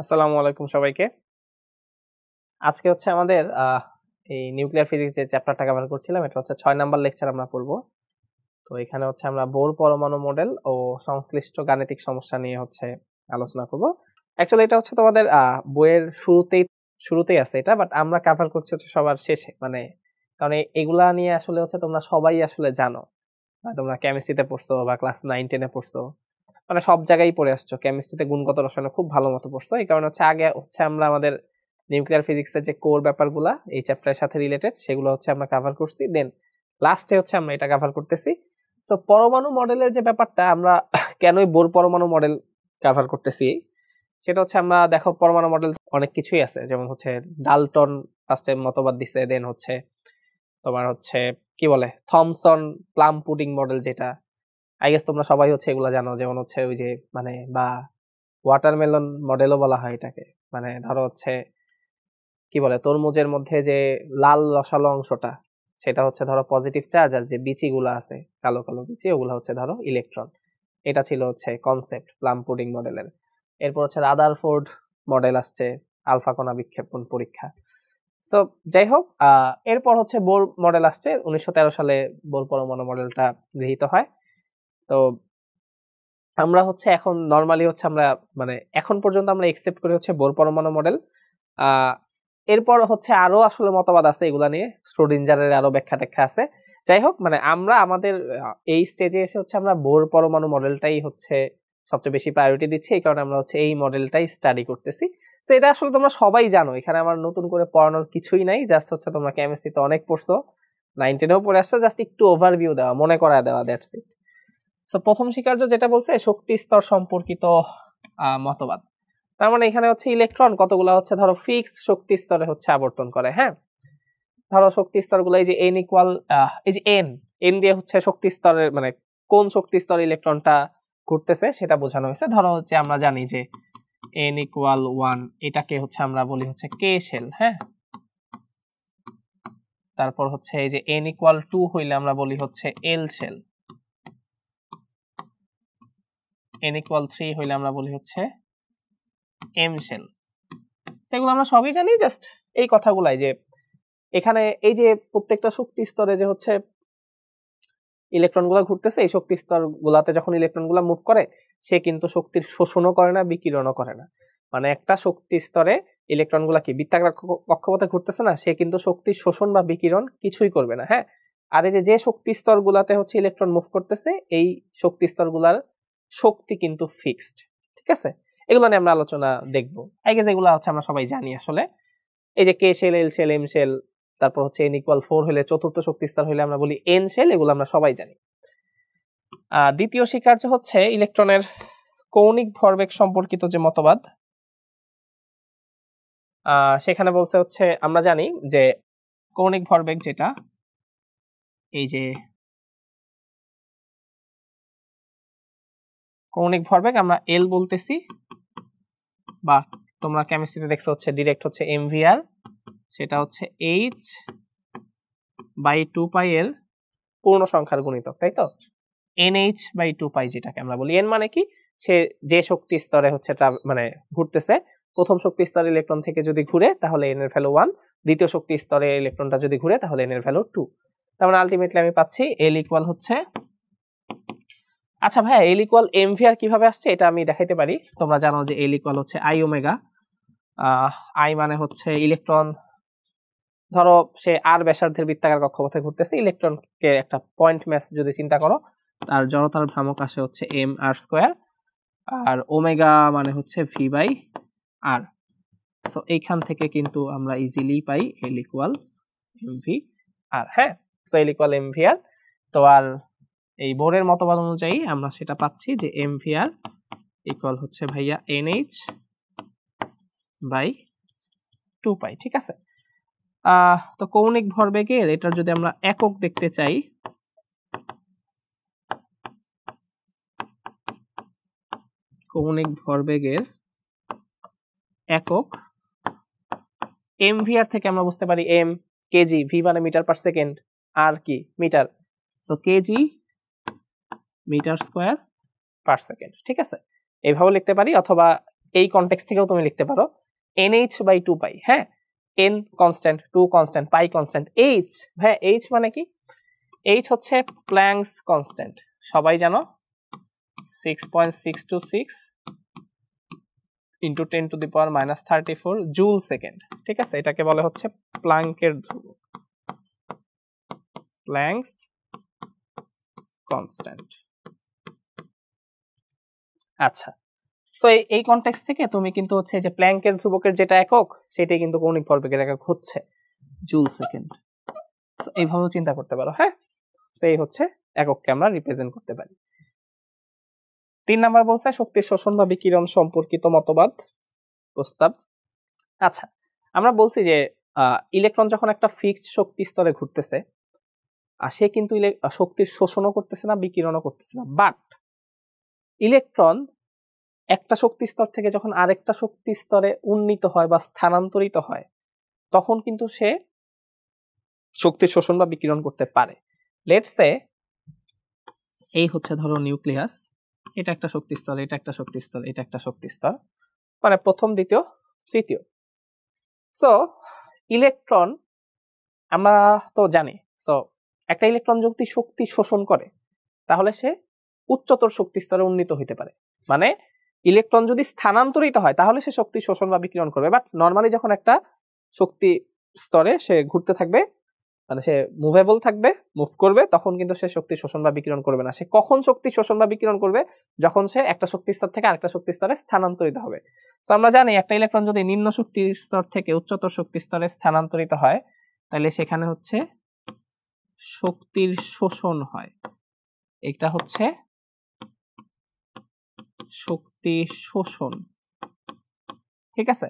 আসসালামু আলাইকুম সবাইকে। আজকে হচ্ছে আমাদের এই নিউক্লিয়ার ফিজিক্স যে চ্যাপ্টারটা কভার করছিলাম, এটা হচ্ছে 6 নাম্বার লেকচার আমরা পড়বো। তো এখানে হচ্ছে আমরা বোর পরমাণু মডেল ও সংশ্লিষ্ট গাণিতিক সমস্যা নিয়ে হচ্ছে আলোচনা করব। অ্যাকচুয়ালি এটা হচ্ছে তোমাদের বইয়ের শুরুতেই আছে এটা, বাট আমরা কভার করছি হচ্ছে সবার শেষে, মানে কারণ এগুলা নিয়ে আসলে হচ্ছে তোমরা সবাই আসলে জানো। তোমরা কেমিস্ট্রিতে পড়ছো বা ক্লাস 9-10 এ পড়ছো, মানে সব জায়গায় পড়ে আসছো। কেমিস্ট্রিতে গুণগত রসায়নে খুব ভালো মতো পড়ছো। এই কারণে হচ্ছে আগে হচ্ছে আমরা আমাদের নিউক্লিয়ার ফিজিক্সের যে কোর ব্যাপারগুলা এই চ্যাপ্টারের সাথে রিলেটেড, সেগুলো হচ্ছে আমরা কভার করছি। দেন লাস্টে হচ্ছে আমরা এটা কভার করতেছি। সো পরমাণু মডেলের যে ব্যাপারটা, আমরা কেনই বোর পরমাণু মডেল কভার করতেছি, সেটা হচ্ছে আমরা দেখো পরমাণু মডেল অনেক কিছুই আছে, যেমন হচ্ছে ডাল্টন ফার্স্টে মতবাদ দিছে, দেন হচ্ছে তোমার হচ্ছে কি বলে থমসন প্লাম পুডিং মডেল, যেটা আই গেস তোমরা সবাই হচ্ছে এগুলা জানো। যেমন হচ্ছে ওই যে মানে বা ওয়াটারমেলন মডেলও বলা হয় এটাকে। মানে ধরো হচ্ছে কি বলে তরমুজের মধ্যে যে লাল রসালো অংশটা, সেটা হচ্ছে ধরো পজিটিভ চার্জ, আর যে বিচিগুলো আছে কালো কালো বিচি, ওগুলো হচ্ছে ধরো ইলেকট্রন। এটা ছিল হচ্ছে কনসেপ্ট প্লাম পুডিং মডেলের। এরপর হচ্ছে রাদারফোর্ড মডেল আসছে, আলফা কণা বিক্ষেপণ পরীক্ষা। সো যাই হোক, এরপর হচ্ছে বোর মডেল আসছে 1913 সালে। বোর পরমাণু মডেলটা গৃহীত হয়। তো আমরা হচ্ছে এখন নরমালি হচ্ছে আমরা মানে এখন পর্যন্ত আমরা একসেপ্ট করি হচ্ছে বোর পরমাণু মডেল। এরপর হচ্ছে আরো আসলে মতবাদ আছে এগুলা নিয়ে, শ্রোডিঞ্জারের আরো ব্যাখ্যা ট্যাখ্যা আছে। যাই হোক, মানে আমরা আমাদের এই স্টেজে এসে হচ্ছে আমরা বোর পরমাণু মডেলটাই হচ্ছে সবচেয়ে বেশি প্রায়োরিটি দিচ্ছি। এই কারণে আমরা হচ্ছে এই মডেলটাই স্টাডি করতেছি। তো এটা আসলে তোমরা সবাই জানো, এখানে আমার নতুন করে পড়ানোর কিছুই নাই। জাস্ট হচ্ছে তোমরা কেমিস্ট্রিতে অনেক পড়ছো, 9-10-এও পড়ে আসছো, জাস্ট একটু ওভারভিউ দেওয়া, মনে করায় দেওয়া, দ্যাটস ইট। তো প্রথম স্বীকার্য যেটা বলছে শক্তি স্তর সম্পর্কিত মতবাদ। তার মানে এখানে হচ্ছে ইলেকট্রন কতগুলা হচ্ছে ধরো ফিক্স শক্তি স্তরে হচ্ছে আবর্তন করে। হ্যাঁ, ধরো শক্তি স্তর গুলো এই যে এন ইকুয়াল, এই যে এন এন দিয়ে হচ্ছে শক্তি স্তরের মানে কোন শক্তি স্তরে ইলেকট্রনটা ঘুরতেছে সেটা বোঝানো হয়েছে। ধরো হচ্ছে আমরা জানি যে এন ইকুয়াল 1, এটাকে হচ্ছে আমরা বলি হচ্ছে কে শেল। হ্যাঁ, তারপর হচ্ছে এই যে এন ইকুয়াল 2 হইলে আমরা বলি হচ্ছে এল শেল। এন ইকুয়াল 3 হইলে আমরা বলি হচ্ছে এম শেল। সেগুলো আমরা সবই জানি, জাস্ট এই কথাগুলাই যে এখানে এই যে প্রত্যেকটা শক্তি স্তরে যে হচ্ছে ইলেকট্রন গুলা ঘুরতেছে, এই শক্তি স্তর গুলাতে যখন ইলেকট্রন গুলা মুভ করে, সে কিন্তু শক্তির শোষণও করে না, বিকিরণও করে না। মানে একটা শক্তি স্তরে ইলেকট্রন গুলা কি বৃত্তাকার কক্ষপথে ঘুরতেছে না, সে কিন্তু শক্তির শোষণ বা বিকিরণ কিছুই করবে না। হ্যাঁ, আর এই যে শক্তি স্তর গুলাতে হচ্ছে ইলেকট্রন মুভ করতেছে, এই শক্তি স্তর গুলার শক্তি কিন্তু ফিক্সড। ঠিক আছে, এগুলো নিয়ে আমরা আলোচনা দেখবো। আই গেস এগুলো হচ্ছে আমরা সবাই জানি আসলে। এই যে কে শেল, এল শেল, এম শেল, তারপর হচ্ছে এন ইকুয়াল 4 হলে চতুর্থ শক্তি স্তর হলে আমরা বলি এন শেল, এগুলো আমরা সবাই জানি। দ্বিতীয় স্বীকার্য হচ্ছে ইলেকট্রনের কৌণিক ভরবেগ সম্পর্কিত যে মতবাদ। সেখানে বলছে হচ্ছে আমরা জানি যে কৌণিক ভরবেগ যেটা, এই যে কৌণিক ভরবেগ আমরা এল বলতেছি, বা তোমরা কেমিস্ট্রিতে দেখছো হচ্ছে ডিরেক্ট হচ্ছে এমভিআর, সেটা হচ্ছে এইচ বাই 2 পাই এর পূর্ণ সংখ্যার গুণিতক, তাই তো? NH বাই 2 পাই, যেটাকে আমরা বলি এন, মানে কি সে যে শক্তি স্তরে হচ্ছে মানে ঘুরতেছে, প্রথম শক্তি স্তরে ইলেকট্রন থেকে যদি ঘুরে তাহলে এন এর ভ্যালু 1, দ্বিতীয় শক্তি স্তরে ইলেকট্রনটা যদি ঘুরে তাহলে এন এর ভ্যালু 2। তার মানে আলটিমেটলি আমি পাচ্ছি এল ইকুয়াল হচ্ছে, আচ্ছা ভাই এল ইকুয়াল এমভিআর কিভাবে আসছে এটা আমি দেখাইতে পারি। তোমরা জানো যে এল ইকুয়াল হচ্ছে আই ওমেগা। আই মানে হচ্ছে ইলেকট্রন, ধরো সে আর ব্যাসার্ধের বৃত্তাকার কক্ষপথে ঘুরতেছে, ইলেকট্রনকে একটা পয়েন্ট ম্যাস যদি চিন্তা করো, তার জড়তার ভ্রামক আসে হচ্ছে এম আর স্কোয়ার, আর ওমেগা মানে হচ্ছে ভি বাই আর। সো এইখান থেকে কিন্তু আমরা ইজিলি পাই এল ইকুয়াল এম ভি আর। হ্যাঁ, so L equal M V আর। তো আর এই বোরের মতবাদ অনুযায়ী আমরা সেটা পাচ্ছি যে এম ভি আর ইকুয়াল হচ্ছে ভাইয়া এনএইচ বাই 2 পাই। ঠিক আছে, তো কৌণিক ভরবেগের এটার যদি আমরা একক দেখতে চাই, কৌণিক ভরবেগের একক এমভিআর থেকে আমরা বুঝতে পারি এম কেজি, ভি মানে মিটার পার সেকেন্ড, আর কি metre, so KG metre square per second. ঠিক আছে, এইভাবে লিখতে পারি, অথবা এই কনটেক্সট থেকেও তুমি লিখতে পারো NH/2 পাই। হ্যাঁ, n কনস্ট্যান্ট, 2 কনস্ট্যান্ট, পাই কনস্ট্যান্ট, h ভাই h মানে কি? h হচ্ছে প্ল্যাঙ্কস কনস্ট্যান্ট, সবাই জানো 6.626 ইন্টু 10⁻⁻34 জুল সেকেন্ড। ঠিক আছে, এটাকে বলে হচ্ছে প্ল্যাঙ্কের ধ্রুবক, প্ল্যাঙ্কস কনস্ট্যান্ট। আচ্ছা, সো এই কনটেক্সট থেকে তুমি কিন্তু হচ্ছে যে প্ল্যাঙ্কের ধ্রুবকের যেটা একক সেটাই কিন্তু কৌণিক ভরবেগের একক হচ্ছে জুল সেকেন্ড। সো এইভাবেও চিন্তা করতে পারো। হ্যাঁ, সেই হচ্ছে একককে আমরা রিপ্রেজেন্ট করতে পারি। 3 নাম্বার বলছে শক্তির শোষণ বা বিকিরণ সম্পর্কিত মতবাদ প্রস্তাব। আচ্ছা, আমরা বলছি যে ইলেকট্রন যখন একটা ফিক্সড শক্তি স্তরে ঘুরতেছে আর সে কিন্তু শক্তির শোষণও করতেছে না, বিকিরণও করতেছে না, বাট ইলেকট্রন একটা শক্তি স্তর থেকে যখন আরেকটা শক্তি স্তরে উন্নীত হয় বা স্থানান্তরিত হয় তখন কিন্তু সে শক্তির শোষণ বা বিকিরণ করতে পারে। লেটস সে এই হচ্ছে ধরো নিউক্লিয়াস, এটা একটা শক্তি স্তর, এটা একটা শক্তি স্তর, এটা একটা শক্তি স্তর, মানে প্রথম, দ্বিতীয়, তৃতীয়। সো ইলেকট্রন আমরা তো জানি, সো একটা ইলেকট্রন যদি শক্তি শোষণ করে তাহলে সে উচ্চতর শক্তি স্তরে উন্নীত হইতে পারে। মানে ইলেকট্রন যদি স্থানান্তরিত হয় তাহলে সে শক্তি শোষণ বা বিকিরণ করবে, বাট নর্মালি যখন একটা শক্তি স্তরে সে ঘুরতে থাকবে, মানে সে মুভেবল থাকবে, মুভ করবে, তখন কিন্তু সে শক্তি শোষণ বা বিকিরণ করবে না। সে কখন শক্তি শোষণ বা বিকিরণ করবে? যখন সে একটা শক্তি স্তর থেকে আরেকটা শক্তি স্তরে স্থানান্তরিত হবে। তো আমরা জানি একটা ইলেকট্রন যদি নিম্ন শক্তি স্তর থেকে উচ্চতর শক্তি স্তরে স্থানান্তরিত হয় তাহলে সেখানে হচ্ছে শক্তির শোষণ হয়। এটা হচ্ছে শক্তি শোষণ। ঠিক আছে,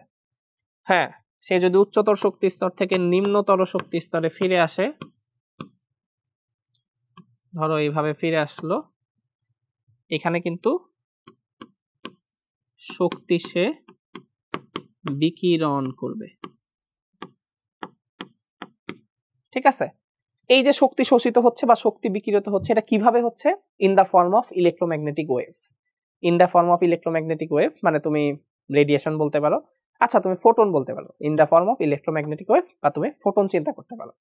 হ্যাঁ, সে যদি উচ্চতর শক্তি স্তর থেকে নিম্নতর শক্তি স্তরে ফিরে আসে, ধরো এইভাবে ফিরে আসলো, এখানে কিন্তু শক্তি সে বিকিরণ করবে। ঠিক আছে, এই যে শক্তি শোষিত হচ্ছে বা শক্তি বিকিরিত হচ্ছে, এটা কিভাবে হচ্ছে? In the form of electromagnetic wave. In the form of electromagnetic wave মানে তুমি রেডিয়েশন বলতে পারো, আচ্ছা তুমি ফোটন বলতে পারো। In the form of electromagnetic wave বা তুমি ফোটন চিন্তা করতে পারো।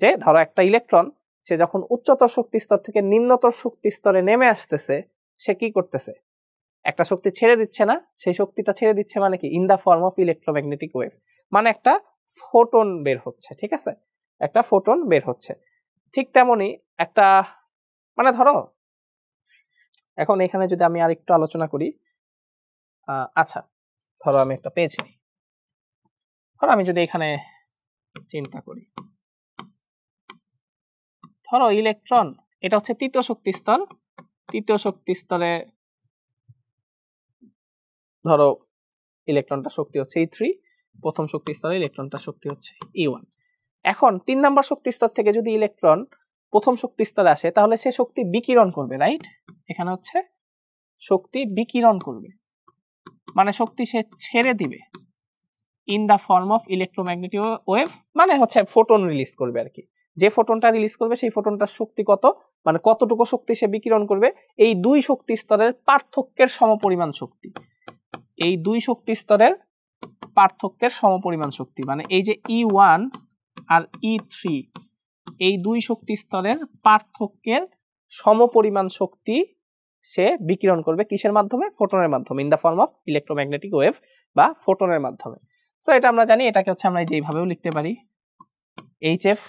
যে ধরো একটা ইলেকট্রন সে যখন উচ্চতর শক্তি স্তর থেকে নিম্নতর শক্তি স্তরে নেমে আসতেছে, সে কি করতেছে? একটা শক্তি ছেড়ে দিচ্ছে না, সেই শক্তিটা ছেড়ে দিচ্ছে মানে কি? In the form of electromagnetic wave, মানে একটা ফোটন বের হচ্ছে। ঠিক আছে, একটা ফোটন বের হচ্ছে। ঠিক তেমনি একটা, মানে ধরো এখন এখানে যদি আমি আরেকটু আলোচনা করি, আচ্ছা ধরো আমি একটা পেয়েছি, ধরো আমি যদি এখানে চিন্তা করি, ধরো ইলেকট্রন, এটা হচ্ছে তৃতীয় শক্তি স্তর, তৃতীয় শক্তি স্তরে ধরো ইলেকট্রনটা শক্তি হচ্ছে E3, প্রথম শক্তি স্তরে ইলেকট্রনটা শক্তি হচ্ছে E1। এখন 3 নাম্বার শক্তি স্তর থেকে যদি ইলেকট্রন প্রথম শক্তি স্তরে আসে তাহলে সে শক্তি বিকিরণ করবে, রাইট? এখানে হচ্ছে শক্তি বিকিরণ করবে, মানে শক্তি সে ছেড়ে দিবে in the form of electromagnetic wave, মানে হচ্ছে ফোটন রিলিজ করবে আর কি। যে ফোটনটা রিলিজ করবে সেই ফোটনটার শক্তি কত, মানে কতটুকু শক্তি সে বিকিরণ করবে, এই দুই শক্তি স্তরের পার্থক্যের সমপরিমাণ শক্তি, এই দুই শক্তি স্তরের পার্থক্যের সমপরিমাণ শক্তি, মানে এই যে E1 আর E3 এই দুই শক্তি স্তরের পার্থক্যের সমপরিমাণ শক্তি সে বিকিরণ করবে কিসের মাধ্যমে? ফোটনের মাধ্যমে, in the form of electromagnetic wave বা ফোটনের মাধ্যমে। সো এটা আমরা জানি, এটাকে হচ্ছে আমরা যেইভাবেও লিখতে পারি HF,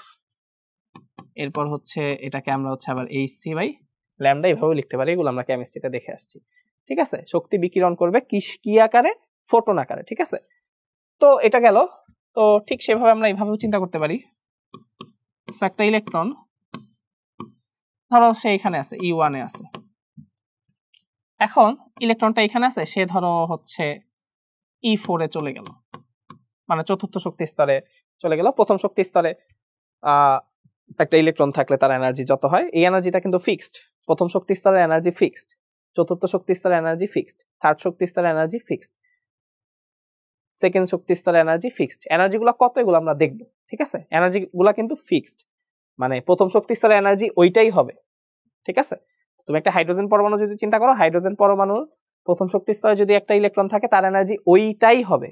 এরপর হচ্ছে এটাকে আমরা হচ্ছে আবার hc/λ এইভাবেও লিখতে পারি, এগুলো আমরা কেমিস্ট্রিতে দেখে আসছি। ঠিক আছে, শক্তি বিকিরণ করবে কি আকারে? ফোটন আকারে। ঠিক আছে, তো এটা গেল। তো ঠিক সেভাবে আমরা এইভাবেও চিন্তা করতে পারি, একটা ইলেকট্রন ধরো সে এখানে আছে, E1 এ আছে, এখন ইলেকট্রনটা এখানে আছে, সে ধরো হচ্ছে E4 এ চলে গেল, মানে চতুর্থ শক্তি স্তরে চলে গেল। প্রথম শক্তি স্তরে একটা ইলেকট্রন থাকলে তার এনার্জি যত হয়, এই এনার্জিটা কিন্তু ফিক্সড। প্রথম শক্তি স্তরের এনার্জি ফিক্সড, চতুর্থ শক্তি স্তরের এনার্জি ফিক্সড, থার্ড শক্তি স্তরের এনার্জি ফিক্সড, সেকেন্ড শক্তি স্তরের এনার্জি ফিক্সড। এনার্জিগুলো কত এগুলো আমরা দেখব। ঠিক আছে, এনার্জিগুলো কিন্তু ফিক্সড, মানে প্রথম শক্তি স্তরের এনার্জি ওইটাই হবে। ঠিক আছে, তুমি একটা হাইড্রোজেন পরমাণু যদি চিন্তা করো, হাইড্রোজেন পরমাণুর প্রথম শক্তি স্তরে যদি একটা ইলেকট্রন থাকে তার এনার্জি ওইটাই হবে।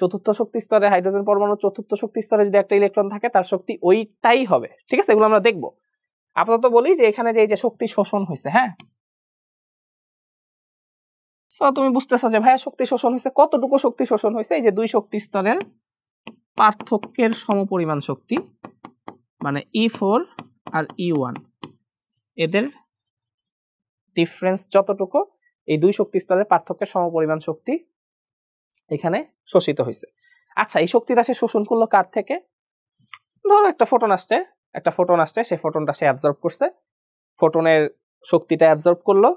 চতুর্থ শক্তি স্তরে হাইড্রোজেন পরমাণু চতুর্থ শক্তি স্তরে যদি একটা ইলেকট্রন থাকে তার শক্তি ওইটাই হবে। ঠিক আছে, এগুলো আমরা দেখবো। আপাতত বলি যে এখানে যে এই যে শক্তি শোষণ হয়েছে, হ্যাঁ, সো তুমি বুঝতেছো যে ভাইয়া শক্তি শোষণ হয়েছে, কতটুকু শক্তি শোষণ হয়েছে? এই যে দুই শক্তি স্তরের পার্থক্যের সমপরিমাণ শক্তি, মানে E4 আর E1 এদের ডিফারেন্স যতটুকু, এই দুই শক্তি স্তরের পার্থক্যের সমপরিমাণ শক্তি এখানে শোষিত হয়েছে। আচ্ছা, এই শক্তিটা সে শোষণ করলো কার থেকে? ধরো একটা ফোটন আসছে, সেই ফোটনটা সে অ্যাবজর্ব করছে, ফোটনের শক্তিটা অ্যাবজর্ব করলো,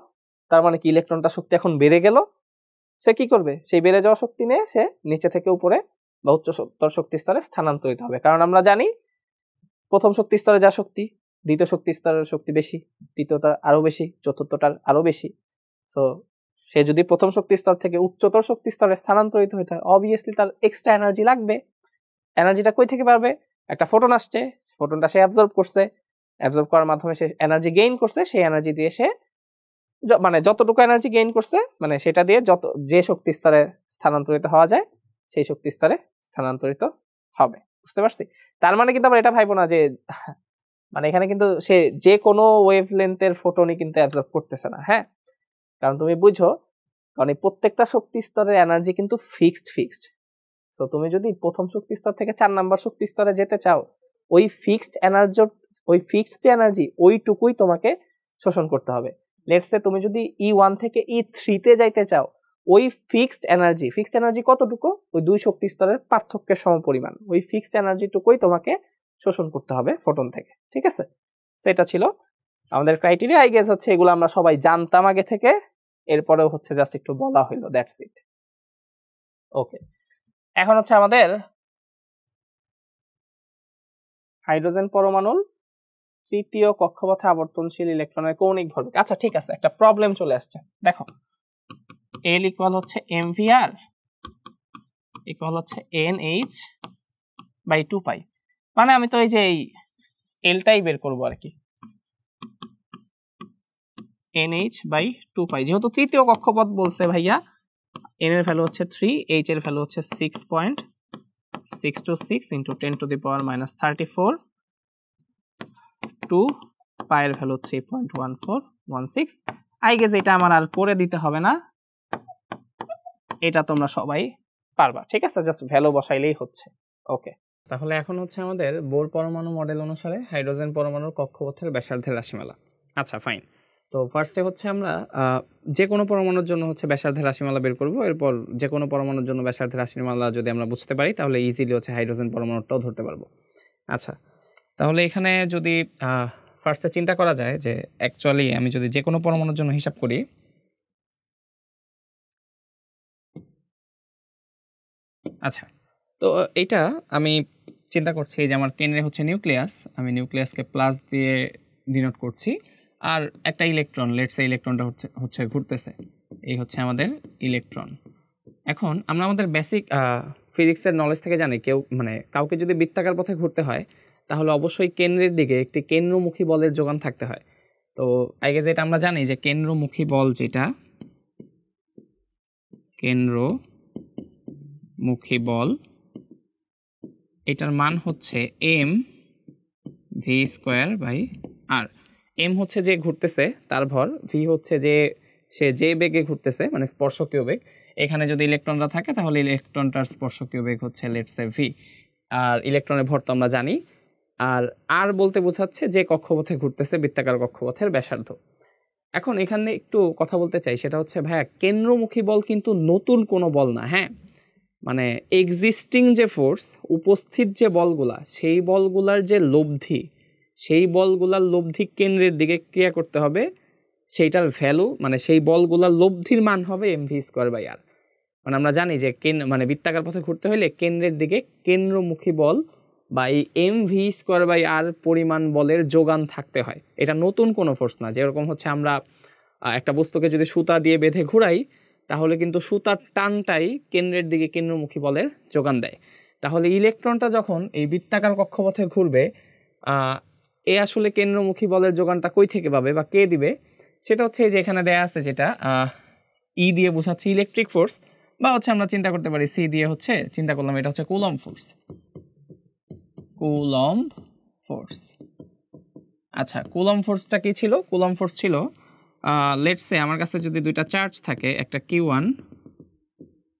তার মানে কি ইলেকট্রনটা শক্তি এখন বেড়ে গেল। সে কি করবে? সেই বেড়ে যাওয়া শক্তি নিয়ে সে নিচে থেকে উপরে বা উচ্চতর শক্তি স্তরে স্থানান্তরিত হবে। কারণ আমরা জানি প্রথম শক্তি স্তরে যা শক্তি, দ্বিতীয় শক্তি স্তরের শক্তি বেশি, তৃতীয়টার আরো বেশি, চতুর্থটার আরো বেশি। তো সে যদি প্রথম শক্তি স্তর থেকে উচ্চতর শক্তি স্তরে স্থানান্তরিত হতে হয়, অবভিয়াসলি তার এক্সট্রা এনার্জি লাগবে। এনার্জিটা কই থেকে পাবে? একটা ফোটন আসছে, ফোটনটা সে অ্যাবজর্ব করছে, অ্যাবজর্ব করার মাধ্যমে সে এনার্জি গেইন করছে, সেই এনার্জি দিয়ে সে মানে যতটুকু এনার্জি গেইন করছে, মানে সেটা দিয়ে যে শক্তি স্তরে স্থানান্তরিত হওয়া যায় সেই শক্তি স্তরে স্থানান্তরিত হবে। বুঝতে পারছি? তার মানে কিন্তু আমরা এটা ভাইবো না যে মানে এখানে কিন্তু সে যে কোনো ওয়েভলেন্থের ফোটনই কিন্তু অ্যাবজর্ব করতেছে না, হ্যাঁ, কারণ তুমি বুঝো, কারণ এই প্রত্যেকটা শক্তি স্তরের এনার্জি কিন্তু ফিক্সড। তো তুমি যদি প্রথম শক্তি স্তর থেকে 4 নাম্বার শক্তি স্তরে যেতে চাও, ওই ফিক্সড যে এনার্জি ওইটুকুই তোমাকে শোষণ করতে হবে। লেটস সে তুমি যদি E1 থেকে E3 তে যাইতে চাও, ওই ফিক্সড এনার্জি কতটুকু? ওই দুই শক্তি স্তরের পার্থক্যের সমপরিমাণ, ওই ফিক্সড এনার্জিটুকুই তোমাকে শোষণ করতে হবে ফোটন থেকে। ঠিক আছে, সেটা ছিল আমাদের ক্রাইটেরিয়া। আই গেস হচ্ছে এগুলো আমরা সবাই জানতাম আগে থেকে, এরপরেও হচ্ছে জাস্ট একটু বলা হইলো, দ্যাটস ইট। ওকে, এখন হচ্ছে আমাদের হাইড্রোজেন পরমাণুর তৃতীয় কক্ষপথে আবর্তনশীল ইলেকট্রনের কৌণিক ভরবেগ। আচ্ছা ঠিক আছে, একটা প্রবলেম চলে আসছে, দেখো L ইকুয়াল হচ্ছে mvr ইকুয়াল হচ্ছে nh/2π, মানে আমি তো এই যে এই এলটাই বের করবো আর কি, nh/2π। যেহেতু তৃতীয় কক্ষপথ বলছে ভাইয়া, n এর ভ্যালু হচ্ছে 3, h এর ভ্যালু হচ্ছে 6.626 × 10⁻34, 2 পাই এর ভ্যালু 3.1416। আই গেস এটা আমার আর পরে দিতে হবে না, এটা তোমরা সবাই পারবা। ঠিক আছে, জাস্ট ভ্যালু বসাইলেই হচ্ছে। ওকে, তাহলে এখন হচ্ছে আমাদের বোর পরমাণু মডেল অনুসারে হাইড্রোজেন পরমাণুর কক্ষপথের ব্যাসার্ধের রাশিমালা। আচ্ছা ফাইন, তো ফার্স্টে হচ্ছে আমরা যে কোনো পরমাণুর জন্য হচ্ছে ব্যাসার্ধের রাশিমালা বের করব। এরপর যে কোনো পরমাণুর জন্য ব্যাসার্ধের রাশিমালা যদি আমরা বুঝতে পারি তাহলে ইজিলি হচ্ছে হাইড্রোজেন পরমাণুটাও ধরতে পারবো। আচ্ছা, তাহলে এখানে যদি ফার্স্টে চিন্তা করা যায় যে অ্যাকচুয়ালি আমি যদি যে কোনো পরমাণুর জন্য হিসাব করি, আচ্ছা তো এইটা আমি চিন্তা করছি যে আমার কেন্দ্রে হচ্ছে নিউক্লিয়াস, আমি নিউক্লিয়াসকে প্লাস দিয়ে ডিনোট করছি, আর একটা ইলেকট্রন, লেটস ইলেকট্রনটা হচ্ছে ঘুরতেছে, এই হচ্ছে আমাদের ইলেকট্রন। এখন আমরা আমাদের বেসিক ফিজিক্সের নলেজ থেকে জানি কাউকে যদি বৃত্তাকার পথে ঘুরতে হয় তাহলে অবশ্যই কেন্দ্রের দিকে একটি কেন্দ্রমুখী বলের যোগান থাকতে হয়। তো আগে যেটা আমরা জানি যে কেন্দ্রমুখী বল, যেটা কেন্দ্রমুখী বল, এটার মান হচ্ছে mv²/r। m হচ্ছে যে ঘুরতেছে তার ভর, v হচ্ছে সে যে বেগে ঘুরতেছে মানে স্পর্শকীয় বেগ। এখানে যদি ইলেকট্রনরা থাকে তাহলে ইলেকট্রনটার স্পর্শকীয় বেগ হচ্ছে লেটস সে v, আর ইলেকট্রনের ভর তো আমরা জানি। আর r বলতে বোঝাচ্ছে যে কক্ষপথে ঘুরতেছে, বৃত্তাকার কক্ষপথের ব্যাসার্ধ। এখন এখানে একটু কথা বলতে চাই, সেটা হচ্ছে ভাইয়া কেন্দ্রমুখী বল কিন্তু নতুন কোনো বল না, হ্যাঁ, মানে এক্সিস্টিং যে ফোর্স, উপস্থিত যে বলগুলা, সেই বলগুলার যে লব্ধি, সেই বলগুলার লব্ধি কেন্দ্রের দিকে ক্রিয়া করতে হবে, সেইটার ভ্যালু মানে সেই বলগুলার লব্ধির মান হবে mv²/r। মানে আমরা জানি যে বৃত্তাকার পথে ঘুরতে হলে কেন্দ্রের দিকে কেন্দ্রমুখী বল বা এই mv²/r পরিমাণ বলের যোগান থাকতে হয়। এটা নতুন কোনো ফোর্স না। যেরকম হচ্ছে আমরা একটা বস্তুকে যদি সুতা দিয়ে বেঁধে ঘুরাই তাহলে কিন্তু সুতার টানটাই কেন্দ্রের দিকে কেন্দ্রমুখী বলের যোগান দেয়। তাহলে ইলেকট্রনটা যখন এই বৃত্তাকার কক্ষপথে ঘুরবে, এ আসলে কেন্দ্রমুখী বলের যোগানটা কই থেকে পাবে বা কে দিবে, সেটা হচ্ছে এই যে এখানে দেয়া আছে, যেটা ই দিয়ে বোঝাচ্ছি ইলেকট্রিক ফোর্স, বা হচ্ছে আমরা চিন্তা করতে পারি সি দিয়ে হচ্ছে চিন্তা করলাম এটা হচ্ছে কুলম্ব ফোর্স। Coulomb force. আচ্ছা, কুলম্ব ফোর্সটা কি ছিল? কুলম্ব ফোর্স ছিল লেটস সে আমার কাছে যদি দুইটা চার্জ থাকে, একটা Q1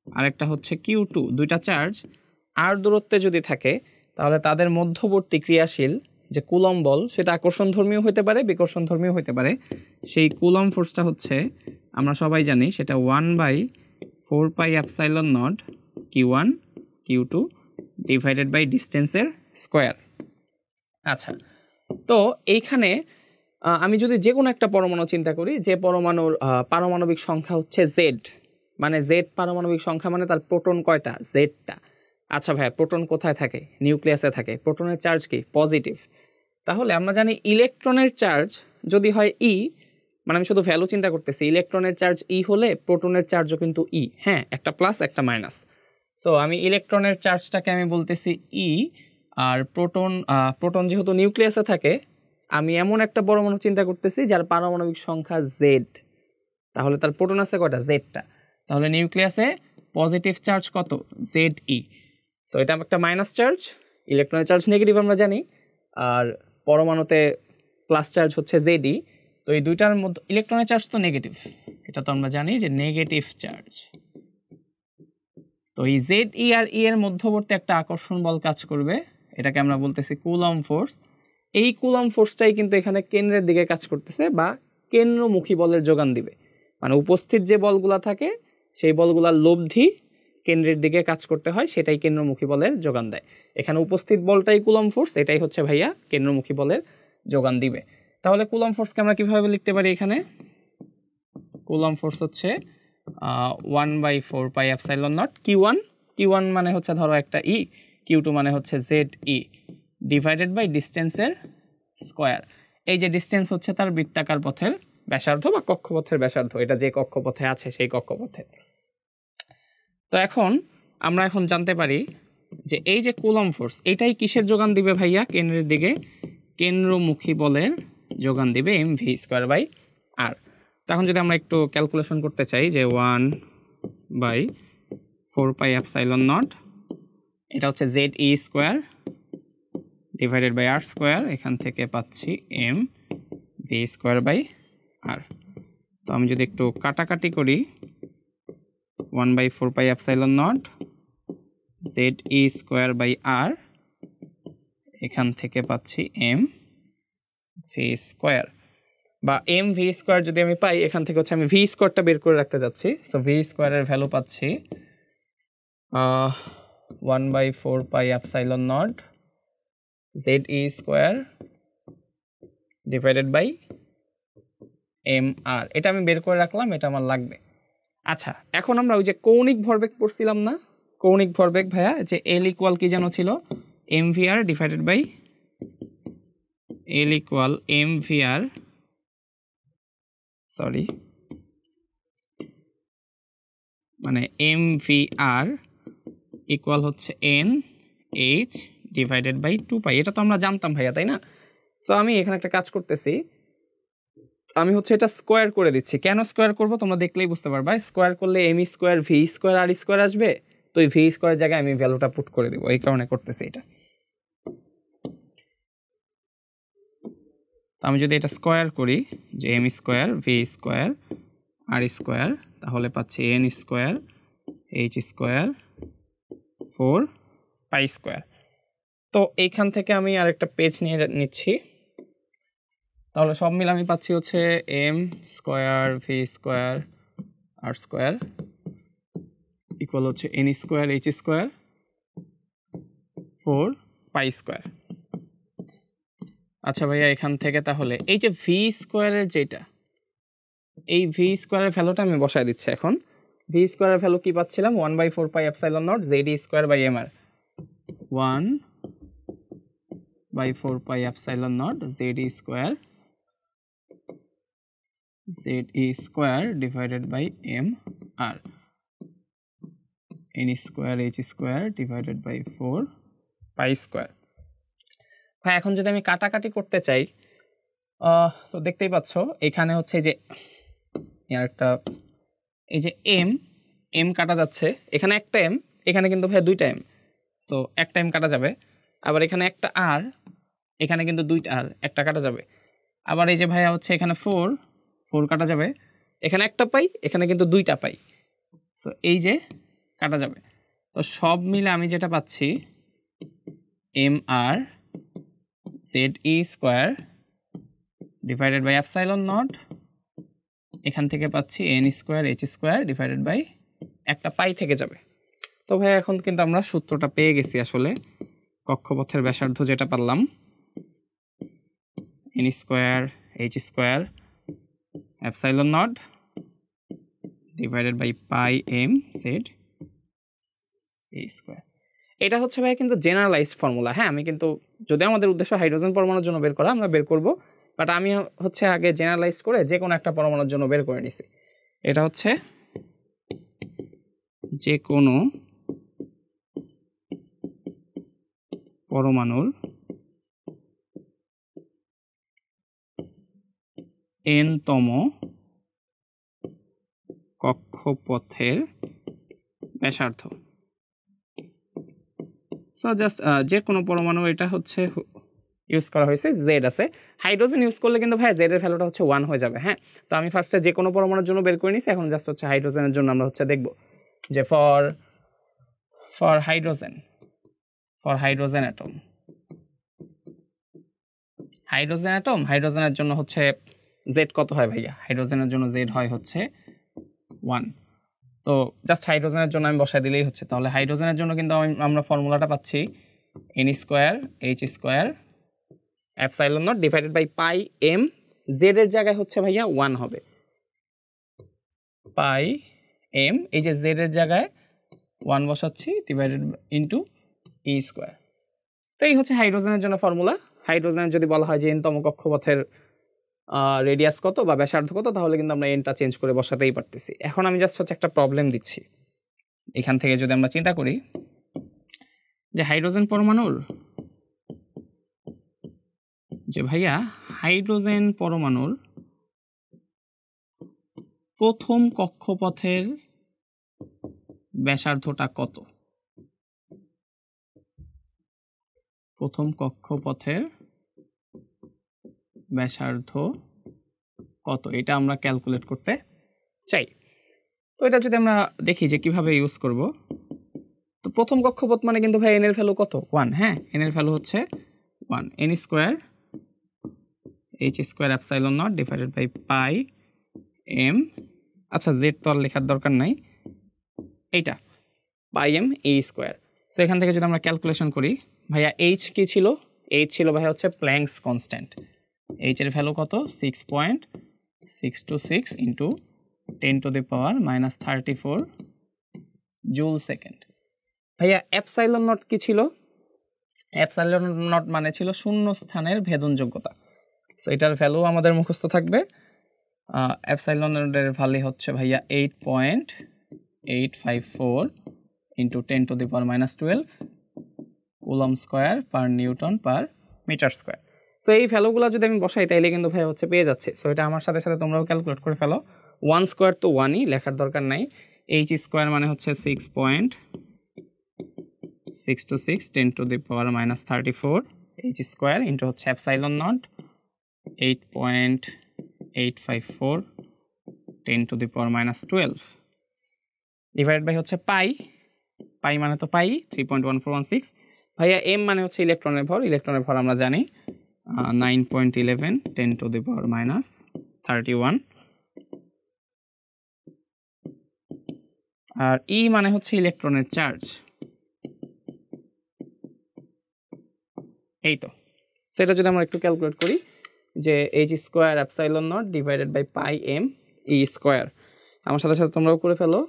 আর একটা হচ্ছে Q2, দুইটা চার্জ আর দূরত্বে যদি থাকে, তাহলে তাদের মধ্যবর্তী ক্রিয়াশীল যে কুলম্ব বল সেটা আকর্ষণধর্মীয় হতে পারে, বিকর্ষণধর্মীয় হতে পারে। সেই কুলম্ব ফোর্সটা হচ্ছে আমরা সবাই জানি সেটা 1/4πε0 Q1 Q2 ডিভাইডেড বাই ডিস্টেন্সের স্কোয়ার। আচ্ছা, তো এইখানে আমি যদি যে কোনো একটা পরমাণু চিন্তা করি, যে পরমাণুর পারমাণবিক সংখ্যা হচ্ছে জেড, মানে জেড পারমাণবিক সংখ্যা মানে তার প্রোটন কয়টা? জেডটা। আচ্ছা ভাই, প্রোটন কোথায় থাকে? নিউক্লিয়াসে থাকে। প্রোটনের চার্জ কি? পজিটিভ। তাহলে আমরা জানি ইলেকট্রনের চার্জ যদি হয় ই, মানে আমি শুধু ভ্যালু চিন্তা করতেছি, ইলেকট্রনের চার্জ ই হলে প্রোটনের চার্জও কিন্তু ই, হ্যাঁ, একটা প্লাস একটা মাইনাস। সো আমি ইলেকট্রনের চার্জটাকে আমি বলতেছি ই, আর প্রোটন যেহেতু নিউক্লিয়াসে থাকে, আমি এমন একটা পরমাণু চিন্তা করতেছি যার পারমাণবিক সংখ্যা জেড, তাহলে তার প্রোটন আছে কয়টা? জেডটা। তাহলে নিউক্লিয়াসে পজিটিভ চার্জ কত? Z E. সো এটা একটা মাইনাস চার্জ, ইলেকট্রনের চার্জ নেগেটিভ আমরা জানি, আর পরমাণুতে প্লাস চার্জ হচ্ছে জেড ই। তো এই দুইটার মধ্যে ইলেকট্রনের চার্জ তো নেগেটিভ, এটা তো আমরা জানি যে নেগেটিভ চার্জ। তো এই জেড ই আর ই এর মধ্যবর্তী একটা আকর্ষণ বল কাজ করবে, এটাকে আমরা বলতেছি কুলম্ব ফোর্স। এই কুলম্ব ফোর্সটাই কিন্তু এখানে কেন্দ্রের দিকে কাজ করতেছে বা কেন্দ্রমুখী বলের যোগান দিবে। মানে উপস্থিত যে বলগুলা থাকে সেই বলগুলার লব্ধি কেন্দ্রের দিকে কাজ করতে হয়, সেটাই কেন্দ্রমুখী বলের যোগান দেয়। এখানে উপস্থিত বলটাই কুলম্ব ফোর্স, এটাই হচ্ছে ভাইয়া কেন্দ্রমুখী বলের যোগান দিবে। তাহলে কুলম্ব ফোর্সকে আমরা কিভাবে লিখতে পারি? এখানে কুলম্ব ফোর্স হচ্ছে 1/4πε0 Q1 মানে হচ্ছে ধরো একটা ই, Q2 মানে হচ্ছে জেড ই ডিভাইডেড বাই ডিস্টেন্সের স্কোয়ার। এই যে ডিস্টেন্স হচ্ছে তার বৃত্তাকার পথের ব্যাসার্ধ বা কক্ষপথের ব্যাসার্ধ, এটা যে কক্ষপথে আছে সেই কক্ষপথে। তো আমরা এখন জানতে পারি যে এই যে কুলম্ব ফোর্স, এটাই কিসের যোগান দিবে ভাইয়া? কেন্দ্রের দিকে কেন্দ্রমুখী বলের যোগান দিবে mv²/r। তো এখন যদি আমরা একটু ক্যালকুলেশন করতে চাই যে 1/4πε0 এটা হচ্ছে Z E square divided by R square, এখান থেকে পাচ্ছি mv²/r। তো আমি যদি একটু কাটাকাটি করি, 1/4πε0 জেড ই স্কোয়ার/r, এখান থেকে পাচ্ছি mv², বা mv² যদি আমি পাই, এখান থেকে হচ্ছে আমি v² বের করে রাখতে যাচ্ছি। সো v² ভ্যালু পাচ্ছি 1/4πε0 Z E square divided by mr। এটা আমি বের করে রাখলাম, এটা আমার লাগবে। আচ্ছা, এখন আমরা ওই যে কৌণিক ভরবেগ পড়ছিলাম না? কৌণিক ভরবেগ ভাইয়া, যে L ইকুয়াল কি যেন ছিল? mvr divided by L equal mvr, sorry, মানে mvr ইকুয়াল হচ্ছে nh ডিভাইডেড বাই 2π। এটা তো আমরা জানতাম ভাইয়া, তাই না? সো আমি এখানে একটা কাজ করতেছি, আমি হচ্ছে এটা স্কোয়ার করে দিচ্ছি। কেন স্কোয়ার করব তোমরা দেখলেই বুঝতে পারবা। স্কোয়ার করলে m² v² r² আসবে, তো এই v² জায়গায় আমি ভ্যালুটা পুট করে দিব, এই কারণে করতেছি এটা। তো আমি যদি এটা স্কোয়ার করি যে m² v² r², তাহলে পাচ্ছি n² h² 4π²। তো এইখান থেকে আমি আরেকটা পেজ নিয়ে নিচ্ছি, তাহলে সব মিলে আমি পাচ্ছি হচ্ছে m² v² r² ইকুয়াল হচ্ছে n² h² 4π²। আচ্ছা ভাইয়া, এখান থেকে তাহলে এই যে v² যেটা, এই v² ভ্যালুটা আমি বসায় দিচ্ছি এখন। v² ভ্যালু কি পাচ্ছিলাম? 1/4πε0 zd²/mr, 1/4πε0 zd² divided by mr, n² h² divided by 4π²। ভাই এখন যদি আমি কাটাকাটি করতে চাই, তো দেখতেই পাচ্ছ এখানে হচ্ছে যে একটা এই যে এম, এম কাটা যাচ্ছে, এখানে একটা এম, এখানে কিন্তু ভাইয়া দুইটা এম, সো একটা এম কাটা যাবে। আবার এখানে একটা আর, এখানে কিন্তু দুইটা আর, একটা কাটা যাবে। আবার এই যে ভাইয়া হচ্ছে এখানে 4, 4 কাটা যাবে, এখানে একটা পাই, এখানে কিন্তু দুইটা পাই, সো এই যে কাটা যাবে। তো সব মিলে আমি যেটা পাচ্ছি M R Z E square divided by epsilon naught, এখান থেকে পাচ্ছি N square H square divided by একটা পাই থেকে যাবে। তো ভাই এখন কিন্তু আমরা সূত্রটা পেয়ে গেছি আসলে, কক্ষপথের ব্যাসার্ধ যেটা পারলাম N square H square epsilon naught divided by pi M Z E square. এটা হচ্ছে ভাই কিন্তু জেনারেলাইজড ফর্মুলা। হ্যাঁ, আমি কিন্তু যদি আমাদের উদ্দেশ্য হাইড্রোজেন পরমাণুর জন্য বের করা, আমরা বের করব, বাট আমি হচ্ছে আগে জেনারেলাইজ করে যে কোনো একটা পরমাণুর জন্য বের করে নিছি। এটা হচ্ছে যে কোনো পরমাণুর n-তম কক্ষপথের ব্যাসার্ধ। সো জাস্ট যে কোনো পরমাণু, এটা হচ্ছে ইউজ করা হয়েছে, জেড আছে। হাইড্রোজেন ইউজ করলে কিন্তু ভাই জেড এর ভ্যালুটা হচ্ছে 1 হয়ে যাবে। হ্যাঁ, তো আমি ফার্স্টে যে কোনো পরমাণুর জন্য বের করে নিছি, এখন জাস্ট হচ্ছে হাইড্রোজেনের জন্য আমরা হচ্ছে দেখব যে ফর হাইড্রোজেন অ্যাটম, হাইড্রোজেনের জন্য হচ্ছে জেড কত হয় ভাইয়া? হাইড্রোজেনের জন্য জেড হয় হচ্ছে 1। তো জাস্ট হাইড্রোজেনের জন্য আমি বসাই দিলেই হচ্ছে। তাহলে হাইড্রোজেনের জন্য কিন্তু আমরা ফর্মুলাটা পাচ্ছি N square H square epsilon naught divided by pi M, Z এর জায়গায় হচ্ছে ভাইয়া 1 হবে, পাই এম, এই যে জেড এর জায়গায় 1 বসাচ্ছি ডিভাইডেড ইন্টু ই স্কোয়ার। তো এই হচ্ছে হাইড্রোজেনের জন্য ফর্মুলা। হাইড্রোজেনের যদি বলা হয় যে এনতম কক্ষপথের রেডিয়াস কত বা ব্যাসার্ধ কত, তাহলে কিন্তু আমরা এনটা চেঞ্জ করে বসাতেই পারতেছি। এখন আমি জাস্ট হচ্ছে একটা প্রবলেম দিচ্ছি। এখান থেকে যদি আমরা চিন্তা করি যে হাইড্রোজেন পরমাণুর, যে ভাইয়া হাইড্রোজেন পরমাণুর প্রথম কক্ষপথের ব্যাসার্ধটা কত, প্রথম কক্ষপথের ব্যাসার্ধ কত, এটা আমরা ক্যালকুলেট করতে চাই। তো এটা যদি আমরা দেখি যে কিভাবে ইউজ করব, তো প্রথম কক্ষপথ মানে কিন্তু ভাই এন এর ভ্যালু কত? 1। হ্যাঁ, এন এর ভ্যালু হচ্ছে 1, N square H square epsilon naught divided by pi M, আচ্ছা জেড তো আর লেখার দরকার নাই, এইটা pi M E square. So এখান থেকে যদি আমরা ক্যালকুলেশন করি, ভাইয়া এইচ কি ছিল? এইচ ছিল ভাইয়া হচ্ছে প্ল্যাঙ্কস কনস্ট্যান্ট। এইচ এর ভ্যালু কত? 6.626 ইন্টু 10⁻³ জুল সেকেন্ড। ভাইয়া এপসাইলন নট কি ছিল? এপসাইলন নট মানে ছিল শূন্য স্থানের ভেদনযোগ্যতা। সো এটার ভ্যালু আমাদের মুখস্থ থাকবে। এপসাইলন নটের ভ্যালু হচ্ছে ভাইয়া 8.854 into 10⁻12 coulomb square per newton per metre square. So এই ভ্যালুগুলো যদি আমি বসাই তাইলে কিন্তু ভাই হচ্ছে পেয়ে যাচ্ছে। সো এটা আমার সাথে সাথে তোমরাও ক্যালকুলেট করে ফেলো। 1 স্কোয়ার তো 1ই, লেখার দরকার নাই। এইচ স্কোয়ার মানে হচ্ছে 6.626 10⁻³ এইচ স্কোয়ার ইন্টু হচ্ছে এপসাইলন নট 8.854 10⁻12 ডিভাইডেড বাই হচ্ছে পাই মানে তো পাই 3.1416। ভাইয়া এম মানে হচ্ছে ইলেকট্রনের ভর আমরা জানি 9.11 10⁻31। আর ই মানে হচ্ছে ইলেকট্রনের চার্জ। এই তো সেটা যদি আমরা একটু ক্যালকুলেট করি যে H square epsilon naught divided by pi M E square, আমার সাথে সাথে তোমরাও করে ফেলো।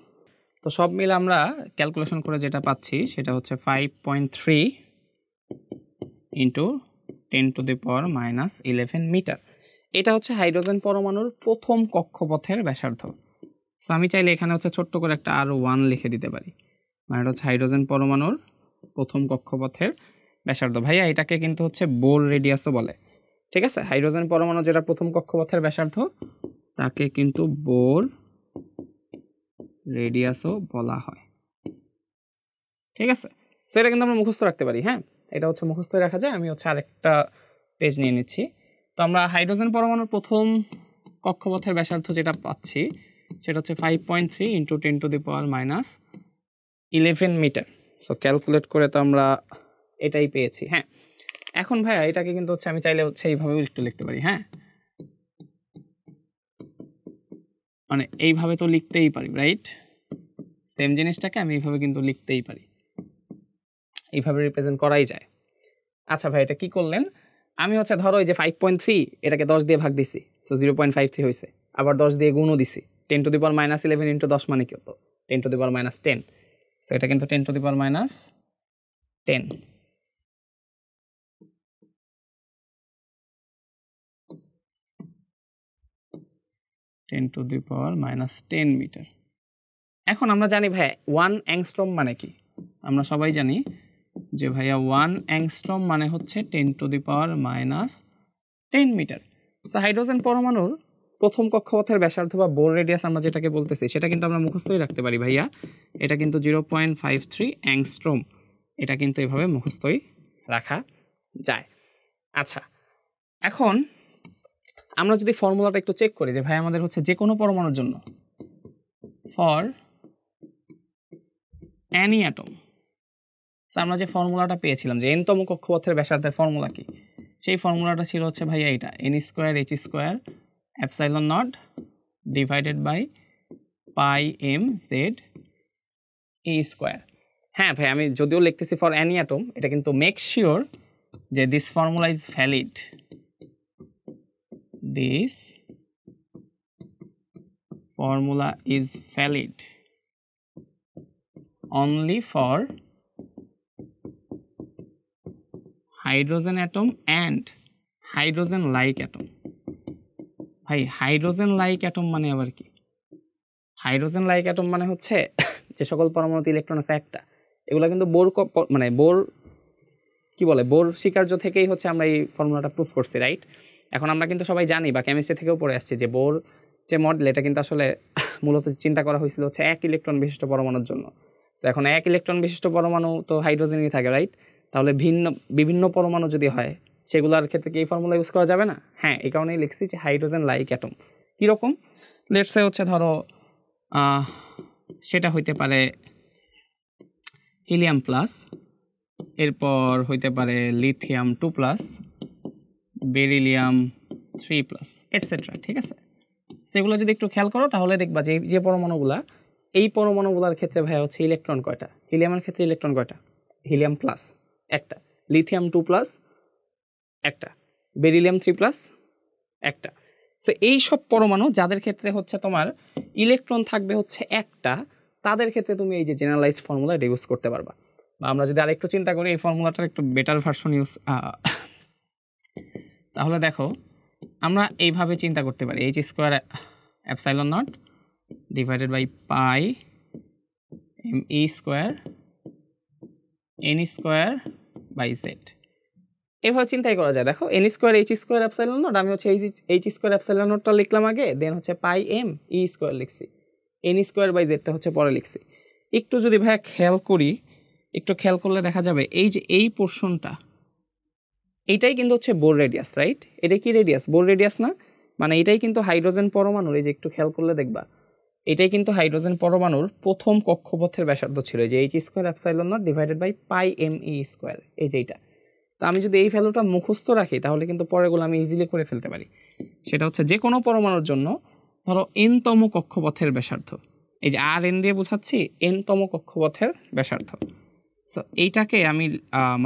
তো সব মিলে আমরা ক্যালকুলেশন করে যেটা পাচ্ছি সেটা হচ্ছে 5.3 ইন্টু 10⁻11 মিটার। এটা হচ্ছে হাইড্রোজেন পরমাণুর প্রথম কক্ষপথের ব্যাসার্ধ। সো আমি চাইলে এখানে হচ্ছে ছোট্ট করে একটা আরও 1 লিখে দিতে পারি, মানে এটা হচ্ছে হাইড্রোজেন পরমাণুর প্রথম কক্ষপথের ব্যাসার্ধ। ভাইয়া এটাকে কিন্তু হচ্ছে বোর রেডিয়াসও বলে, ঠিক আছে? হাইড্রোজেন পরমাণু যেটা প্রথম কক্ষপথের ব্যাসার্ধ তাকে কিন্তু বোর রেডিয়াসও বলা হয়। ঠিক আছে, সো এটা কিন্তু আমরা মুখস্থ রাখতে পারি। হ্যাঁ, এটা হচ্ছে মুখস্থ রাখা যায়। আমি হচ্ছে আরেকটা পেজ নিয়ে নিচ্ছি। তো আমরা হাইড্রোজেন পরমাণুর প্রথম কক্ষপথের ব্যাসার্ধ যেটা পাচ্ছি সেটা হচ্ছে 5.3 × 10⁻11 মিটার। সো ক্যালকুলেট করে তো আমরা এটাই পেয়েছি। হ্যাঁ, এখন ভাইয়া এটাকে কিন্তু হচ্ছে আমি চাইলে হচ্ছে এইভাবেও একটু লিখতে পারি। হ্যাঁ, মানে এইভাবে তো লিখতেই পারি, রাইট? সেম জিনিসটাকে আমি এইভাবে কিন্তু লিখতেই পারি, এইভাবে রিপ্রেজেন্ট করাই যায়। আচ্ছা ভাই, এটা কি করলেন? আমি হচ্ছে ধরো এই যে 5.3 এটাকে 10 দিয়ে ভাগ দিছি, তো 0.53 হয়েছে। আবার 10 দিয়ে গুণও দিছি, 10⁻11 × 10 মানে কত? 10⁻10। সো এটা কিন্তু 10⁻10 10⁻10 মিটার। এখন আমরা জানি ভাই 1 অ্যাংস্ট্রম মানে কি? আমরা সবাই জানি যে ভাইয়া 1 অ্যাংস্ট্রম মানে হচ্ছে 10⁻10 মিটার। সো হাইড্রোজেন পরমাণুর প্রথম কক্ষপথের ব্যাসার্ধ বা বোর রেডিয়াস আমরা যেটাকে বলতেছি সেটা কিন্তু আমরা মুখস্থই রাখতে পারি ভাইয়া। এটা কিন্তু 0.53 অ্যাংস্ট্রম। এটা কিন্তু এভাবে মুখস্থই রাখা যায়। আচ্ছা, এখন আমরা যদি ফর্মুলাটা একটু চেক করি যে ভাই আমাদের হচ্ছে যে কোনো পরমাণুর জন্য ফর অ্যানি অ্যাটম, আমরা যে ফর্মুলাটা পেয়েছিলাম যে এনতম কক্ষপথের ব্যাসার্ধের ফর্মুলা কি, সেই ফর্মুলাটা ছিল হচ্ছে ভাইয়া এটা n²h² ডিভাইডেড বাই πmz² হ্যাঁ ভাই, আমি যদিও লিখতেছি ফর অ্যানি অ্যাটম, এটা কিন্তু মেক শিওর যে this formula is valid, this formula is valid only for hydrogen atom and hydrogen like atom। ভাই হাইড্রোজেন লাইক অ্যাটম মানে আবার কি? হাইড্রোজেন লাইক অ্যাটম মানে হচ্ছে যে সকল পরমাণুতে ইলেকট্রন আছে একটা, এগুলো কিন্তু মানে বোর কি বলে বোর স্বীকার্য থেকেই হচ্ছে আমরা এই ফর্মুলাটা প্রুফ করছি, রাইট? এখন আমরা কিন্তু সবাই জানি বা কেমিস্ট্রি থেকেও পড়ে আসছি যে বোর যে মডেল এটা কিন্তু আসলে মূলত চিন্তা করা হয়েছিল হচ্ছে 1 ইলেকট্রন বিশিষ্ট পরমাণুর জন্য। তো এখন 1 ইলেকট্রন বিশিষ্ট পরমাণু তো হাইড্রোজেনই থাকে, রাইট? তাহলে বিভিন্ন পরমাণু যদি হয় সেগুলোর ক্ষেত্রে কি এই ফর্মুলা ইউজ করা যাবে না? হ্যাঁ, এই কারণেই লিখছি যে হাইড্রোজেন লাইক অ্যাটম। কীরকম? লেটস সে হচ্ছে ধরো সেটা হইতে পারে হিলিয়াম প্লাস, এরপর হইতে পারে লিথিয়াম 2+, বেরিলিয়াম 3+, এটসেট্রা। ঠিক আছে, সেগুলো যদি একটু খেয়াল করো তাহলে দেখবা যে যে পরমাণুগুলা, এই পরমাণুগুলোর ক্ষেত্রে ভাই হচ্ছে ইলেকট্রন কয়টা? হিলিয়ামের ক্ষেত্রে ইলেকট্রন কয়টা? হিলিয়াম প্লাস একটা, লিথিয়াম 2+, একটা, বেরিলিয়াম 3+, একটা। সো এই সব পরমাণু যাদের ক্ষেত্রে হচ্ছে তোমার ইলেকট্রন থাকবে হচ্ছে একটা, তাদের ক্ষেত্রে তুমি এই যে জেনারেলাইজ ফর্মুলা এটা ইউজ করতে পারবা। বা আমরা যদি আরেকটু চিন্তা করি এই ফর্মুলাটার একটু বেটার ভার্সন ইউজ, তাহলে দেখো আমরা এইভাবে চিন্তা করতে পারি h² divided by πme²n² z। এভাবে চিন্তাই করা যায়। দেখো n²h² আমি হচ্ছে h²টা লিখলাম আগে, দেন হচ্ছে πme² লিখছি, n²/z হচ্ছে পরে লিখছি। একটু যদি ভাইয়া খেয়াল করি, একটু খেয়াল করলে দেখা যাবে এই যে এই পোর্শনটা, এইটাই কিন্তু হচ্ছে বোর রেডিয়াস, রাইট? এটা কি রেডিয়াস? বোর রেডিয়াস না? মানে এটাই কিন্তু হাইড্রোজেন পরমাণুর, এই যে একটু খেয়াল করলে দেখবা এটাই কিন্তু হাইড্রোজেন পরমাণুর প্রথম কক্ষপথের ব্যাসার্ধ ছিল, যে h² ডিভাইডেড বাই πme², এই যে এটা। তো আমি যদি এই ভ্যালুটা মুখস্থ রাখি তাহলে কিন্তু পরেরগুলো আমি ইজিলি করে ফেলতে পারি। সেটা হচ্ছে যে কোনো পরমাণুর জন্য ধরো n-তম কক্ষপথের ব্যাসার্ধ, এই যে আর এন দিয়ে বোঝাচ্ছি n-তম কক্ষপথের ব্যাসার্ধ। সো এইটাকে আমি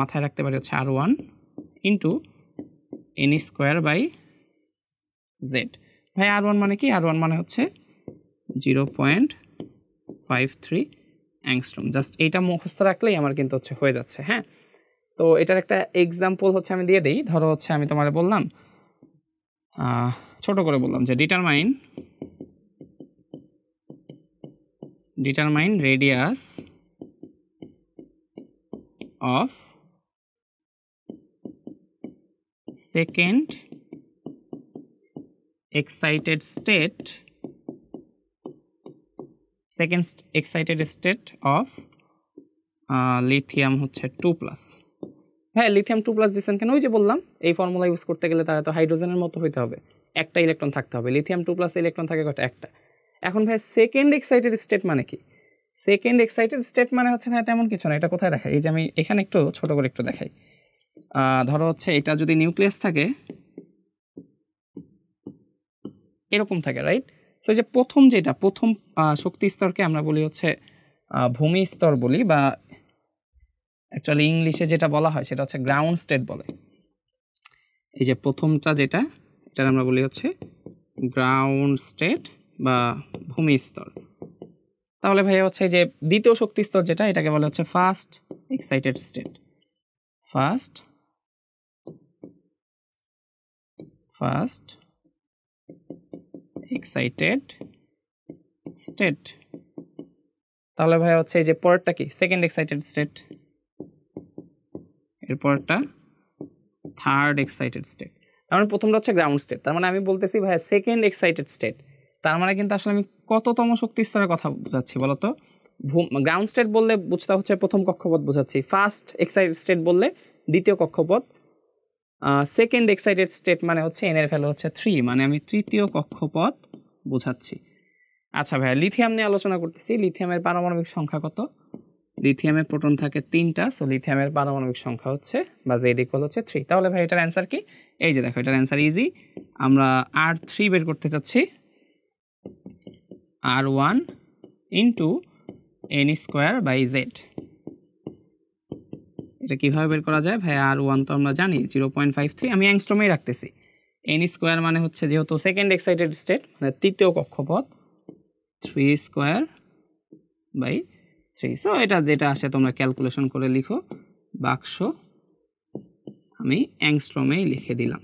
মাথায় রাখতে পারি হচ্ছে r1 ইন্টু n²/z। ভাই r1 মানে কি? r1 মানে হচ্ছে 0.53 অ্যাংস্ট্রম। জাস্ট এইটা মুখস্থ রাখলেই আমার কিন্তু হচ্ছে হয়ে যাচ্ছে। হ্যাঁ, তো এটার একটা এক্সাম্পল হচ্ছে আমি দিয়ে দিই। ধরো হচ্ছে আমি তোমার বললাম, ছোট করে বললাম যে determine radius of second excited state second excited state of lithium হচ্ছে 2+। হ্যাঁ, লিথিয়াম 2+ দিচ্ছেন কেন? ওই যে বললাম এই ফর্মুলা ইউজ করতে গেলে তারা তো হাইড্রোজেনের মতো হইতে হবে, একটা ইলেকট্রন থাকতে হবে। লিথিয়াম 2+ ইলেকট্রন থাকে কয়টা? একটা। এখন ভাই সেকেন্ড এক্সাইটেড স্টেট মানে কি? সেকেন্ড এক্সাইটেড স্টেট মানে হচ্ছে ভাই তেমন কিছু না। এটা কোথায় দেখাই? এই যে আমি এখানে একটু ছোট করে একটু দেখাই। ধরো হচ্ছে এটা যদি নিউক্লিয়াস থাকে এরকম থাকে, রাইট? সো যে প্রথম শক্তি স্তরকে আমরা বলি হচ্ছে ভূমি স্তর বলি, বা অ্যাকচুয়ালি ইংলিশে যেটা বলা হয় সেটা হচ্ছে গ্রাউন্ড স্টেট বলে। এই যে প্রথমটা যেটা আমরা বলি হচ্ছে গ্রাউন্ড স্টেট বা ভূমি স্তর। তাহলে ভাই হচ্ছে যে দ্বিতীয় শক্তি স্তর যেটা, এটাকে বলে হচ্ছে first excited state. First excited state. তাহলে ভাই হচ্ছে এই যে পরেরটা কি? Second excited state. এরপরটা থার্ড এক্সাইটেড স্টেট। তার মানে প্রথমটা হচ্ছে গ্রাউন্ড স্টেট। তার মানে আমি বলতেছি ভাই সেকেন্ড এক্সাইটেড স্টেট, তার মানে কিন্তু আসলে আমি কততম শক্তি স্তরের কথা বোঝাচ্ছি বলতো? গ্রাউন্ড স্টেট বললে বুঝতে হচ্ছে প্রথম কক্ষপথ বোঝাচ্ছি, ফার্স্ট এক্সাইটেড স্টেট বললে দ্বিতীয় কক্ষপথ, সেকেন্ড এক্সাইটেড স্টেট মানে হচ্ছে এন এর ভ্যালু হচ্ছে 3, মানে আমি তৃতীয় কক্ষপথ বোঝাচ্ছি। আচ্ছা ভাই, লিথিয়াম নিয়ে আলোচনা করতেছি। লিথিয়ামের পারমাণবিক সংখ্যা কত? লিথিয়ামের প্রোটন থাকে 3টা, সো লিথিয়ামের পারমাণবিক সংখ্যা হচ্ছে বা Z ইকুয়াল হচ্ছে 3। তাহলে ভাই এটার অ্যান্সার কি? এই যে দেখো, এটার অ্যান্সার ইজি। আমরা R3 বের করতে চাচ্ছি, R1 ইন্টু n²/z। এটা কিভাবে বের করা যায় ভাই? R1 তো আমরা জানি 0.53, আমি অ্যাংস্ট্রমেই রাখতেছি। n² মানে হচ্ছে যেহেতু সেকেন্ড এক্সাইটেড স্টেট মানে তৃতীয় কক্ষপথ, 3²/3। সো এটা যেটা আসে তোমরা ক্যালকুলেশন করে লিখো। বাক্স আমি অ্যাংস্ট্রমেই লিখে দিলাম,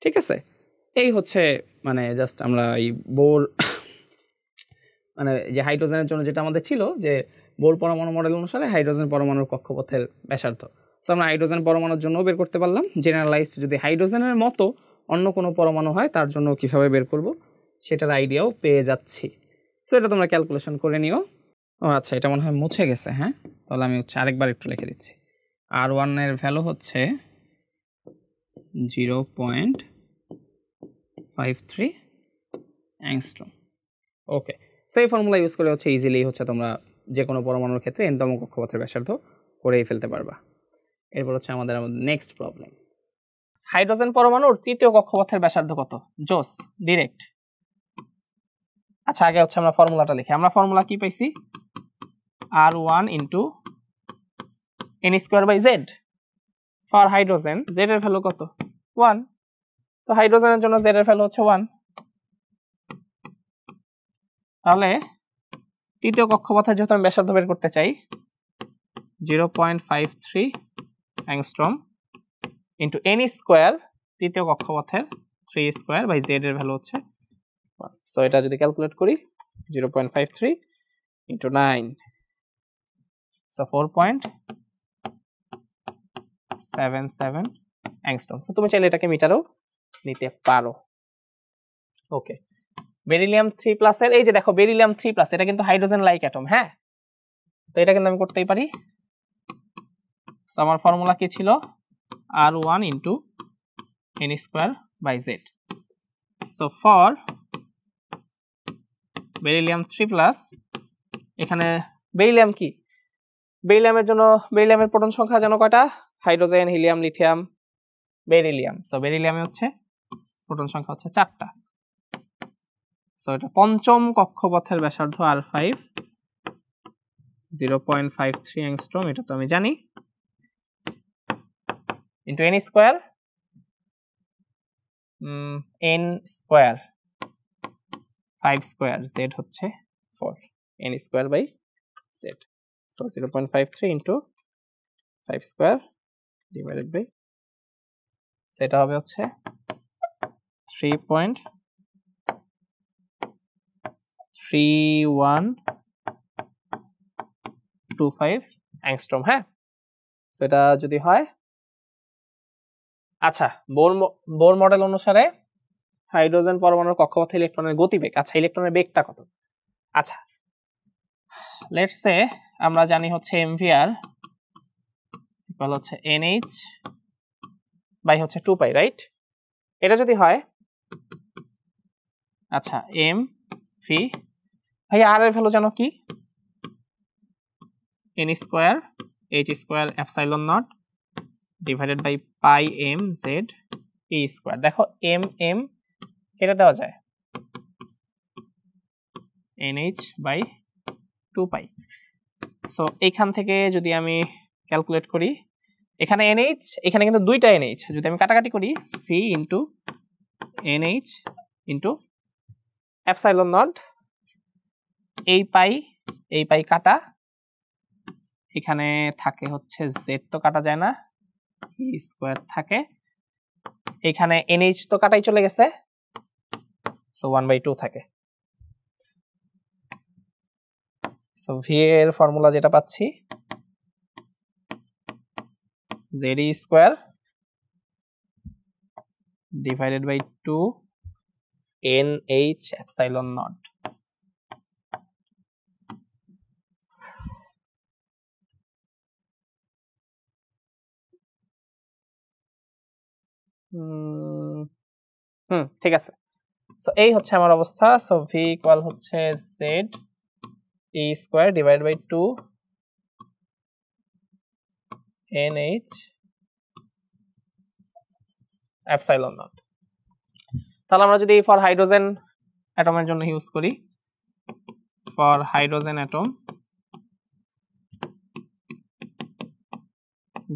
ঠিক আছে? এই হচ্ছে মানে জাস্ট আমরা এই বোর মানে যে হাইড্রোজেনের জন্য যেটা আমাদের ছিল যে বোর পরমাণু মডেল অনুসারে হাইড্রোজেন পরমাণুর কক্ষপথের ব্যাসার্ধ। সো আমরা হাইড্রোজেন পরমাণুর জন্য বের করতে পারলাম। জেনারেলাইজড যদি হাইড্রোজেনের মতো অন্য কোনো পরমাণু হয় তার জন্য কিভাবে বের করব সেটার আইডিয়াও পেয়ে যাচ্ছি। সো এটা তোমরা ক্যালকুলেশন করে নিও। ও আচ্ছা, এটা মনে হয় মুছে গেছে। হ্যাঁ, তাহলে আমি হচ্ছে আরেকবার একটু লিখে দিচ্ছি। R1 এর ভ্যালু হচ্ছে 0.53 অ্যাংস্ট্রম। ওকে, সো এই ফর্মুলা ইউজ করে হচ্ছে ইজিলি হচ্ছে তোমরা যে কোনো পরমাণুর ক্ষেত্রে n তম কক্ষপথের ব্যাসার্ধ করেই ফেলতে পারবা। এরপর হচ্ছে আমাদের নেক্সট প্রবলেম। হাইড্রোজেন পরমাণুর তৃতীয় কক্ষপথের ব্যাসার্ধ কত? জোস, ডিরেক্ট। আচ্ছা, আগে হচ্ছে আমরা ফর্মুলাটা লিখি। আমরা ফর্মুলা কি পাইছি? R1 into n²/z for hydrogen. z এর ভ্যালু কত? 1। তো হাইড্রোজেনের জন্য z এর ভ্যালু হচ্ছে 1। তাহলে তৃতীয় কক্ষপথের যেহেতু আমি ব্যাসার্ধ বের করতে চাই, 0.53 অ্যাংস্ট্রম ইন্টু n², তৃতীয় কক্ষপথের 3²/z এর ভ্যালু হচ্ছে 1। সো এটা যদি ক্যালকুলেট করি 0.53 ইন্টু 9, সো 4.77 অ্যাংস্ট্রম। সো তুমি চাইলে এটাকে মিটারও নিতে পারো। ওকে, বেরিলিয়াম 3+ এর এই যে দেখো বেরিলিয়াম 3+, এটা কিন্তু হাইড্রোজেন লাইক অ্যাটম। হ্যাঁ, তো এটা কিন্তু আমি করতেই পারি। সো আমার ফর্মুলা কি ছিল? R1 into n²/z। So for beryllium 3+, এখানে বেরিলিয়াম কি? বেরিলিয়ামের জন্য বেরিলিয়ামের প্রোটন সংখ্যা যেন কয়টা? Hydrogen, helium, lithium, beryllium. So বেরিলিয়ামে হচ্ছে প্রোটন সংখ্যা হচ্ছে 4টা। সো এটা পঞ্চম কক্ষপথের ব্যাসার্ধ R5, 0.53 অ্যাংস্ট্রম, এটা তো আমি জানি, ইন্টু n², n², 5² z হচ্ছে 4, n²/z। So 0.53 into 5² divided by, সেটা হবে হচ্ছে 3.3125 অ্যাংস্ট্রম। হ্যাঁ, সো এটা যদি হয়, আচ্ছা বোর মডেল অনুসারে হাইড্রোজেন পরমাণুর কক্ষপথে ইলেকট্রনের গতিবেগ, আচ্ছা ইলেকট্রনের বেগটা কত? আচ্ছা লেটস সে আমরা জানি হচ্ছে mvr ইকুয়াল হচ্ছে nh বাই হচ্ছে 2 পাই, রাইট? এটা যদি হয়, আচ্ছা m v ভাই আর এর ভ্যালু জানো কি, n square h square epsilon naught divided by pi m z e square. দেখো m m এটা দেওয়া যায় nh বাই 2 পাই। সো এইখান থেকে যদি আমি ক্যালকুলেট করি, এখানে nh, এখানে কিন্তু দুইটা nh, যদি আমি কাটাকাটি করি v into nh into epsilon naught, এই পাই কাটা, এখানে থাকে হচ্ছে z তো কাটা যায় না, e স্কয়ার থাকে, এখানে nh তো কাটাই চলে গেছে, সো 1/2 থাকে। সো v এর ফর্মুলা যেটা পাচ্ছি z e square divided by 2 nh epsilon naught. ঠিক আছে। সো এই হচ্ছে আমার অবস্থা। সো v ইকুয়াল হচ্ছে z e square divided by 2 nh epsilon naught. তাহলে আমরা যদি ফর হাইড্রোজেন অ্যাটমের জন্য ইউজ করি, for hydrogen atom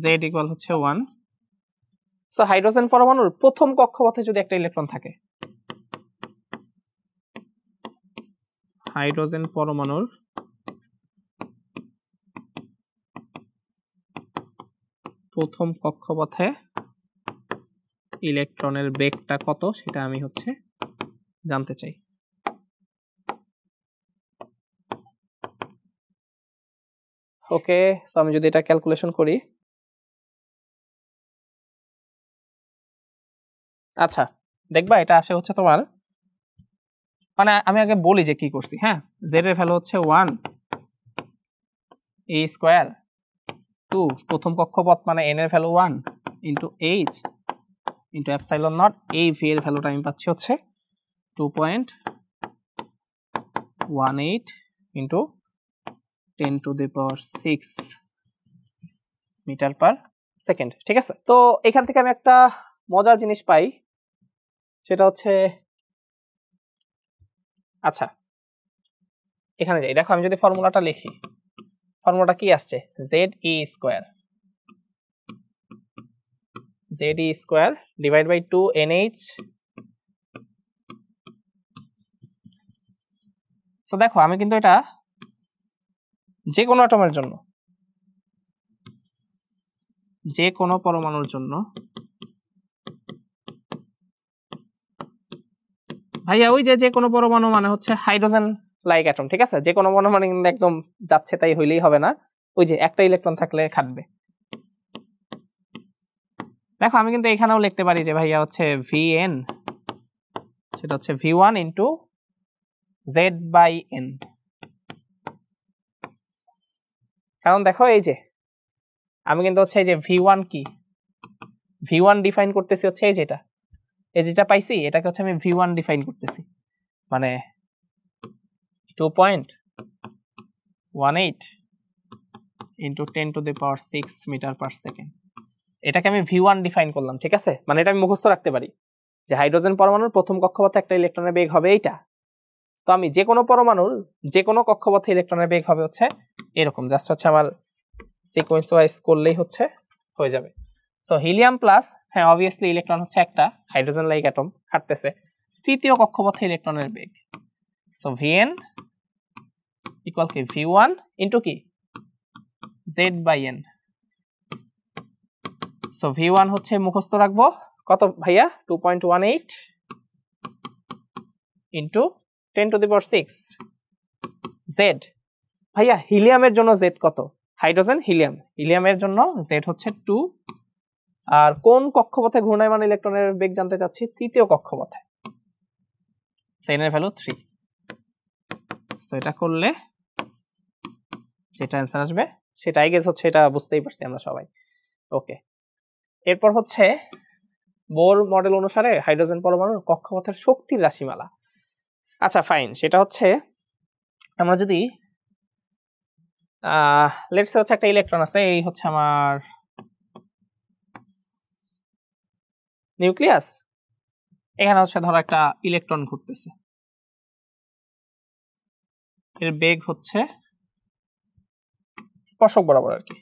z equal হচ্ছে 1। সো হাইড্রোজেন পরমাণুর প্রথম কক্ষপথে যদি একটা ইলেকট্রন থাকে, হাইড্রোজেন পরমাণুর প্রথম কক্ষপথে ইলেকট্রনের বেগটা কত সেটা আমি হচ্ছে জানতে চাই। ওকে, সো আমি যদি এটা ক্যালকুলেশন করি, আচ্ছা দেখবা এটা আসে হচ্ছে তোমার, মানে আমি আগে বলি যে কি করছি। হ্যাঁ, z এর ভ্যালু হচ্ছে 1 e স্কয়ার 2 প্রথম কক্ষপথ মানে n এর value 1 into h into epsilon naught, এই v এর ভ্যালুটা আমি পাচ্ছি হচ্ছে 2.18 ইন্টু 10⁶ মিটার পার সেকেন্ড। ঠিক আছে, তো এখান থেকে আমি একটা মজার জিনিস পাই, সেটা হচ্ছে, আচ্ছা এখানে যাই, দেখো আমি যদি ফর্মুলাটা লিখি, ফর্মুলাটা কি আসছে, z e square divide by 2 nh। So দেখো আমি কিন্তু এটা যে কোনো অ্যাটমের জন্য, যে কোনো পরমাণুর জন্য, ভাইয়া ওই যে কোনো পরমাণু মানে হচ্ছে হাইড্রোজেন লাইক অ্যাটম, ঠিক আছে, যে কোনো পরমাণু কিন্তু একদম যাচ্ছে তাই হইলেই হবে না, ওই যে একটা ইলেকট্রন থাকলে খাটবে। দেখো আমি কিন্তু এখানেও লিখতে পারি যে ভাইয়া হচ্ছে vn, সেটা হচ্ছে v1 into z by n, কারণ দেখো এই যে আমি কিন্তু হচ্ছে এই যে v1 কি, v1 ডিফাইন করতেছি হচ্ছে এই যেটা পাইছি, এটাকে হচ্ছে আমি v1 ডিফাইন করতেছি, মানে 2.18 ইন্টু 10⁶ মিটার পার সেকেন্ড, এটাকে আমি v1 ডিফাইন করলাম। ঠিক আছে, মানে এটা আমি মুখস্থ রাখতে পারি যে হাইড্রোজেন পরমাণুর প্রথম কক্ষপথে একটা ইলেকট্রনের বেগ হবে এইটা, তো আমি যে কোনো পরমাণুর যে কোনো কক্ষপথে ইলেকট্রনের বেগ হবে হচ্ছে এরকম, জাস্ট হচ্ছে আমার সিকোয়েন্স ওয়াইজ করলেই হচ্ছে হয়ে যাবে। সো হিলিয়াম প্লাস, হ্যাঁ অবভিয়াসলি ইলেকট্রন হচ্ছে একটা হাইড্রোজেন লাইক অ্যাটম খাটতেছে, তৃতীয় কক্ষপথে ইলেকট্রনের বেগ, সো vn ইকুয়াল কি v1 ইন্টু কি z by n। So v1 হচ্ছে মুখস্থ রাখবো কত ভাইয়া, 2.18 ইন্টু 10⁶ z। ভাইয়া হিলিয়ামের জন্য z কত, হাইড্রোজেন হিলিয়ামের জন্য z হচ্ছে 2, আর কোন কক্ষপথে ঘূর্ণায়মান ইলেকট্রনের বেগ জানতে চাচ্ছি, তৃতীয় কক্ষপথে, n এর ভ্যালু 3। সো এটা করলে যেটা অ্যান্সার আসবে সেটা আই গেস হচ্ছে, এটা বুঝতেই পারছি আমরা সবাই। ওকে, এরপর হচ্ছে বোর মডেল অনুসারে হাইড্রোজেন পরমাণুর কক্ষপথের শক্তির রাশিমালা। আচ্ছা ফাইন, সেটা হচ্ছে আমরা যদি লেটস সে হচ্ছে একটা ইলেকট্রন আছে, এই হচ্ছে আমার নিউক্লিয়াস, এখানে হচ্ছে ধরো একটা ইলেকট্রন ঘুরতেছে, এর বেগ হচ্ছে স্পর্শক বরাবর আর কি,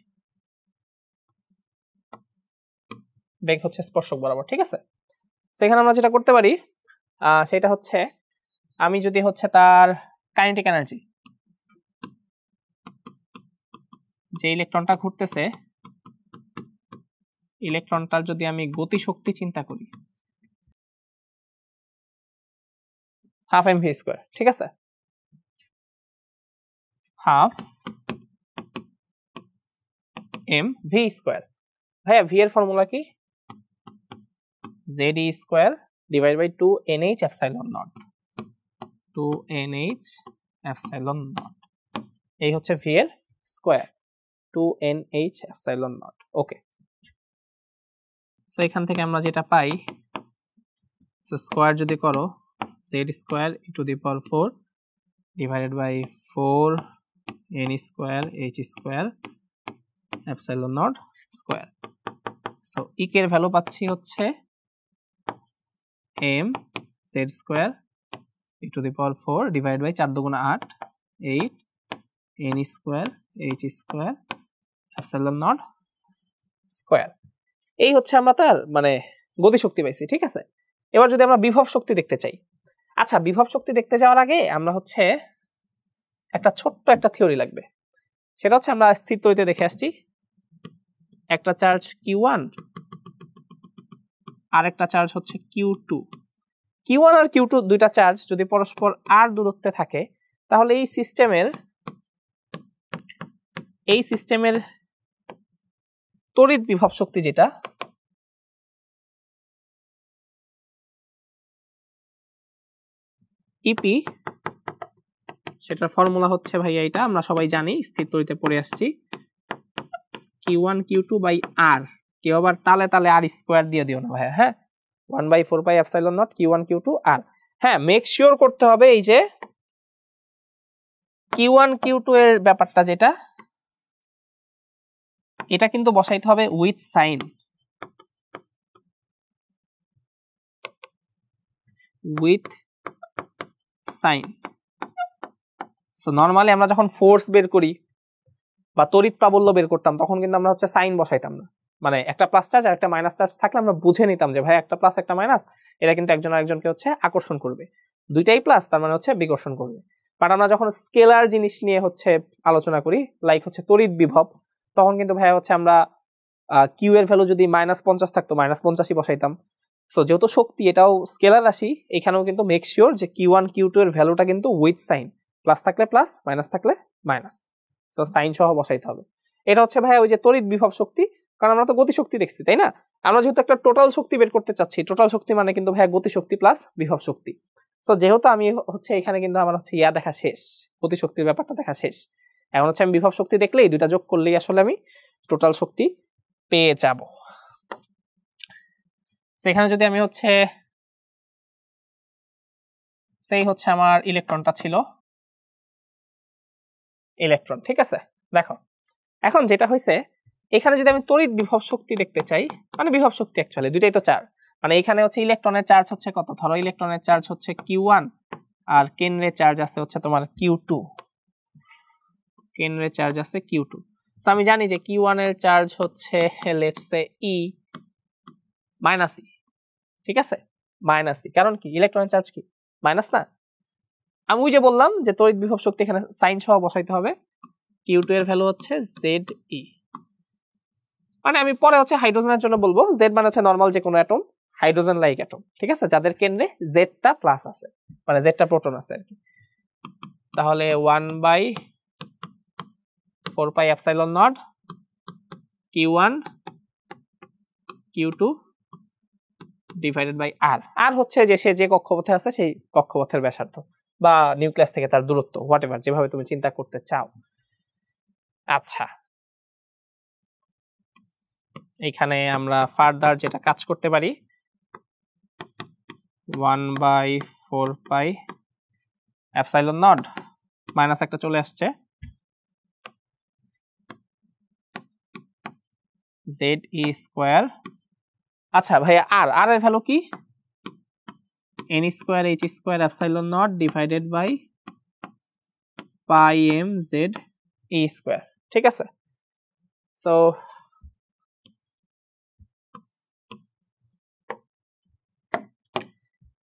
বেগ হচ্ছে স্পর্শক বরাবর, ঠিক আছে। সেখানে আমরা যেটা করতে পারি সেটা হচ্ছে আমি যদি হচ্ছে তার কাইনেটিক এনার্জি, যে ইলেকট্রনটা ঘুরতেছে ইলেকট্রনটার যদি আমি গতি শক্তি চিন্তা করি হাফ এম ভি স্কোয়ার, ঠিক আছে, হাফ এম ভি স্কোয়ার। ভাইয়া ভি এর ফর্মুলা কি? Z E square divide by 2 NH epsilon naught, 2NH epsilon naught, এই হচ্ছে ভি এর square, 2NH epsilon naught. Okay, so এখান থেকে আমরা যেটা পাই, স্কোয়ার যদি করো Z square E to the power 4 divided by 4 N square H square epsilon naught square. So E এর ভ্যালু পাচ্ছি হচ্ছে m z square E to the power 4 divide by 4 দুগুণা 8 8 N square H square epsilon naught square. এই হচ্ছে আমরা তার মানে গতি শক্তি পাইছি, ঠিক আছে। এবার যদি আমরা বিভব শক্তি দেখতে চাই, আচ্ছা বিভব শক্তি দেখতে যাওয়ার আগে আমরা হচ্ছে একটা ছোট্ট একটা থিওরি লাগবে, সেটা হচ্ছে আমরা স্থির তড়িতে দেখে আসছি একটা চার্জ Q1 আর একটা চার্জ হচ্ছে Q2। Q1 আর Q2 দুইটা চার্জ যদি পরস্পর আর দূরত্বে থাকে তাহলে এই সিস্টেমের তড়িৎ বিভব শক্তি যেটা ইপি, সেটার ফর্মুলা হচ্ছে ভাইয়া এটা আমরা সবাই জানি, স্থির তড়িতে পড়ে আসছি, Q1 Q2 বাই R, কেউ আবার তালে তালে আর স্কোয়ার দিয়ে দিও না ভাইয়া, হ্যাঁ, 1/4 pi epsilon naught Q1 Q2 R। হ্যাঁ, মেক শিওর করতে হবে এই যে Q1 Q2 এর ব্যাপারটা যেটা, এটা কিন্তু বসাইতে হবে with sign, with sign. So normally আমরা যখন ফোর্স বের করি বা তড়িৎ প্রাবল্য বের করতাম তখন কিন্তু আমরা হচ্ছে সাইন বসাইতাম না, মানে একটা প্লাস চার্জ আর একটা মাইনাস চার্জ থাকলে আমরা বুঝে নিতাম যে ভাই একটা প্লাস একটা মাইনাস, এটা কিন্তু একজন আরেকজনকে হচ্ছে আকর্ষণ করবে, দুইটাই প্লাস তার মানে হচ্ছে বিকর্ষণ করবে। বাট আমরা যখন স্কেলার জিনিস নিয়ে হচ্ছে আলোচনা করি, লাইক হচ্ছে তড়িৎ বিভব, তখন কিন্তু ভাই হচ্ছে আমরা কিউ এর ভ্যালু যদি -50 থাকতো -50ই বসাইতাম। সো যেহেতু শক্তি এটাও স্কেলার রাশি, এখানেও কিন্তু মেক শিওর যে Q1 Q2 এর ভ্যালুটা কিন্তু উইথ সাইন, প্লাস থাকলে প্লাস মাইনাস থাকলে মাইনাস, সো সাইন সহ বসাইতে হবে। এটা হচ্ছে ভাই ওই যে তড়িৎ বিভব শক্তি, কারণ আমরা তো গতি শক্তি দেখছি তাই না, আমরা যেহেতু একটা টোটাল শক্তি বের করতে চাচ্ছি, টোটাল শক্তি মানে কিন্তু ভাই গতি শক্তি প্লাস বিভব শক্তি। সো যেহেতু আমি হচ্ছে এখানে কিন্তু আমার হচ্ছে ইয়া দেখা শেষ, গতি শক্তির ব্যাপারটা দেখা শেষ, এখন হচ্ছে আমি বিভব শক্তি দেখলেই দুইটা যোগ করলেই আসলে আমি টোটাল শক্তি পেয়ে যাব। সেখানে যদি আমি হচ্ছে সেই হচ্ছে আমার ইলেকট্রনটা ছিল ইলেকট্রন, ঠিক আছে। দেখো এখন যেটা হয়েছে, এখানে যদি আমি তড়িৎ বিভব শক্তি দেখতে চাই, মানে বিভব শক্তি অ্যাকচুয়ালি দুইটাই তো চার, মানে এখানে হচ্ছে ইলেকট্রনের চার্জ হচ্ছে কত, ধরো ইলেকট্রনের চার্জ হচ্ছে Q1 আর কেন্দ্রে চার্জ আছে হচ্ছে তোমার Q2, কেন্দ্রে চার্জ আছে Q2। তো আমি জানি যে Q1 এর চার্জ হচ্ছে let's say E minus E, ঠিক আছে, মাইনাস E, কারণ কি ইলেকট্রনের চার্জ কি মাইনাস না। আমি ওই যে বললাম যে তড়িৎ বিভব শক্তি এখানে সাইন সহ বসাইতে হবে, Q2 এর ভ্যালু হচ্ছে ZE, মানে আমি পরে হচ্ছে হাইড্রোজেনের জন্য বলবো Z মানে হচ্ছে নরমাল যে কোনো অ্যাটম, হাইড্রোজেন লাইক অ্যাটম, ঠিক আছে, যাদের কেন্দ্রে জেডটা প্লাস আছে, মানে জেডটা প্রোটন আছে আর কি। তাহলে 1/4 pi epsilon naught Q1 Q2 divided by R, আর হচ্ছে যে সে যে কক্ষপথে আছে সেই কক্ষপথের ব্যাসার্ধ বা নিউক্লিয়াস থেকে তার দূরত্ব, হোয়াটএভার যেভাবে তুমি চিন্তা করতে চাও। আচ্ছা, এখানে আমরা ফার্দার যেটা কাজ করতে পারি 1/4 পাই এপসাইলন নট মাইনাস একটা চলে আসছে জেড ই স্কোয়ার। আচ্ছা ভাইয়া আর এর ভ্যালু কি N square H square epsilon naught divided by pi M Z E square. ঠিক আছে, সো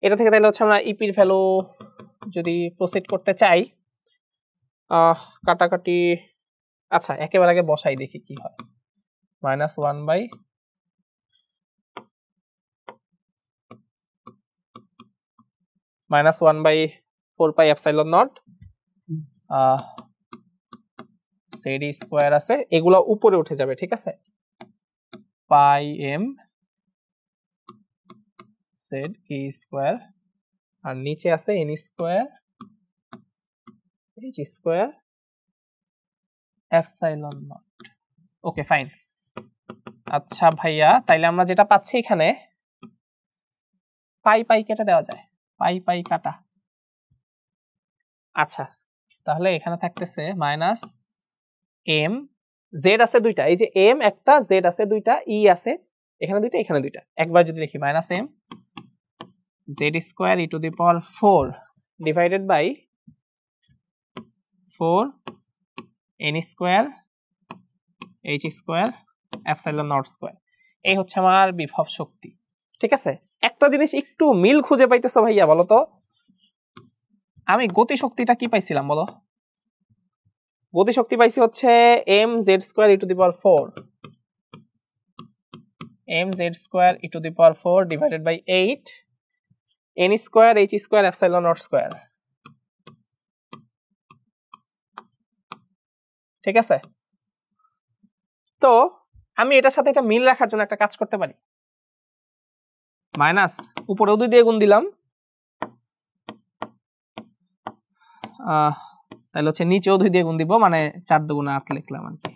এটা থেকে তাহলে হচ্ছে আমরা ইপির ভ্যালু যদি প্রসিড করতে চাই কাটাকাটি, আচ্ছা একেবারে আগে বসাই দেখি কি হয়। Minus 1/4 pi epsilon not Z square আছে, এগুলো উপরে উঠে যাবে। ঠিক আছে, পাই এম জেড ই স্কোয়ার আর নিচে আছে N square H square epsilon naught. Okay fine. আচ্ছা ভাইয়া, তাইলে আমরা যেটা পাচ্ছি এখানে পাই পাই কেটে দেওয়া যায়, পাই পাই কাটা। আচ্ছা, তাহলে এখানে থাকতেছে মাইনাস এম, জেড আছে দুইটা, এই যে এম একটা জেড আছে দুইটা, ই আছে এখানে দুইটা এখানে দুইটা, একবার যদি লিখি minus M Z square E to the power 4 divided by 4 N square H square epsilon naught square. এই হচ্ছে আমার বিভব শক্তি। ঠিক আছে, একটা জিনিস একটু মিল খুঁজে পাইতেছো ভাইয়া বলো তো, আমি গতি শক্তিটা কি পাইছিলাম বলো? গতি শক্তি পাইছি হচ্ছে m Z square E to the power 4 m Z square E to the power 4 divided by 8 n square H square epsilon naught square. ঠিক আছে, তো আমি এটার সাথে এটা মিল রাখার জন্য একটা কাজ করতে পারি, মাইনাস উপরেও 2 দিয়ে গুণ দিলাম, তাহলে হচ্ছে নিচেও 2 দিয়ে গুণ দিব, মানে 4 দুগুণে 8 লিখলাম আর কি।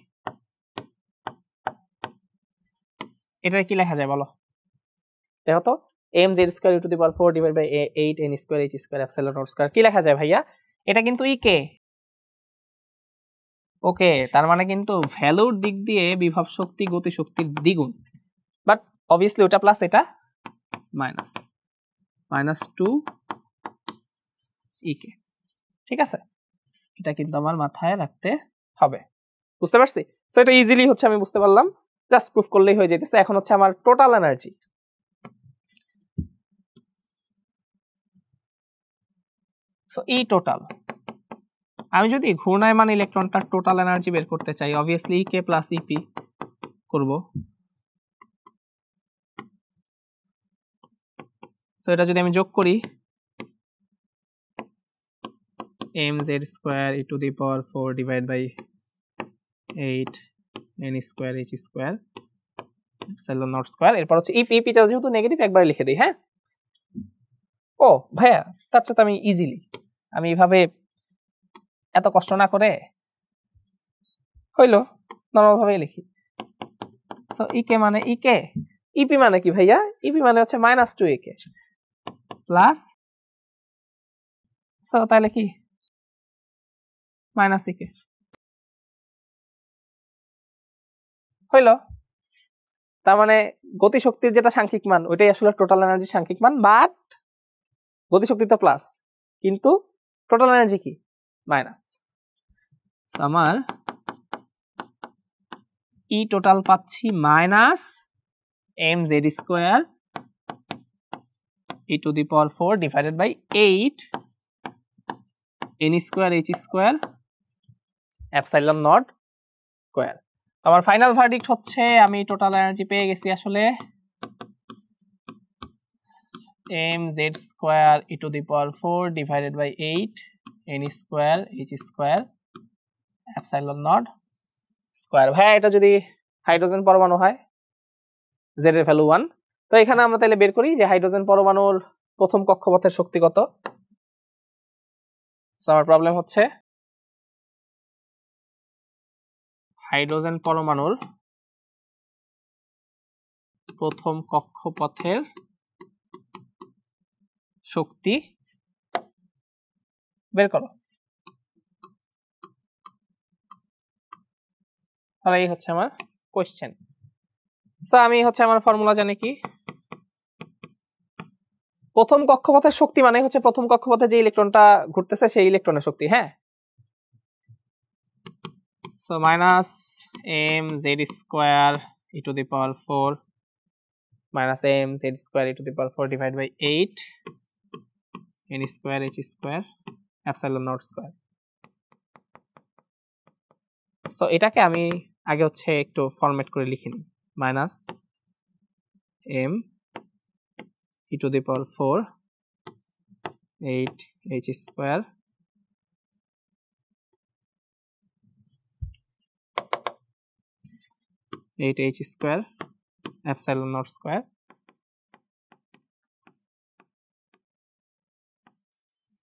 এটা কি লেখা যায় বলো? দেখো তো, m Z square E to the power 4 divide by 8 n square H square epsilon naught square কি লেখা যায় ভাইয়া? এটা কিন্তু কে। ওকে, তার মানে কিন্তু ভ্যালুর দিক দিয়ে বিভব শক্তি গতি শক্তির দ্বিগুণ, বাট অবভিয়াসলি ওটা প্লাস এটা মাইনাস, -2 কে। ঠিক আছে, এটা কিন্তু আমার মাথায় রাখতে হবে, বুঝতে পারছি? সো এটা ইজিলি হচ্ছে আমি বুঝতে পারলাম, জাস্ট প্রুফ করলেই হয়ে যেতেছে। এখন হচ্ছে আমার total energy, so E total, আমি যদি ঘূর্ণায়মান ইলেকট্রনটার টোটাল এনার্জি বের করতে চাই, অবভিয়াসলি কে প্লাস ইপি করব। সো এটা যদি আমি যোগ করি m Z square E to the power 4 divide by 8 n square H square epsilon naught square, এরপর হচ্ছে ইপিটা যেহেতু নেগেটিভ একবারে লিখে দিই। হ্যাঁ, ও ভাইয়া তার সাথে আমি ইজিলি আমি এইভাবে এত কষ্ট না করে হইলো নরমাল ভাবে লিখি। সো ইকে মানে ইকে, ইপি মানে কি ভাইয়া? ইপি মানে হচ্ছে -2 কে প্লাস, সো তাহলে কি মাইনাস কে হইলো। তার মানে গতিশক্তির যেটা সাংখ্যিক মান ওইটাই আসলে টোটাল এনার্জির সাংখ্যিক মান, বাট গতিশক্তি তো প্লাস কিন্তু টোটাল এনার্জি কি মাইনাস। আমার ই টোটাল পাচ্ছি minus M Z square E to the power 4 divided by 8 n square H square epsilon naught square. আমার ফাইনাল ভার্ডিক্ট হচ্ছে আমি টোটাল এনার্জি পেয়ে গেছি আসলে m Z square E to the power 4 divided by 8 n square H square epsilon naught square. ভাই এটা যদি hydrogen পরমাণু হয়, জেড এর ভ্যালু 1, তো এখানে আমরা তাহলে বের করি যে হাইড্রোজেন পরমাণুর প্রথম কক্ষপথের শক্তি কত। আমার প্রবলেম হচ্ছে হাইড্রোজেন পরমাণুর প্রথম কক্ষপথের শক্তি বের করো। তাহলে এই হচ্ছে আমার কোশ্চেন। সো আমি হচ্ছে আমার ফর্মুলা জানি কি, প্রথম কক্ষপথের শক্তি মানে হচ্ছে প্রথম কক্ষপথে যে ইলেকট্রনটা ঘুরতেছে সেই ইলেকট্রনের শক্তি। হ্যাঁ, so minus mz square e to the power 4 minus mz square e to the power 4 divide by 8 n square h square epsilon naught square. So এটাকে আমি আগে হচ্ছে একটু ফরম্যাট করে লিখি নিই, minus m e to the power 4 8 h square h square epsilon naught square.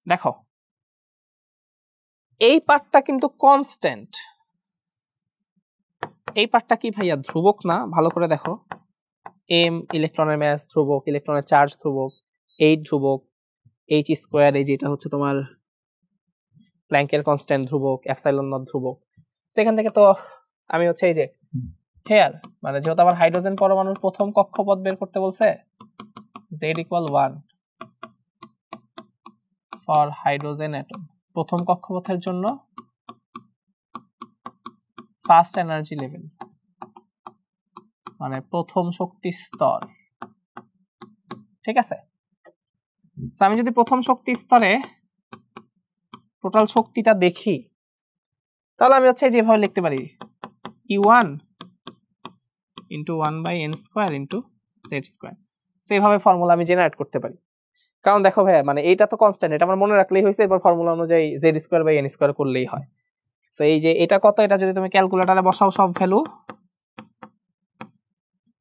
দেখো এই পার্টটা কিন্তু কনস্ট্যান্ট, এই পার্টটা কি ভাইয়া ধ্রুবক না? ভালো করে দেখো, m ইলেকট্রনের মাস ধ্রুবক, ইলেকট্রনের চার্জ ধ্রুবক, 8 ধ্রুবক, h স্কয়ার এই যেটা হচ্ছে তোমার প্ল্যাঙ্কের কনস্ট্যান্ট ধ্রুবক, এপসাইলন নট ধ্রুবক। সেখান থেকে তো আমি হচ্ছে এই যে হেয়ার মানে যেহেতু আমার হাইড্রোজেন পরমাণুর প্রথম কক্ষপথ বের করতে বলছে, z = 1 ফর হাইড্রোজেন অ্যাটম, প্রথম কক্ষপথের জন্য ফার্স্ট এনার্জি লেভেল মানে প্রথম শক্তি স্তর। ঠিক আছে, আমি যদি প্রথম শক্তি স্তরে টোটাল শক্তিটা দেখি তাহলে আমি হচ্ছে যেভাবে লিখতে পারি E1 * 1/n² * z²। সেইভাবে ফর্মুলা আমি জেনারেট করতে পারি। কারণ দেখো ভাইয়া মানে এইটা তো কনস্ট্যান্ট, এটা আমার মনে রাখলেই হয়েছে, এরপর ফর্মুলা অনুযায়ী z²/n² করলেই হয়। সো এই যে এটা কত, এটা যদি তুমি ক্যালকুলেটরে বসাও সব ভ্যালু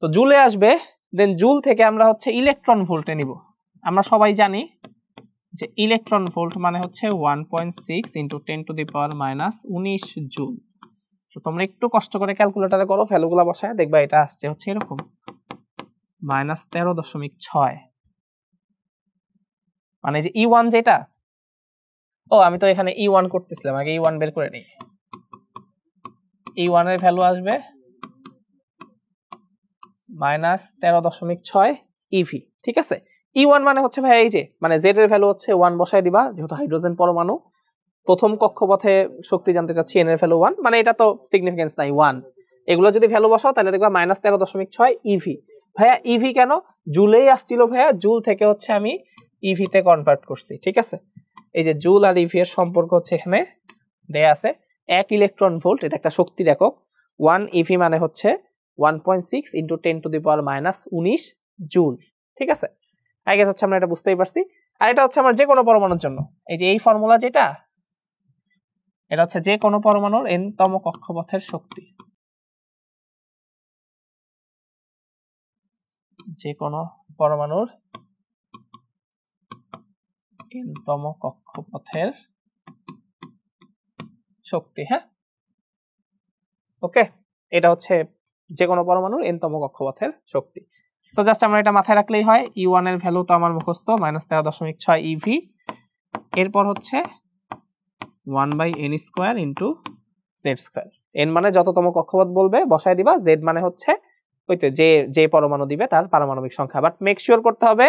তো জুলে আসবে। দেন জুল থেকে আমরা হচ্ছে ইলেকট্রন ভোল্টে নিব। আমরা সবাই জানি যে ইলেকট্রন ভোল্ট মানে হচ্ছে 1.6 × 10⁻⁻19 জুল। সো তোমরা একটু কষ্ট করে ক্যালকুলেটরে করো, ভ্যালুগুলো বসায় দেখবা এটা আসছে হচ্ছে এরকম -13.6। মানে যে E1 যেটা, ও আমি তো এখানে E1 করতেছিলাম, আগে E1 বের করে নেই। E1 এর ভ্যালু আসবে -13.6 eV। ঠিক আছে, E1 মানে হচ্ছে ভাই এই যে মানে Z এর ভ্যালু হচ্ছে 1 বসায় দিবা, যেহেতু হাইড্রোজেন পরমাণু প্রথম কক্ষপথে শক্তি জানতে চাচ্ছি, n এর ভ্যালু 1, মানে এটা তো সিগনিফিকেন্স নাই 1। এগুলো যদি ভ্যালু বসাও তাহলে দেখবা -13.6 eV। ভাইয়া eV কেন? জুলেই আসছিল ভাইয়া, জুল থেকে হচ্ছে আমি eV তে কনভার্ট করছি। ঠিক আছে, এই যে জুল আর eV এর সম্পর্ক হচ্ছে এখানে দেয়া আছে। 1 ইলেকট্রন ভোল্ট এটা একটা শক্তির একক, 1 eV মানে হচ্ছে 1.6 × 10⁻⁻19 জুল। ঠিক আছে, আই গেস হচ্ছে আমরা এটা বুঝতেই পারছি। আর এটা হচ্ছে আমার যে কোনো পরমাণুর জন্য, এই যে এই ফর্মুলা যেটা, এটা হচ্ছে যে কোনো পরমাণুর n-তম কক্ষপথের শক্তি, যে কোনো পরমাণুর n-তম কক্ষপথের শক্তি। হ্যাঁ, ওকে, এটা হচ্ছে যে কোনো পরমাণুর n-তম কক্ষপথের শক্তি। সো জাস্ট আমরা এটা মাথায় রাখলেই হয়। E1 এর ভ্যালু তো আমার মুখস্থ -13.6 eV, এরপর হচ্ছে 1/n² * z²। n মানে যততম কক্ষপথ বলবে বসায় দিবা, z মানে হচ্ছে ওইতে যে যে পরমাণু দিবে তার পারমাণবিক সংখ্যা। বাট মেক শিওর করতে হবে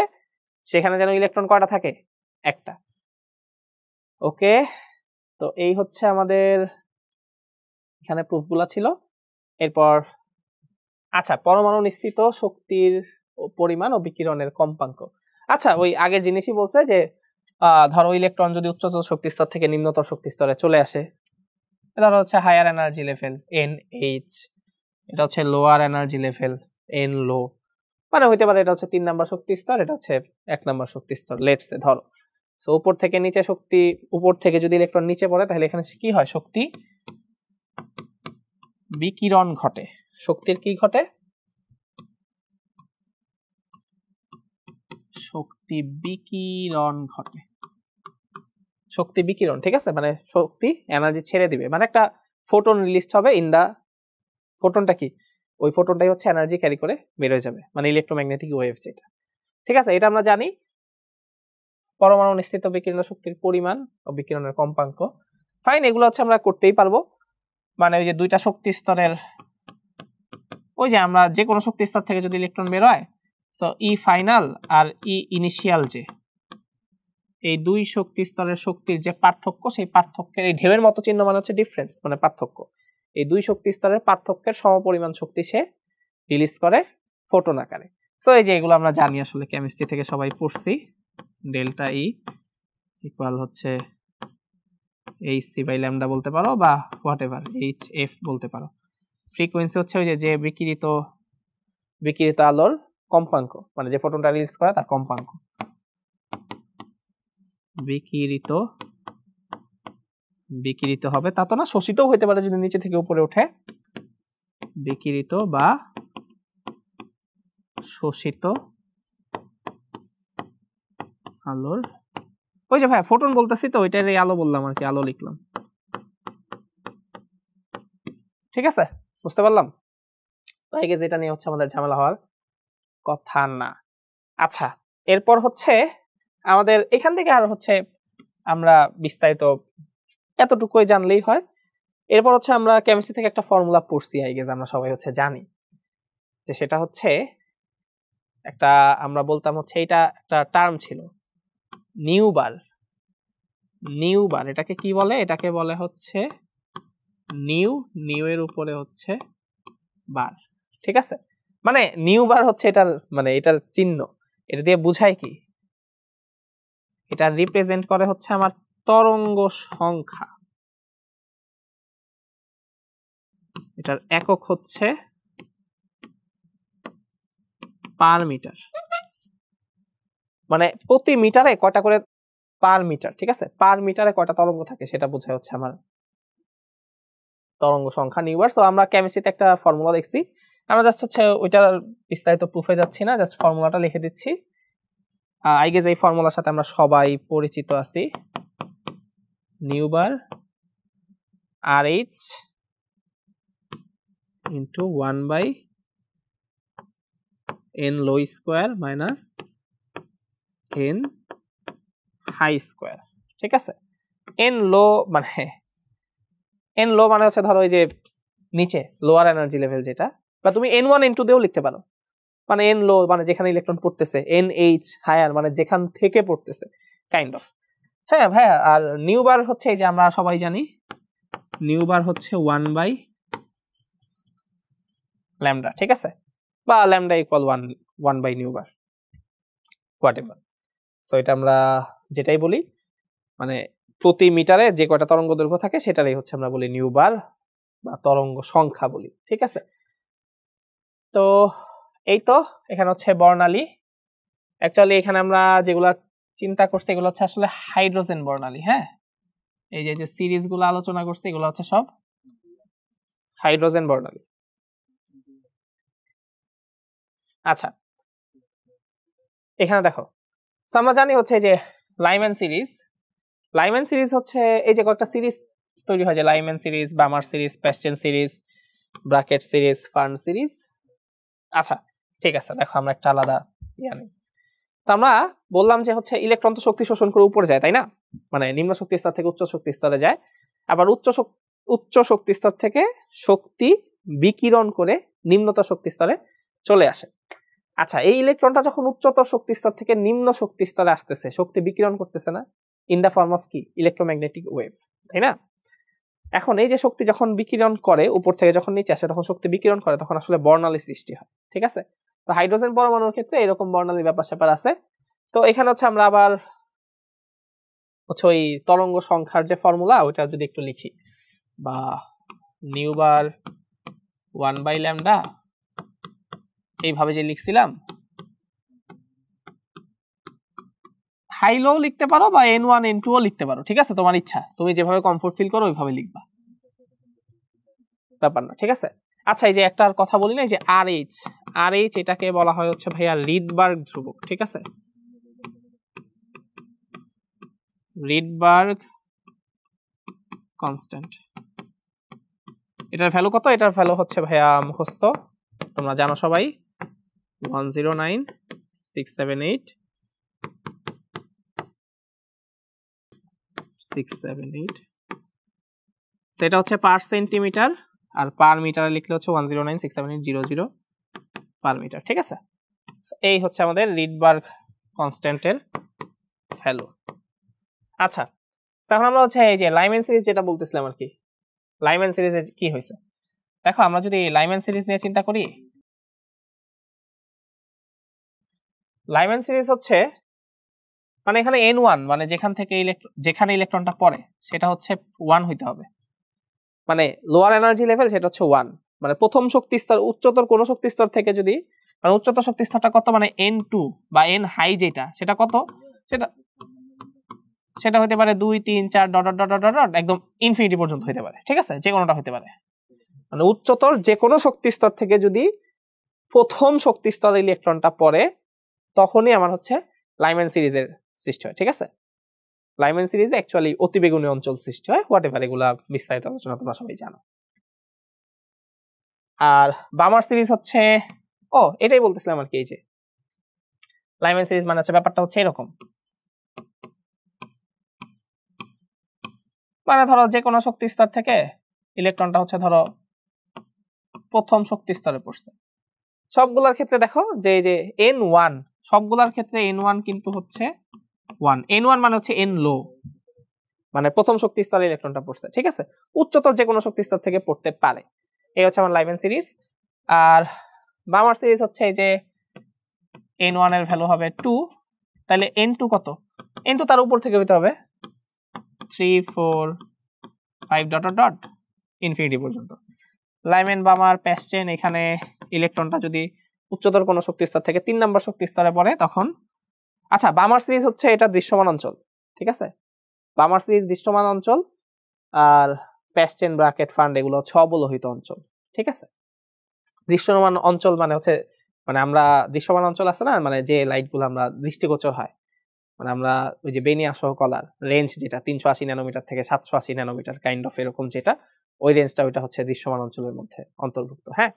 সেখানে যেন ইলেকট্রন কয়টা থাকে, একটা। ওকে, তো এই হচ্ছে আমাদের এখানে প্রুফগুলো ছিল। এরপর আচ্ছা, পরমাণু নিঃসৃত শক্তির পরিমাণ ও বিকিরণের কম্পাঙ্ক। আচ্ছা, ওই আগের জিনিসই বলছে যে ধরো ইলেকট্রন যদি উচ্চতর শক্তি স্তর থেকে নিম্নতর শক্তি স্তরে চলে আসে, ধরো হচ্ছে হায়ার এনার্জি লেভেল NH, এটা হচ্ছে লোয়ার এনার্জি লেভেল N লো, মানে হইতে পারে এটা হচ্ছে 3 নাম্বার শক্তি স্তর, এটা হচ্ছে 1 নাম্বার শক্তি স্তর, লেটস সে ধরো। সো উপর থেকে নিচে শক্তি, উপর থেকে যদি ইলেকট্রন নিচে পড়ে তাহলে এখানে কি হয়, শক্তি বিকিরণ ঘটে। শক্তির কি ঘটে, শক্তি বিকিরণ ঘটে, শক্তি বিকিরণ। ঠিক আছে, মানে শক্তি এনার্জি ছেড়ে দিবে, মানে একটা ফোটন রিলিজ হবে ইন দা ফোটনটা কি, ওই ফোটনটাই হচ্ছে এনার্জি ক্যারি করে বের হয়ে যাবে, মানে ইলেকট্রোম্যাগনেটিক ওয়েভ যেটা। ঠিক আছে, এটা আমরা জানি। পরমাণু নিঃসৃত বিকিরণ শক্তির পরিমাণ ও বিকিরণের কম্পাঙ্ক, ফাইন, এগুলো হচ্ছে আমরা করতেই পারবো। মানে ওই যে দুইটা শক্তি স্তরের, ওই যে আমরা যে কোনো শক্তি স্তর থেকে যদি ইলেকট্রন বের হয়, সো ই ফাইনাল আর ই ইনিশিয়াল, যে এই দুই শক্তি স্তরের শক্তির যে পার্থক্য, সেই পার্থক্যের এই ঢেউয়ের মতো চিহ্ন মানে হচ্ছে ডিফারেন্স, মানে পার্থক্য। এই দুই শক্তি স্তরের পার্থক্যের সমপরিমাণ শক্তি সে রিলিজ করে ফোটন আকারে। সো এই যে এগুলো আমরা জানি, আসলে কেমিস্ট্রি থেকে সবাই পড়ছি। ডেল্টা ই ইকুয়াল হচ্ছে এইচ বাই ল্যামডা বলতে পারো, বা হোয়াট এভার এইচ এফ বলতে পারো। ফ্রিকোয়েন্সি হচ্ছে ওই যে বিকিরিত আলোর কম্পাঙ্ক, মানে যে ফোটনটা রিলিজ করে তার কম্পাঙ্ক। বিকিরিত হবে তা তো না, শোষিতও হতে পারে যদি নিচে থেকে উপরে ওঠে। বিকিরিত বা শোষিত আলোর, ওই যে ভাই ফোটন বলতেছি তো, ওইটার এই আলো বললাম আর কি, আলো লিখলাম। ঠিক আছে, বুঝতে পারলাম। তাই যেটা নিয়ে হচ্ছে আমাদের ঝামেলা হওয়ার কথা না। আচ্ছা, এরপর হচ্ছে আমাদের এখান থেকে আর হচ্ছে আমরা বিস্তারিত এতটুকুই জানলেই হয়। এরপর হচ্ছে আমরা কেমিস্ট্রি থেকে একটা ফর্মুলা পড়ছি, আই গেস আমরা সবাই হচ্ছে জানি, যে সেটা হচ্ছে একটা, আমরা বলতাম হচ্ছে এটা একটা টার্ম ছিল, নিউবার। এটাকে কি বলে? এটাকে বলে হচ্ছে নিউ এর উপরে হচ্ছে বার। ঠিক আছে, মানে নিউবার হচ্ছে এটার, মানে এটার চিহ্ন, এটা দিয়ে বুঝায় কি, এটা রিপ্রেজেন্ট করে হচ্ছে আমার তরঙ্গ সংখ্যা। এটার একক হচ্ছে পার মিটার, মানে প্রতি মিটারে কয়টা করে পার মিটার। ঠিক আছে, পার মিটারে কয়টা তরঙ্গ থাকে সেটা বোঝায় হচ্ছে আমার তরঙ্গ সংখ্যা, নিউবার। সো আমরা কেমিস্ট্রিতে একটা ফর্মুলা দেখছি, আমরা জাস্ট হচ্ছে ওইটার বিস্তারিত প্রুফে যাচ্ছি না, জাস্ট ফর্মুলাটা লিখে দিচ্ছি। আই গেস এই ফর্মুলার সাথে আমরা সবাই পরিচিত আছি, nu bar R H into 1/n low square minus n high square. ঠিক আছে, n লো মানে হচ্ছে ধরো ওই যে নিচে লোয়ার এনার্জি লেভেল যেটা, বা তুমি n1 n2 দিয়েও লিখতে পারো, মানে n লো মানে যেখানে ইলেকট্রন পড়তেছে, nh হায়ার মানে যেখান থেকে পড়তেছে, কাইন্ড অফ। হ্যাঁ ভাইয়া, আর নিউবার হচ্ছে এই যে আমরা সবাই জানি, নিউবার হচ্ছে 1/λ। ঠিক আছে, বা lambda equal 1 nu bar, what ever so আমরা যেটাই বলি, মানে প্রতি মিটারে যে কয়টা তরঙ্গ দৈর্ঘ্য থাকে সেটারই হচ্ছে আমরা বলি নিউবার বা তরঙ্গ সংখ্যা বলি। ঠিক আছে, তো এই তো এখানে হচ্ছে বর্ণালী। অ্যাকচুয়ালি এখানে আমরা যেগুলা চিন্তা করছি এগুলো হচ্ছে আসলে হাইড্রোজেন বর্ণালী। হ্যাঁ, এই যে সিরিজ গুলো আলোচনা করছি এগুলো হচ্ছে সব হাইড্রোজেন বর্ণালী। আচ্ছা, এখানে দেখো, আমরা জানি হচ্ছে যে লাইম্যান সিরিজ হচ্ছে এই যে কয়েকটা সিরিজ তৈরি হয়, যে Lyman series, Balmer series, Paschen series, Brackett series, ফার্ন সিরিজ। আচ্ছা ঠিক আছে, দেখো আমরা একটা আলাদা জানি, তো আমরা বললাম যে হচ্ছে ইলেকট্রন তো শক্তি শোষণ করে উপরে যায়, তাই না? মানে নিম্ন শক্তি স্তর থেকে উচ্চ শক্তি স্তরে যায়, আবার উচ্চ শক্তি স্তর থেকে শক্তি বিকিরণ করে নিম্নতর শক্তি স্তরে চলে আসে। আচ্ছা, এই ইলেকট্রনটা যখন উচ্চতর শক্তি স্তর থেকে নিম্ন শক্তি স্তরে আসতেছে, শক্তি বিকিরণ করতেছে না, ইন দা ফর্ম অফ কি, ইলেকট্রোম্যাগনেটিক ওয়েভ, তাই না? এখন এই যে শক্তি যখন বিকিরণ করে উপর থেকে যখন নিচে আসে, তখন শক্তি বিকিরণ করে, তখন আসলে বর্ণালী সৃষ্টি হয়। ঠিক আছে, তো হাইড্রোজেন পরমাণুর ক্ষেত্রে এরকম বর্ণালী ব্যাপার স্যাপার আছে। তো এখানে হচ্ছে আমরা আবার হচ্ছে ওই তরঙ্গ সংখ্যার যে ফর্মুলা ওইটা যদি একটু লিখি, বা নিউবার 1/λ এইভাবে যে লিখছিলাম, হাইলো লিখতে পারো বা n1 n2 ও লিখতে পারো। ঠিক আছে, তোমার ইচ্ছা, তুমি যেভাবে কমফোর্ট ফিল করো ওইভাবে লিখবা, ব্যাপার না। ঠিক আছে, আচ্ছা এই যে একটা কথা বলি না, যে RH এটাকে বলা হয় হচ্ছে ভাইয়া রিডবার্গ ধ্রুবক। ঠিক আছে, রিডবার্গ কনস্ট্যান্ট, এটার ভ্যালু কত? এটার ভ্যালু হচ্ছে ভাইয়া মুখস্থ, তোমরা জানো সবাই, 109,678 সেটা হচ্ছে পার সেন্টিমিটার, আর পার মিটারে লিখলে হচ্ছে 109,678,00 পার মিটার। ঠিক আছে, এই হচ্ছে আমাদের রিডবার্গ কনস্ট্যান্টের ভ্যালু। আচ্ছা, এখন আমরা হচ্ছে এই যে লাইম্যান সিরিজ যেটা বলতেছিলাম আর কি, লাইম্যান সিরিজে কি হয়েছে দেখো, আমরা যদি লাইম্যান সিরিজ নিয়ে চিন্তা করি, লাইম্যান সিরিজ হচ্ছে মানে এখানে n1 মানে যেখানে ইলেকট্রনটা পড়ে সেটা হচ্ছে 1 হইতে হবে, মানে লোয়ার এনার্জি লেভেল সেটা হচ্ছে 1, মানে প্রথম শক্তি স্তর উচ্চতর কোন শক্তি স্তর থেকে যদি, মানে উচ্চতর শক্তি স্তরটা কত, মানে n2 বা n হাই যেটা সেটা কত, সেটা হতে পারে 2 3 4 ডট ডট ডট ডট একদম ইনফিনিটি পর্যন্ত হতে পারে। ঠিক আছে, যে কোনোটা হতে পারে, মানে উচ্চতর যে কোনো শক্তি স্তর থেকে যদি প্রথম শক্তি স্তরে ইলেকট্রনটা পড়ে তখনই আমার হচ্ছে লাইম্যান সিরিজের সৃষ্টি হয়। ঠিক আছে, লাইম্যান সিরিজে অ্যাকচুয়ালি অতিবেগুনি অঞ্চল সৃষ্টি হয়, হোয়াট এভার, এগুলা বিস্তারিত আলোচনা তোমরা সবাই জানো। আর বামার সিরিজ হচ্ছে, এটাই বলতেছিলাম আর কি, এই যে লাইম্যান সিরিজ মানে হচ্ছে ব্যাপারটা হচ্ছে এরকম, মানে ধরো যে কোনো শক্তি স্তর থেকে ইলেকট্রনটা হচ্ছে ধরো প্রথম শক্তি স্তরে পড়ছে, সবগুলোর ক্ষেত্রে দেখো যে এই যে n1, সবগুলোর ক্ষেত্রে n1 কিন্তু হচ্ছে 1, n1 মানে হচ্ছে n লো, মানে প্রথম শক্তি স্তরে ইলেকট্রনটা পড়ছে। ঠিক আছে, উচ্চতর যে কোনো শক্তি স্তর থেকে পড়তে পারে, এই হচ্ছে আমার লাইম্যান সিরিজ। আর বামার সিরিজ হচ্ছে এই যে n1 এর ভ্যালু হবে 2, তাহলে n2 কত, n2 তার উপর থেকে হইতে হবে 3 4 5 ডট ডট ডট ইনফিনিটি পর্যন্ত। লাইম্যান বামার প্যাসচেন, এখানে ইলেকট্রনটা যদি উচ্চতর কোনো শক্তি স্তর থেকে 3 নম্বর শক্তি স্তরে পড়ে তখন, আচ্ছা বামার সিরিজ হচ্ছে এটা দৃশ্যমান অঞ্চল। ঠিক আছে, বামার সিরিজ দৃশ্যমান অঞ্চল, আর প্যাসচেন ব্র্যাকেট ফান্ড এগুলো হচ্ছে অবলোহিত অঞ্চল। ঠিক আছে, দৃশ্যমান অঞ্চল মানে হচ্ছে, মানে আমরা দৃশ্যমান অঞ্চল আছে না, মানে যে লাইটগুলো আমরা দৃষ্টিগোচর হয়, মানে আমরা ওই যে বেনিয়া সহ কলার রেঞ্জ যেটা 380 ন্যানোমিটার থেকে 780 ন্যানোমিটার কাইন্ড অফ এরকম, যেটা ওই রেঞ্জটা ওইটা হচ্ছে দৃশ্যমান অঞ্চলের মধ্যে অন্তর্ভুক্ত। হ্যাঁ,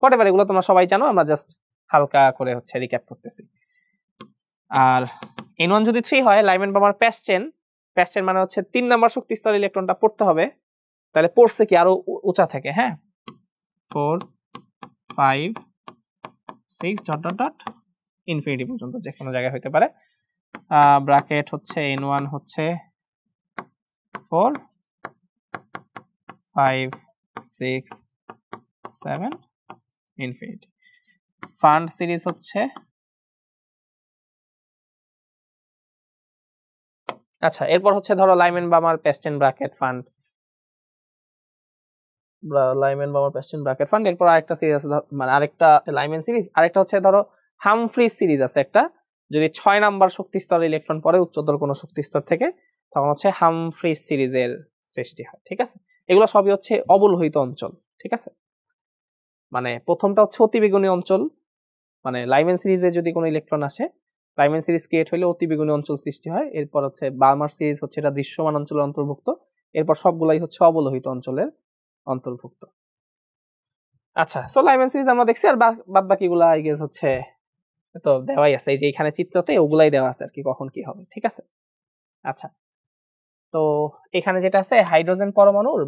হোয়াটএভার, এগুলো তোমরা সবাই জানো, আমরা জাস্ট হালকা করে হচ্ছে রিক্যাপ করতেছি। আর n1 যদি 3 হয়, লাইম্যান বামার প্যাসচেন মানে হচ্ছে 3 নাম্বার শক্তি স্তরে ইলেকট্রনটা পড়তে হবে, তাহলে পড়ছে কি আরো উঁচা থেকে, হ্যাঁ 4 5 6 ডট ডট ডট ইনফিনিটি পর্যন্ত যে কোনো জায়গায় হতে পারে। ব্র্যাকেট হচ্ছে n1 হচ্ছে 4 5 6 7 ইনফিনিটি। ফান্ড সিরিজ হচ্ছে, আচ্ছা এরপর হচ্ছে ধরো Lyman Balmer Paschen Brackett Pfund, Lyman Balmer Paschen Brackett Pfund, এরপর আরেকটা সিরিজ আছে, মানে আরেকটা লাইম্যান সিরিজ, আরেকটা হচ্ছে ধরো হামফ্রিজ সিরিজ আছে একটা, যদি 6 নাম্বার শক্তি স্তরে ইলেকট্রন পড়ে উচ্চতর কোনো শক্তি স্তর থেকে তখন হচ্ছে হামফ্রিজ সিরিজের সৃষ্টি হয়। ঠিক আছে, এগুলো সবই হচ্ছে অবলোহিত অঞ্চল। ঠিক আছে, মানে প্রথমটা হচ্ছে অতিবেগুনি অঞ্চল, মানে লাইম্যান সিরিজে যদি কোনো ইলেকট্রন আসে, লাইম্যান সিরিজ ক্রিয়েট হলে অতিবেগুনি অঞ্চল সৃষ্টি হয়। এরপর হচ্ছে বামার সিরিজ হচ্ছে এটা দৃশ্যমান অঞ্চলের অন্তর্ভুক্ত, এরপর সবগুলাই হচ্ছে অবলোহিত অঞ্চলের অন্তর্ভুক্ত। আচ্ছা, সো লাইম্যান সিরিজ আমরা দেখছি, আর বাদ বাকিগুলা আই গেস হচ্ছে তো দেওয়াই আছে, এই যে এখানে চিত্রতে ওগুলাই দেওয়া আছে আর কি, কখন কি হবে। ঠিক আছে, আচ্ছা তো এখানে যেটা আছে, হাইড্রোজেন পরমাণুর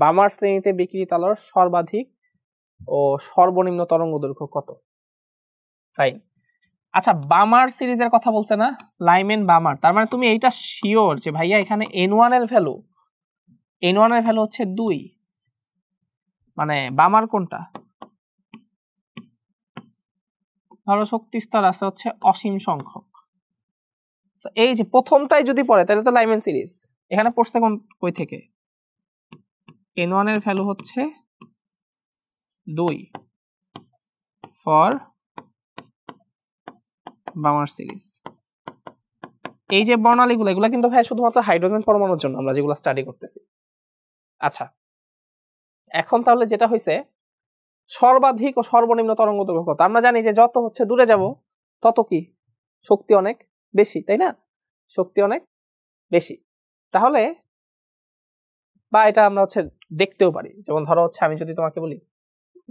বামার শ্রেণীতে বিকৃত আলোর সর্বাধিক ও সর্বনিম্ন তরঙ্গ দৈর্ঘ্য কত? ফাইন, আচ্ছা বামার সিরিজের কথা বলছে না, লাইম্যান বামার, তার মানে তুমি এইটা শিওর যে ভাইয়া এখানে n1 এর ভ্যালু হচ্ছে 2, মানে বামার কোনটা, ধরো শক্তি স্তর আছে হচ্ছে অসীম সংখ্যক, এই যে প্রথমটাই যদি পড়ে তাহলে তো লাইম্যান সিরিজ, এখানে পড়ছে কই থেকে, n1 এর ভ্যালু হচ্ছে 2 ফর বামার সিরিজ। এই যে বর্ণালীগুলো, এগুলো কিন্তু ভাই শুধুমাত্র হাইড্রোজেন পরমাণুর জন্য আমরা যেগুলো স্টাডি করতেছি। আচ্ছা, এখন তাহলে যেটা হয়েছে সর্বাধিক ও সর্বনিম্ন তরঙ্গ দৈর্ঘ্য কত, আমরা জানি যে যত হচ্ছে দূরে যাব তত কি শক্তি অনেক বেশি, তাই না, শক্তি অনেক বেশি। তাহলে বা এটা আমরা হচ্ছে দেখতেও পারি। যেমন ধরো হচ্ছে আমি যদি তোমাকে বলি,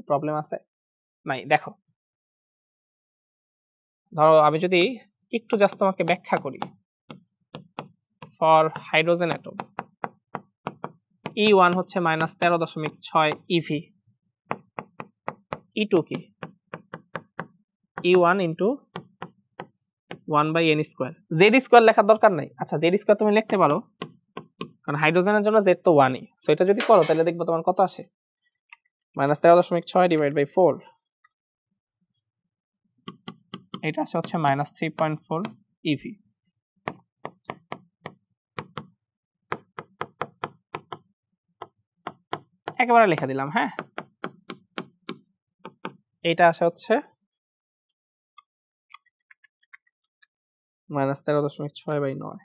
প্রবলেম আছে নাই, দেখো ধরো আমি যদি একটু জাস্ট তোমাকে ব্যাখ্যা করি, ফর হাইড্রোজেন অ্যাটম E1 হচ্ছে -13.6 eV, E2 কি E1 ইন্টু 1/n²। z² লেখার দরকার নাই। আচ্ছা z² তুমি লিখতে পারো, কারণ হাইড্রোজেনের জন্য z তো 1ই। সো এটা যদি করো তাহলে দেখবো তোমার কত আসে, -13.6 ডিভাইড বাই 4, এটা আসে হচ্ছে -3.4 eV। একেবারে লিখে দিলাম, হ্যাঁ, এটা আসে হচ্ছে -13.6/9।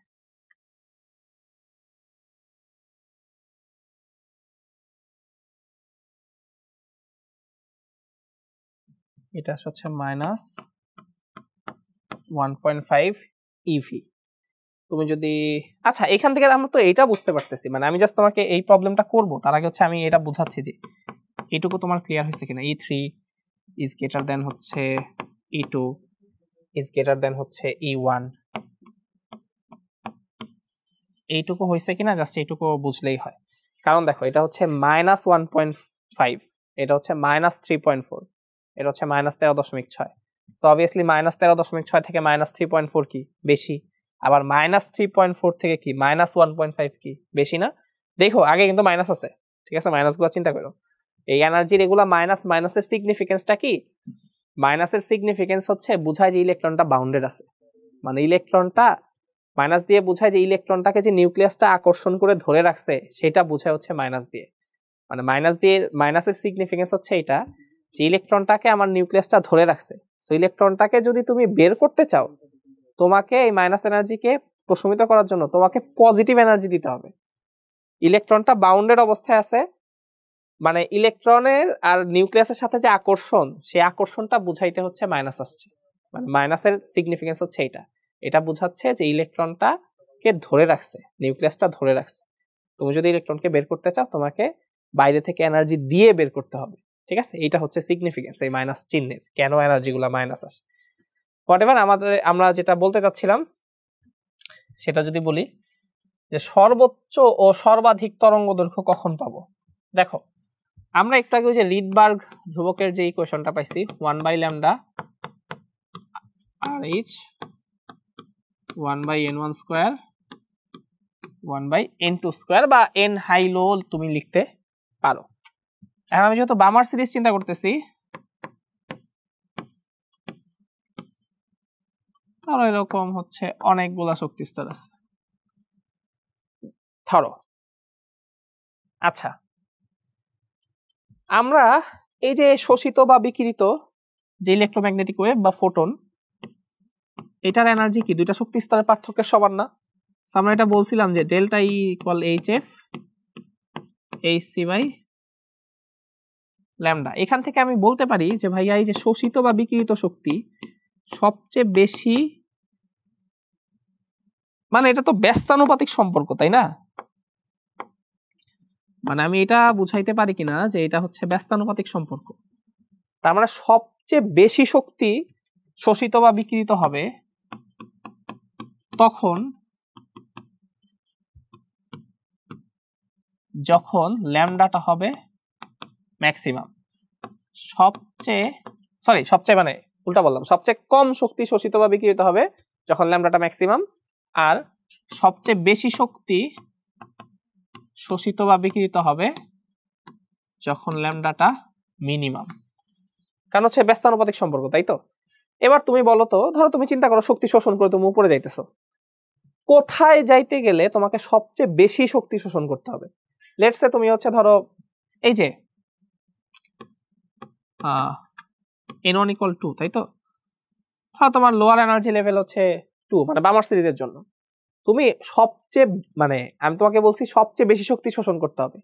এটা হচ্ছে -1.5 eV। তুমি যদি আচ্ছা এখান থেকে আমরা তো এইটা বুঝতে পারতেছি, মানে আমি জাস্ট তোমাকে এই প্রবলেমটা করব তার আগে হচ্ছে আমি এটা বুঝাচ্ছি যে এইটুকু তোমার ক্লিয়ার হয়েছে কিনা। E3 ইজ গ্রেটার দেন হচ্ছে E2 ইজ গ্রেটার দেন হচ্ছে E1, এইটুকু হয়েছে কিনা জাস্ট এইটুকু বুঝলেই হয়। কারণ দেখো এটা হচ্ছে -1.5, এটা হচ্ছে -3.4, এটা হচ্ছে -13.6। সো অবভিয়াসলি -13.6 থেকে -3.4 কি বেশি, আবার -3.4 থেকে কি -1.5 কি বেশি না। দেখো আগে কিন্তু মাইনাস আছে, ঠিক আছে, মাইনাসগুলো চিন্তা করো। এই এনার্জির এগুলা মাইনাসের সিগনিফিকেন্সটা কি? মাইনাসের সিগনিফিকেন্স হচ্ছে বুঝায় যে ইলেকট্রনটা বাউন্ডেড আছে, মানে ইলেকট্রনটা মাইনাস দিয়ে বুঝায় যে ইলেকট্রনটাকে যে নিউক্লিয়াসটা আকর্ষণ করে ধরে রাখছে সেটা বুঝায় হচ্ছে মাইনাস দিয়ে। মানে মাইনাসের সিগনিফিকেন্স হচ্ছে এটা যে ইলেকট্রনটাকে আমার নিউক্লিয়াসটা ধরে রাখছে। সো ইলেকট্রনটাকে যদি তুমি বের করতে চাও, তোমাকে এই মাইনাস এনার্জিকে প্রশমিত করার জন্য তোমাকে পজিটিভ এনার্জি দিতে হবে। ইলেকট্রনটা বাউন্ডেড অবস্থায় আছে, মানে ইলেকট্রনের আর নিউক্লিয়াসের সাথে যে আকর্ষণ, সেই আকর্ষণটা বুঝাইতে হচ্ছে মাইনাস আসছে। মানে মাইনাসের সিগনিফিকেন্স হচ্ছে এটা বুঝাচ্ছে যে ইলেকট্রনটাকে ধরে রাখছে, নিউক্লিয়াসটা ধরে রাখছে। তুমি যদি ইলেকট্রনকে বের করতে চাও তোমাকে বাইরে থেকে এনার্জি দিয়ে বের করতে হবে, ঠিক আছে। এটা হচ্ছে সিগনিফিকেন্স এই মাইনাস চিহ্নের, কেন এনার্জিগুলো মাইনাস আসে। হোয়াটএভার, আমরা যেটা বলতে চাচ্ছিলাম সেটা যদি বলি যে সর্বোচ্চ ও সর্বাধিক তরঙ্গ দৈর্ঘ্য কখন পাবো। দেখো আমরা একটু আগে যে রিডবার্গ ধ্রুবকের যে ইকুয়েশনটা পাইছি 1/λ RH 1/n1² 1/n2² বা n হাই লো তুমি লিখতে পারো। এখন আমি যেহেতু বামার সিরিজ চিন্তা করতেছি, ধরো এরকম হচ্ছে অনেকগুলা শক্তি স্তর আছে ধরো। আচ্ছা আমরা এই যে শোষিত বা বিকিরিত যে ইলেকট্রোম্যাগনেটিক ওয়েভ বা ফোটন, এটার এনার্জি কি দুইটা শক্তি স্তরের পার্থক্যের সমান না। আমরা এটা বলছিলাম যে delta E equal HF hc/λ। এখান থেকে আমি বলতে পারি যে ভাইয়া এই যে শোষিত বা বিকিরিত শক্তি সবচেয়ে বেশি, মানে এটা তো ব্যস্তানুপাতিক সম্পর্ক তাই না, মানে আমি এটা বুঝাইতে পারি কিনা যে এটা হচ্ছে ব্যস্তানুপাতিক সম্পর্ক। তার মানে সবচেয়ে বেশি শক্তি শোষিত বা বিকিরিত হবে তখন যখন ল্যামডাটা হবে ম্যাক্সিমাম। সবচেয়ে মানে উল্টা বললাম, সবচেয়ে কম শক্তি শোষিত বা বিকিরিত হবে যখন ল্যামডাটা ম্যাক্সিমাম, আর সবচেয়ে বেশি শক্তি শোষিত বা বিকিরিত হবে যখন ল্যামডাটা মিনিমাম। কারণ হচ্ছে ব্যস্তানুপাতিক সম্পর্ক, তাই তো। এবার তুমি বলো তো, ধরো তুমি চিন্তা করো শক্তি শোষণ করে তুমি উপরে যাইতেছো, কোথায় যাইতে গেলে তোমাকে সবচেয়ে বেশি শক্তি শোষণ করতে হবে। লেটস সে তুমি হচ্ছে ধরো এই যে n1 = 2, তাই তো। ধরো তোমার লোয়ার এনার্জি লেভেল হচ্ছে 2, মানে বামার সিরিজের জন্য তুমি সবচেয়ে, মানে আমি তোমাকে বলছি সবচেয়ে বেশি শক্তি শোষণ করতে হবে।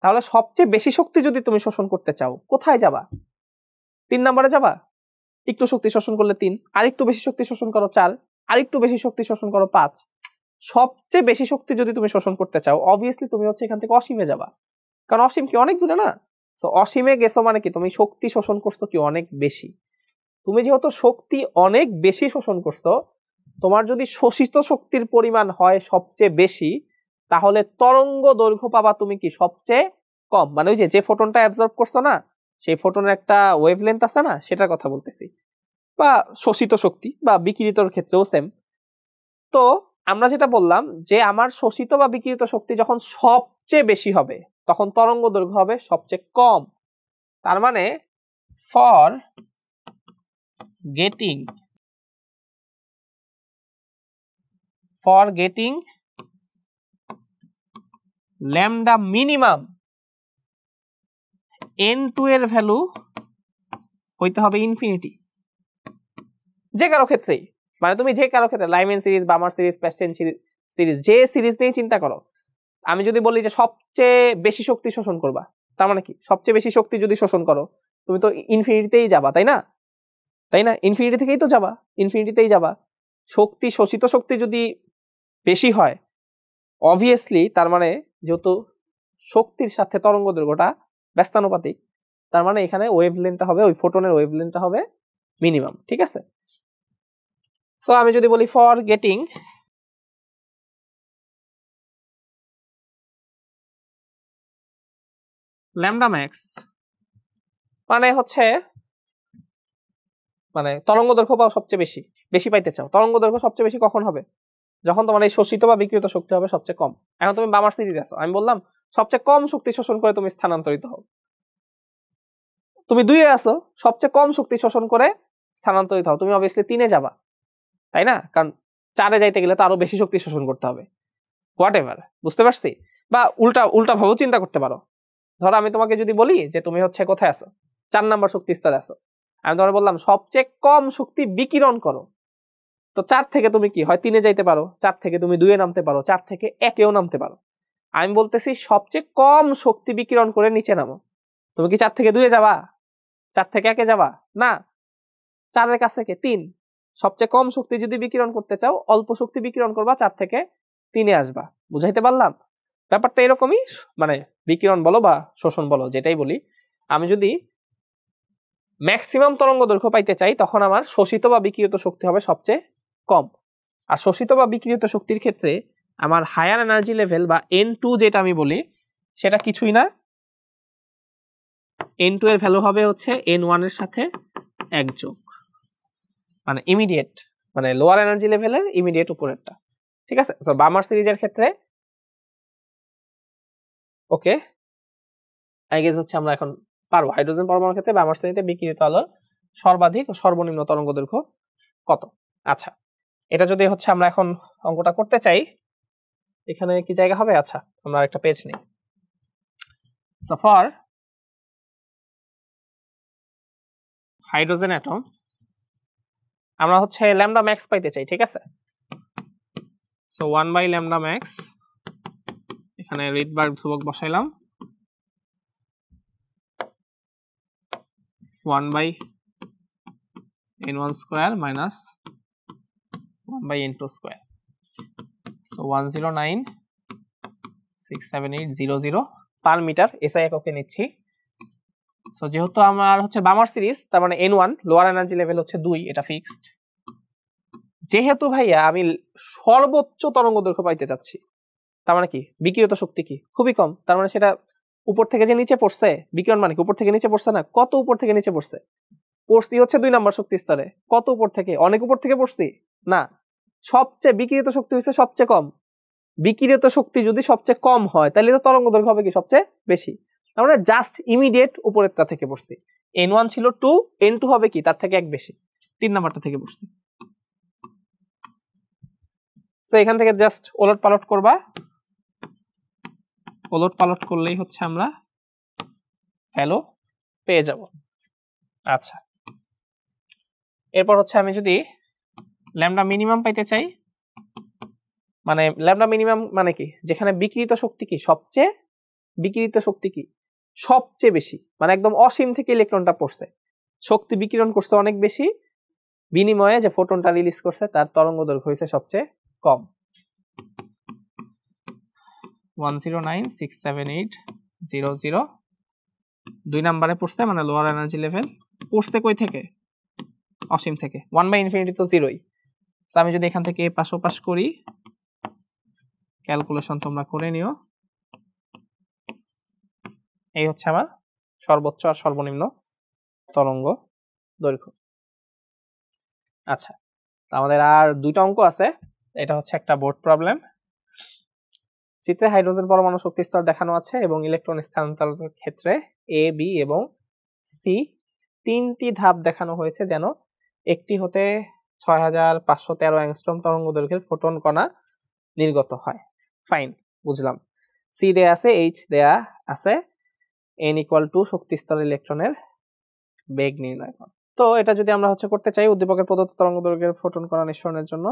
তাহলে সবচেয়ে বেশি শক্তি যদি তুমি শোষণ করতে চাও কোথায় যাবা? 3 নম্বরে যাবা। একটু শক্তি শোষণ করলে 3, আর একটু বেশি শক্তি শোষণ করো 4, আর একটু বেশি শক্তি শোষণ করো 5। সবচেয়ে বেশি শক্তি যদি তুমি শোষণ করতে চাও অবভিয়াসলি তুমি হচ্ছে এখান থেকে অসীমে যাবা, কারণ অসীম কি অনেক দূরে না। তো অসীমে গেছো মানে কি তুমি শক্তি শোষণ করছো কি অনেক বেশি। তুমি যেহেতু শক্তি অনেক বেশি শোষণ করছো, তোমার যদি শোষিত শক্তির পরিমাণ হয় সবচেয়ে বেশি, তাহলে তরঙ্গ দৈর্ঘ্য পাবা তুমি কি সবচেয়ে কম। মানে ওই যে ফোটনটা অ্যাবজর্ব করছো না, সেই ফোটনের একটা ওয়েভলেন্থ আছে না, সেটার কথা বলতেছি। বা শোষিত শক্তি বা বিকিরিতর ক্ষেত্রেও সেম। তো আমরা যেটা বললাম যে আমার শোষিত বা বিকিরিত শক্তি যখন সবচেয়ে বেশি হবে তখন তরঙ্গ দৈর্ঘ্য হবে সবচেয়ে কম। তার মানে for getting lambda minimum n2 এর ভ্যালু হইতে হবে ইনফিনিটি। যে কারো ক্ষেত্রেই, মানে তুমি যে কারো ক্ষেত্রে Lyman series, Balmer series, Paschen series, যে সিরিজ নিয়ে চিন্তা করো, আমি যদি বলি যে সবচেয়ে বেশি শক্তি শোষণ করবা, তার মানে কি সবচেয়ে বেশি শক্তি যদি শোষণ করো তুমি তো ইনফিনিটিতেই যাবা, তাই না? ইনফিনিটি থেকেই তো যাবা, ইনফিনিটিতেই যাবা। শক্তি, শোষিত শক্তি যদি বেশি হয় অবভিয়াসলি তার মানে যেহেতু শক্তির সাথে তরঙ্গ দৈর্ঘ্যটা ব্যস্তানুপাতিক, তার মানে এখানে ওয়েভলেন্থটা হবে, ওই ফোটনের ওয়েভলেন্থটা হবে মিনিমাম। ঠিক আছে? সো আমি যদি বলি ফর গেটিং ল্যামডা ম্যাক্স, মানে হচ্ছে মানে তরঙ্গ দৈর্ঘ্য পাও সবচেয়ে বেশি, বেশি পাইতে চাও, তরঙ্গ দৈর্ঘ্য সবচেয়ে বেশি কখন হবে? যখন তোমার এই শোষিত বা বিকৃত শক্তি হবে সবচেয়ে কম। এখন তুমি বামার সিরিজ আছো, আমি বললাম সবচেয়ে কম শক্তি শোষণ করে তুমি স্থানান্তরিত হও। তুমি 2 এ আছো, সবচেয়ে কম শক্তি শোষণ করে স্থানান্তরিত হও, তুমি অবভিয়াসলি 3 এ যাবা, তাই না? কারণ 4 এ যাইতে গেলে তো আরো বেশি শক্তি শোষণ করতে হবে। হোয়াট এভার, বুঝতে পারছি? বা উল্টা ভাবেও চিন্তা করতে পারো। ধরো আমি তোমাকে যদি বলি যে তুমি হচ্ছে কোথায় আছো, 4 নাম্বার শক্তি স্তরে আছো, আমি তোমাকে বললাম সবচেয়ে কম শক্তি বিকিরণ করো, তো 4 থেকে তুমি কি হয় 3 এ যাইতে পারো, 4 থেকে তুমি 2 এ নামতে পারো, 4 থেকে 1 এও নামতে পারো। আমি বলতেছি সবচেয়ে কম শক্তি বিকিরণ করে নিচে নামো, তুমি কি 4 থেকে 2 এ যাবা? 4 থেকে 1 এ যাবা না, 4 এর কাছে কে 3। সবচেয়ে কম শক্তি যদি বিকিরণ করতে চাও অল্প শক্তি বিকিরণ করবা, 4 থেকে 3 এ আসবা। বুঝাইতে পারলাম? ব্যাপারটা এরকমই, মানে বিকিরণ বলো বা শোষণ বলো যেটাই বলি, আমি যদি ম্যাক্সিমাম তরঙ্গ দৈর্ঘ্য পাইতে চাই তখন আমার শোষিত বা বিকিরিত শক্তি হবে সবচেয়ে কম। আর শোষিত বা বিকিরিত শক্তির ক্ষেত্রে আমার হায়ার এনার্জি লেভেল বা n2 যেটা আমি বলি সেটা কিছুই না, n2 এর ভ্যালু হবে হচ্ছে n1 এর সাথে 1 যোগ, মানে ইমিডিয়েট, মানে লোয়ার এনার্জি লেভেলের ইমিডিয়েট উপরেরটা। ঠিক আছে? তো বামার সিরিজের ক্ষেত্রে ওকে আই গেস হচ্ছে আমরা এখন পারবো হাইড্রোজেন পরমাণুর ক্ষেত্রে বামার শ্রেণীতে বিকিরিত আলোর সর্বাধিক ও সর্বনিম্ন তরঙ্গ দৈর্ঘ্য কত। আচ্ছা, এটা যদি হচ্ছে আমরা এখন অঙ্কটা করতে চাই, এখানে কি জায়গা হবে? আচ্ছা, আমরা একটা পেজ নিই। সো ফর হাইড্রোজেন অ্যাটম আমরা হচ্ছে ল্যামডা ম্যাক্স পাইতে চাই। ঠিক আছে? সো 1 ল্যামডা ম্যাক্স, এখানে রিডবার্গ ধ্রুবক বসাইলাম, 1/n1 square minus 1/n2 square. So 1096780 per metre SI এককে নিচ্ছি। সো যেহেতু আমার হচ্ছে বামার সিরিজ, তার মানে n1 লোয়ার এনার্জি লেভেল হচ্ছে 2, এটা ফিক্সড। যেহেতু ভাইয়া আমি সর্বোচ্চ তরঙ্গ দৈর্ঘ্য পাইতে চাচ্ছি, তার মানে কি বিকিরিত শক্তি কি খুবই কম, তার মানে সেটা উপর থেকে যে নিচে পড়ছে, বিকিরণ মানে কি উপর থেকে নিচে পড়ছে না, কত উপর থেকে নিচে পড়ছে? পড়ছি হচ্ছে 2 নাম্বার শক্তি স্তরে। কত উপর থেকে? অনেক উপর থেকে পড়ছি না, সবচেয়ে বিকিরিত শক্তি হচ্ছে সবচেয়ে কম। বিকিরিত শক্তি যদি সবচেয়ে কম হয় তাহলে তো তরঙ্গ দৈর্ঘ্য হবে কি সবচেয়ে বেশি। আমরা জাস্ট ইমিডিয়েট উপরেরটা থেকে পড়ছি, n1 ছিল 2, n2 হবে কি তার থেকে 1 বেশি, 3 নাম্বারটা থেকে পড়ছি। তো এখান থেকে জাস্ট ওলট পালট করবা, ওলট পালট করলেই হচ্ছে আমরা ভ্যালু পেয়ে যাব। আচ্ছা, এরপর হচ্ছে আমি যদি ল্যামডা মিনিমাম পাইতে চাই, মানে ল্যামডা মিনিমাম মানে কি যেখানে বিকিরিত শক্তি কি সবচেয়ে, বিকিরিত শক্তি কি সবচেয়ে বেশি, মানে একদম অসীম থেকে ইলেকট্রনটা পড়ছে, শক্তি বিকিরণ করছে অনেক বেশি, বিনিময়ে যে ফোটনটা রিলিজ করছে তার তরঙ্গ দৈর্ঘ্য হয়েছে সবচেয়ে কম। 1096780 2 নম্বরে পড়ছে মানে লোয়ার এনার্জি লেভেল পড়ছে কই থেকে অসীম থেকে 1/∞ তো জিরোই সো আমি যদি এখান থেকে পাশ ও পাশ করি ক্যালকুলেশন তোমরা করে নিও এই হচ্ছে আমার সর্বোচ্চ আর সর্বনিম্ন তরঙ্গ দৈর্ঘ্য আচ্ছা আমাদের আর দুইটা অঙ্ক আছে এটা হচ্ছে একটা বোর্ড প্রবলেম চিত্রে হাইড্রোজেন পরমাণু শক্তি স্তর দেখানো আছে এবং ইলেকট্রন স্থানান্তরের ক্ষেত্রে এ বি এবং সি তিনটি ধাপ দেখানো হয়েছে যেন একটি হতে 6513 অ্যাংস্ট্রম তরঙ্গ দৈর্ঘ্যের ফোটন কণা নির্গত হয় ফাইন বুঝলাম সি দেয়া আছে এইচ দেয়া আছে n = শক্তি স্তর ইলেকট্রনের বেগ নির্ণয় করো তো এটা যদি আমরা হচ্ছে করতে চাই উদ্দীপকের প্রদত্ত তরঙ্গ দৈর্ঘ্যের ফোটন কণা নিঃসরণের জন্য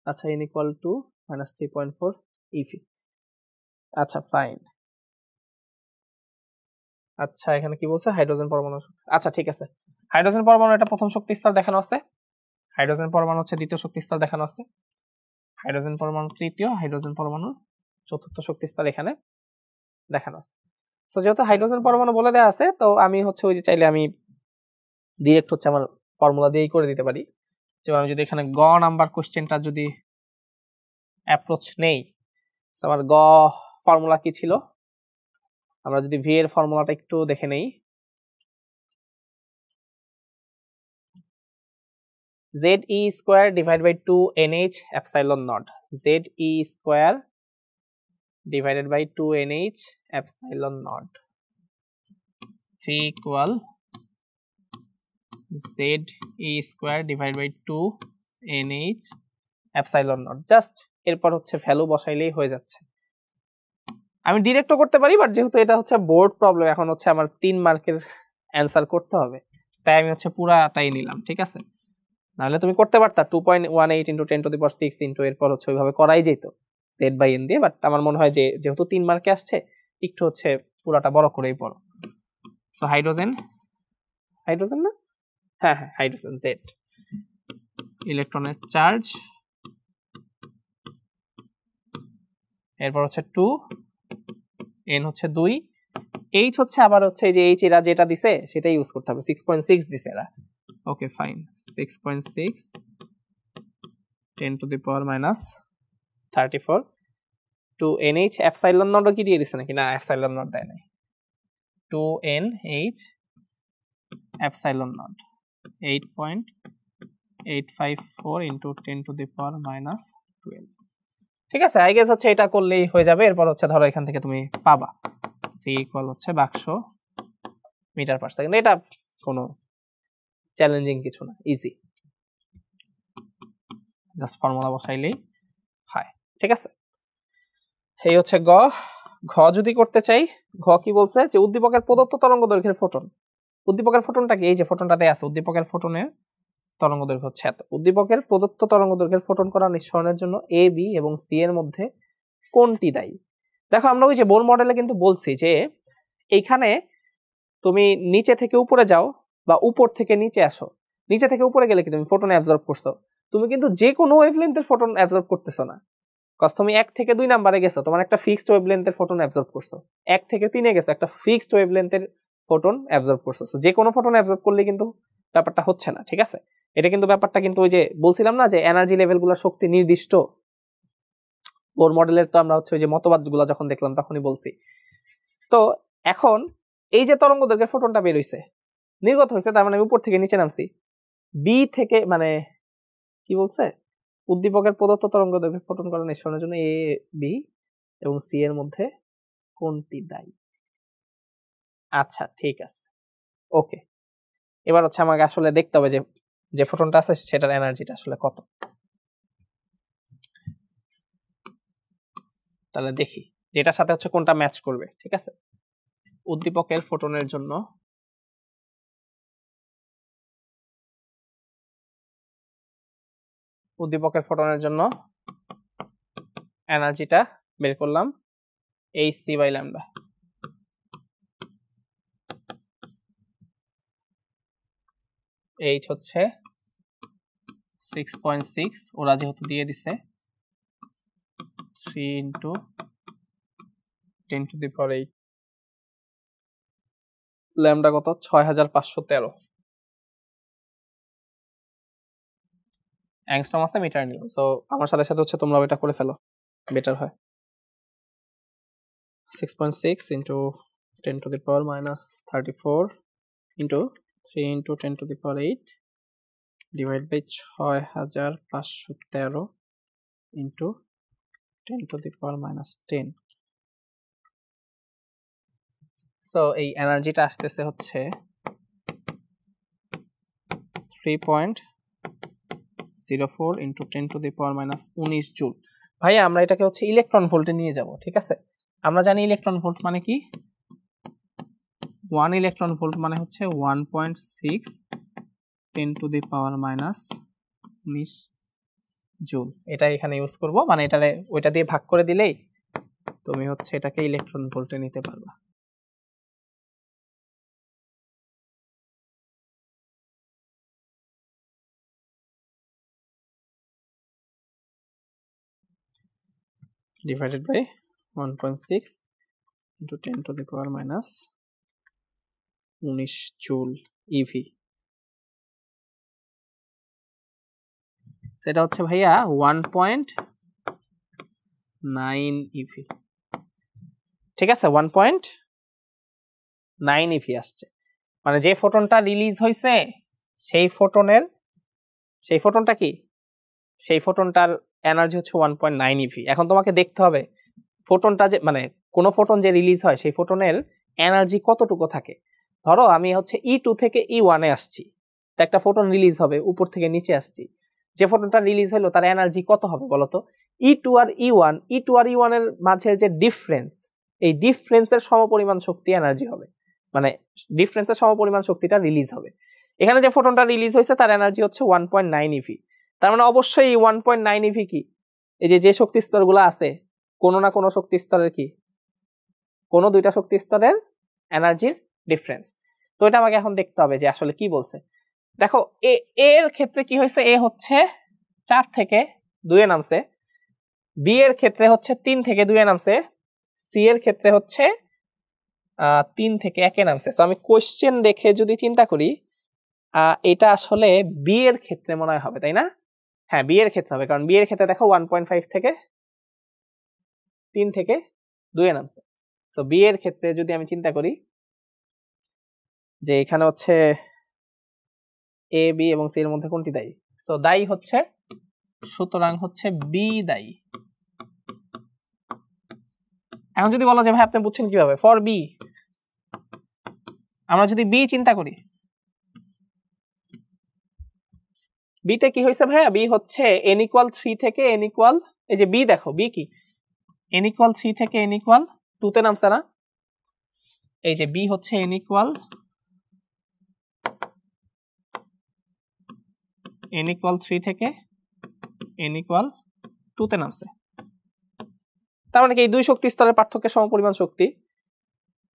আচ্ছা n = -3.4 eV আচ্ছা ফাইন আচ্ছা এখানে কি বলছে হাইড্রোজেন পরমাণু আচ্ছা ঠিক আছে হাইড্রোজেন পরমাণু এটা প্রথম শক্তি স্তর দেখানো আছে হাইড্রোজেন পরমাণু হচ্ছে দ্বিতীয় শক্তি স্তর দেখানো আছে হাইড্রোজেন পরমাণু তৃতীয় হাইড্রোজেন পরমাণু চতুর্থ শক্তি স্তর এখানে দেখানো আছে সো যেহেতু হাইড্রোজেন পরমাণু বলে দেয়া আছে তো আমি হচ্ছে ওই যে চাইলে আমি ডাইরেক্ট হচ্ছে আমার ফর্মুলা দিয়েই করে দিতে পারি যেমন আমি যদি এখানে গ নাম্বার কোশ্চেনটা যদি অ্যাপ্রোচ নেই আমার গ ফর্মুলা কি ছিল আমরা যদি ভি এর ফর্মুলাটা একটু দেখে নেই ZE square divided by 2NH epsilon naught ZE square divided by 2NH epsilon naught V equal ZE square divided by 2NH epsilon naught just এরপর হচ্ছে ভ্যালু বসাইলেই হয়ে যাচ্ছে আমি ডিরেক্টও করতে পারি বাট যেহেতু এটা হচ্ছে বোর্ড প্রবলেম এখন হচ্ছে আমার 3 মার্কের অ্যানসার করতে হবে তাই আমি হচ্ছে পুরাটাই নিলাম ঠিক আছে নাহলে তুমি করতে পারতা 2.18 × 10⁶ এরপর হচ্ছে ওইভাবে করাই যেত z/n দিয়ে বাট আমার মনে হয় যে যেহেতু 3 মার্কে আসছে একটু হচ্ছে পুরাটা বড় করেই পড়ো সো হাইড্রোজেন না হ্যাঁ হাইড্রোজেন z ইলেকট্রনের চার্জ এরপর হচ্ছে 2 n হচ্ছে 2 h হচ্ছে আবার হচ্ছে এই যে h এরা যেটা দিছে সেটাই ইউজ করতে হবে 6.6 দিছে এরা okay fine 6.6 10⁻34 2NH epsilon not কি দিয়ে দিছে নাকি না এপসাইলন নট দেয় নাই 2NH এপসাইলন নট 8.854 × 10⁻12 ঠিক আছে আই গেস হচ্ছে এটা করলেই হয়ে যাবে এরপর হচ্ছে ধরো এখান থেকে তুমি পাবা V ইকুয়াল হচ্ছে বাক্স মিটার পার সেকেন্ড এটা কোনো চ্যালেঞ্জিং কিছু না ইজি জাস্ট ফর্মুলা বসাইলেই হয় ঠিক আছে এই হচ্ছে ঘ যদি করতে চাই ঘ কি বলছে যে উদ্দীপকের প্রদত্ত তরঙ্গ দৈর্ঘ্যের ফোটন উদ্দীপকের ফোটনটা কি এই যে ফোটনটাতে আছে উদ্দীপকের ফোটনের তরঙ্গ দৈর্ঘ্য হচ্ছে এত উদ্দীপকের প্রদত্ত তরঙ্গ দৈর্ঘ্যের ফোটন করা নিঃসরণের জন্য এ বি এবং সি এর মধ্যে কোনটি দায়ী দেখো আমরা ওই যে বোর মডেলে কিন্তু বলছি যে এইখানে তুমি নিচে থেকে উপরে যাও বা উপর থেকে নিচে আসো নিচে থেকে উপরে গেলে কি তুমি ফোটন অ্যাবজর্ব করছো তুমি কিন্তু যে কোনো ওয়েভলেন্থের ফোটন অ্যাবজর্ব করতেছো না কজ তুমি 1 থেকে 2 নম্বরে গেছো তোমার একটা ফিক্সড ওয়েভলেন্থের ফোটন অ্যাবজর্ব করছো 1 থেকে 3 এ গেছো একটা ফিক্সড ওয়েভলেন্থের ফোটন অ্যাবজর্ব করছো যে কোনো ফোটন অ্যাবজর্ব করলে কিন্তু ব্যাপারটা হচ্ছে না ঠিক আছে এটা কিন্তু ব্যাপারটা কিন্তু ওই যে বলছিলাম না যে এনার্জি লেভেলগুলোর শক্তি নির্দিষ্ট বোর মডেলের তো আমরা হচ্ছে ওই যে মতবাদগুলো যখন দেখলাম তখনই বলছি তো এখন এই যে তরঙ্গ দৈর্ঘ্যের ফোটনটা বের হইছে নির্গত হয়েছে তার মানে আমি উপর থেকে নিচে নামছি বি থেকে মানে কি বলছে উদ্দীপকের প্রদত্ত তরঙ্গ দৈর্ঘ্যের ফোটন করা নিঃসরণের জন্য এ বি এবং সি এর মধ্যে কোনটি দায়ী আচ্ছা ঠিক আছে ওকে এবার হচ্ছে আমাকে আসলে দেখতে হবে যে যে ফোটনটা আছে সেটার এনার্জিটা আসলে কত তাহলে দেখি যেটার সাথে হচ্ছে কোনটা ম্যাচ করবে ঠিক আছে উদ্দীপকের ফোটনের জন্য এনার্জিটা বের করলাম hc/λ h হচ্ছে 6.6 ওরা যেহেতু দিয়ে দিছে 3 into 10 to the power 8 lambda কত 6513 অ্যাংস্ট্রম আছে মিটার নিব সো আমার সাথে সাথে হচ্ছে তোমরা এটা করে ফেলো বেটার হয় 6.6 into 10 to the power minus 34 into 3 into 10 to the power 8 divided by 6513 into 10 to the power minus 10 so এই এনার্জিটা আসতেছে হচ্ছে 3.04 into 10 to the power minus 19 joule ভাইয়া আমরা এটাকে হচ্ছে ইলেকট্রন ভোল্টে নিয়ে যাব ঠিক আছে আমরা জানি ইলেকট্রন ভোল্ট মানে কি 1 ইলেকট্রন ভোল্ট মানে হচ্ছে 1.6 10 to the power minus 19 joule এটা এখানে ইউজ করব মানে এটারে ওইটা দিয়ে ভাগ করে দিলেই তুমি হচ্ছে এটাকে ইলেকট্রন ভোল্টে নিতে পারবা divided by 1.6 into 10 to the power minus 19 joule EV সেটা হচ্ছে ভাইয়া 1.9 EV ঠিক আছে 1.9 EV আসছে মানে যে ফোটনটা রিলিজ হইছে সেই ফোটনটা কি সেই ফোটনটার এনার্জি হচ্ছে 1.9 EV এখন তোমাকে দেখতে হবে ফোটনটা যে মানে কোন ফোটন যে রিলিজ হয় সেই ফোটনের এনার্জি কতটুকু থাকে ধরো আমি হচ্ছে E2 থেকে E1 এ আসছি তো একটা ফোটন রিলিজ হবে উপর থেকে নিচে আসছি যে ফোটনটা রিলিজ হলো তার এনার্জি কত হবে বলো তো E2 আর E1 এর মাঝে যে ডিফারেন্স এই ডিফারেন্সের সমপরিমাণ শক্তি এনার্জি হবে মানে ডিফারেন্সের সমপরিমাণ শক্তিটা রিলিজ হবে এখানে যে ফোটনটা রিলিজ হয়েছে তার এনার্জি হচ্ছে 1.9 EV তার মানে অবশ্যই 1.9 EV কি এই যে শক্তি স্তরগুলো আছে কোনো না কোনো শক্তি স্তরের কি কোনো দুইটা শক্তি স্তরের এনার্জির ডিফারেন্স তো এটা আমাকে এখন দেখতে হবে যে আসলে কি বলছে দেখো এর ক্ষেত্রে কি হয়েছে এ হচ্ছে 4 থেকে 2 এ নামছে বি এর ক্ষেত্রে হচ্ছে 3 থেকে 2 এ নামছে সি এর ক্ষেত্রে হচ্ছে 3 থেকে 1 এ নামছে সো আমি কোশ্চেন দেখে যদি চিন্তা করি এটা আসলে বি এর ক্ষেত্রে মনে হয় হবে তাই না হ্যাঁ বি এর ক্ষেত্রে হবে কারণ বি এর ক্ষেত্রে দেখো 1.5 থেকে 3 থেকে 2 এ নামছে সো বি এর ক্ষেত্রে যদি আমি চিন্তা করি যে এখানে হচ্ছে এ বি এবং সি এর মধ্যে কোনটি দায়ী সো দায়ী হচ্ছে সুতরাং হচ্ছে বি দায়ী এখন যদি বলো যে ভাই আপনি বুঝছেন কিভাবে ফর বি আমরা যদি বি চিন্তা করি বি তে কি হয়েছে ভাইয়া বি হচ্ছে n = 3 থেকে n = এই যে বি দেখো বি কি n = 3 থেকে n = 2 তে নামছে না এই যে বি হচ্ছে n = 3 থেকে n = 2 তে নামছে তার মানে কি এই দুই শক্তি স্তরের পার্থক্যের সমপরিমাণ শক্তি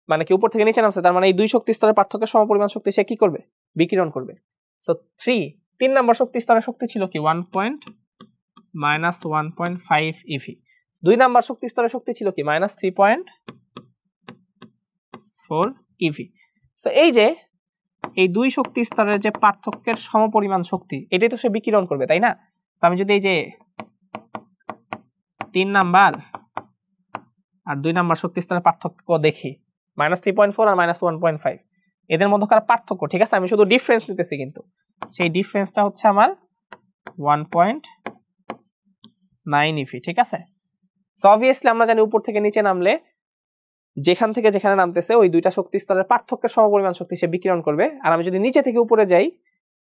মানে কি উপর থেকে নিচে নামছে তার মানে এই দুই শক্তি স্তরের পার্থক্যের সমপরিমাণ শক্তি সে কি করবে বিকিরণ করবে সো 3 নম্বর শক্তি স্তরের শক্তি ছিল কি 1.5 EV 2 নম্বর শক্তি স্তরের শক্তি ছিল কি -3.4 EV সো এই যে এই দুই শক্তি স্তরের যে পার্থক্যের সমপরিমাণ শক্তি এটাই তো সে বিকিরণ করবে তাই না আমি যদি এই যে 3 নাম্বার আর 2 নাম্বার শক্তি স্তরের পার্থক্য দেখি -3.4 আর -1.5 এদের মধ্যকার পার্থক্য ঠিক আছে আমি শুধু ডিফারেন্স নিতেছি কিন্তু সেই ডিফারেন্সটা হচ্ছে আমার 1.9 EV ঠিক আছে সো obviously আমরা জানি উপর থেকে নিচে নামলে যেখান থেকে যেখানে নামতেছে ওই দুইটা শক্তি স্তরের পার্থক্যের সমপরিমাণ শক্তি সে বিকিরণ করবে আর আমি যদি নিচে থেকে উপরে যাই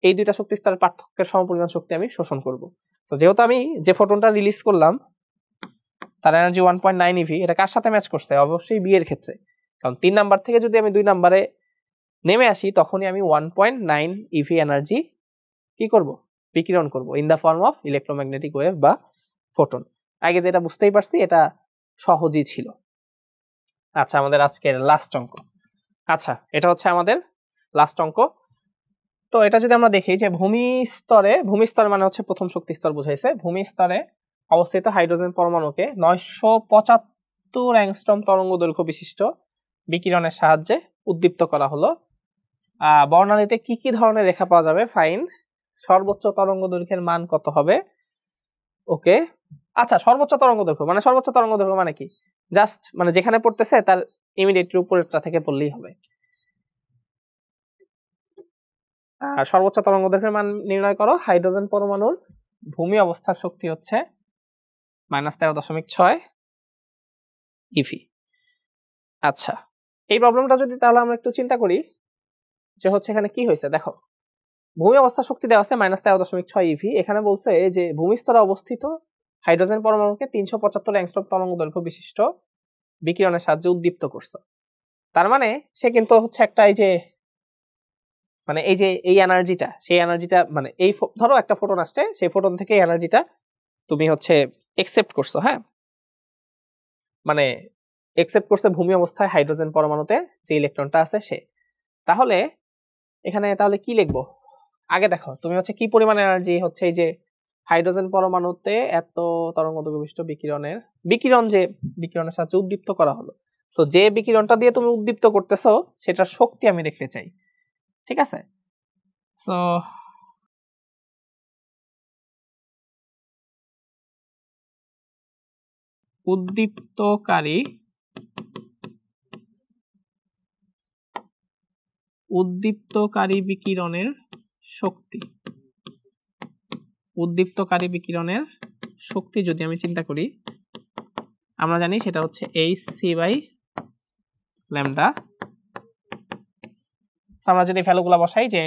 এই দুইটা শক্তি স্তরের পার্থক্যের সমপরিমাণ শক্তি আমি শোষণ করব তো যেহেতু আমি যে ফোটনটা রিলিজ করলাম তার এনার্জি 1.9 EV এটা কার সাথে ম্যাচ করছে অবশ্যই বি এর ক্ষেত্রে কারণ 3 নাম্বার থেকে যদি আমি 2 নম্বরে নেমে আসি তখনই আমি 1.9 EV এনার্জি কি করব বিকিরণ করব in the form of electromagnetic wave বা ফোটন আগে যেটা বুঝতেই পারছি এটা সহজই ছিল আচ্ছা আমাদের আজকের লাস্ট অঙ্ক আচ্ছা এটা হচ্ছে আমাদের লাস্ট অঙ্ক তো এটা যদি আমরা দেখি যে ভূমি স্তরে মানে হচ্ছে প্রথম শক্তি স্তর বুঝাইছে ভূমি স্তরে অবস্থিত হাইড্রোজেন পরমাণুকে 975 অ্যাংস্ট্রম তরঙ্গ দৈর্ঘ্য বিশিষ্ট বিকিরণের সাহায্যে উদ্দীপ্ত করা হলো। বর্ণালীতে কি কি ধরনের রেখা পাওয়া যাবে? ফাইন। সর্বোচ্চ তরঙ্গ দৈর্ঘ্যের মান কত হবে? ওকে, আচ্ছা, সর্বোচ্চ তরঙ্গ দৈর্ঘ্য মানে কি? জাস্ট মানে যেখানে পড়তেছে তার ইমিডিয়েটলি উপরেরটা থেকে পড়লেই হবে। আর সর্বোচ্চ তরঙ্গ দৈর্ঘ্যের মান নির্ণয় করো। হাইড্রোজেন পরমাণুর ভূমি অবস্থার শক্তি হচ্ছে -13.6 ইভি। আচ্ছা, এই প্রবলেমটা যদি তাহলে আমরা একটু চিন্তা করি যে হচ্ছে এখানে কি হয়েছে। দেখো, ভূমি অবস্থার শক্তি দেওয়া আছে -13.6 ইভি। এখানে বলছে যে ভূমিস্তরে অবস্থিত হাইড্রোজেন পরমাণুকে 375 অ্যাংস্ট্রম তরঙ্গ দৈর্ঘ্য বিশিষ্ট বিকিরণের সাহায্যে উদ্দীপ্ত করছে। তার মানে সে কিন্তু হচ্ছে একটা এই যে মানে এই যে এই এনার্জিটা, সেই এনার্জিটা মানে এই ধরো একটা ফোটন আসছে, সেই ফোটন থেকে এই এনার্জিটা তুমি হচ্ছে একসেপ্ট করছো। হ্যাঁ, মানে একসেপ্ট করছে ভূমি অবস্থায় হাইড্রোজেন পরমাণুতে যে ইলেকট্রনটা আছে সে। তাহলে এখানে তাহলে কি লিখবো? আগে দেখো তুমি হচ্ছে কি পরিমাণ এনার্জি হচ্ছে এই যে হাইড্রোজেন পরমাণুতে এত তরঙ্গ দৈর্ঘ্য বিশিষ্ট বিকিরণ যে বিকিরণের সাহায্যে উদ্দীপ্ত করা হলো। সো যে বিকিরণটা দিয়ে তুমি উদ্দীপ্ত করতেছো সেটার শক্তি আমি দেখতে চাই। ঠিক আছে, সো উদ্দীপ্তকারী বিকিরণের শক্তি যদি আমি চিন্তা করি, আমরা জানি সেটা হচ্ছে hc/λ। আমরা যদি ভ্যালুগুলো বসাই যে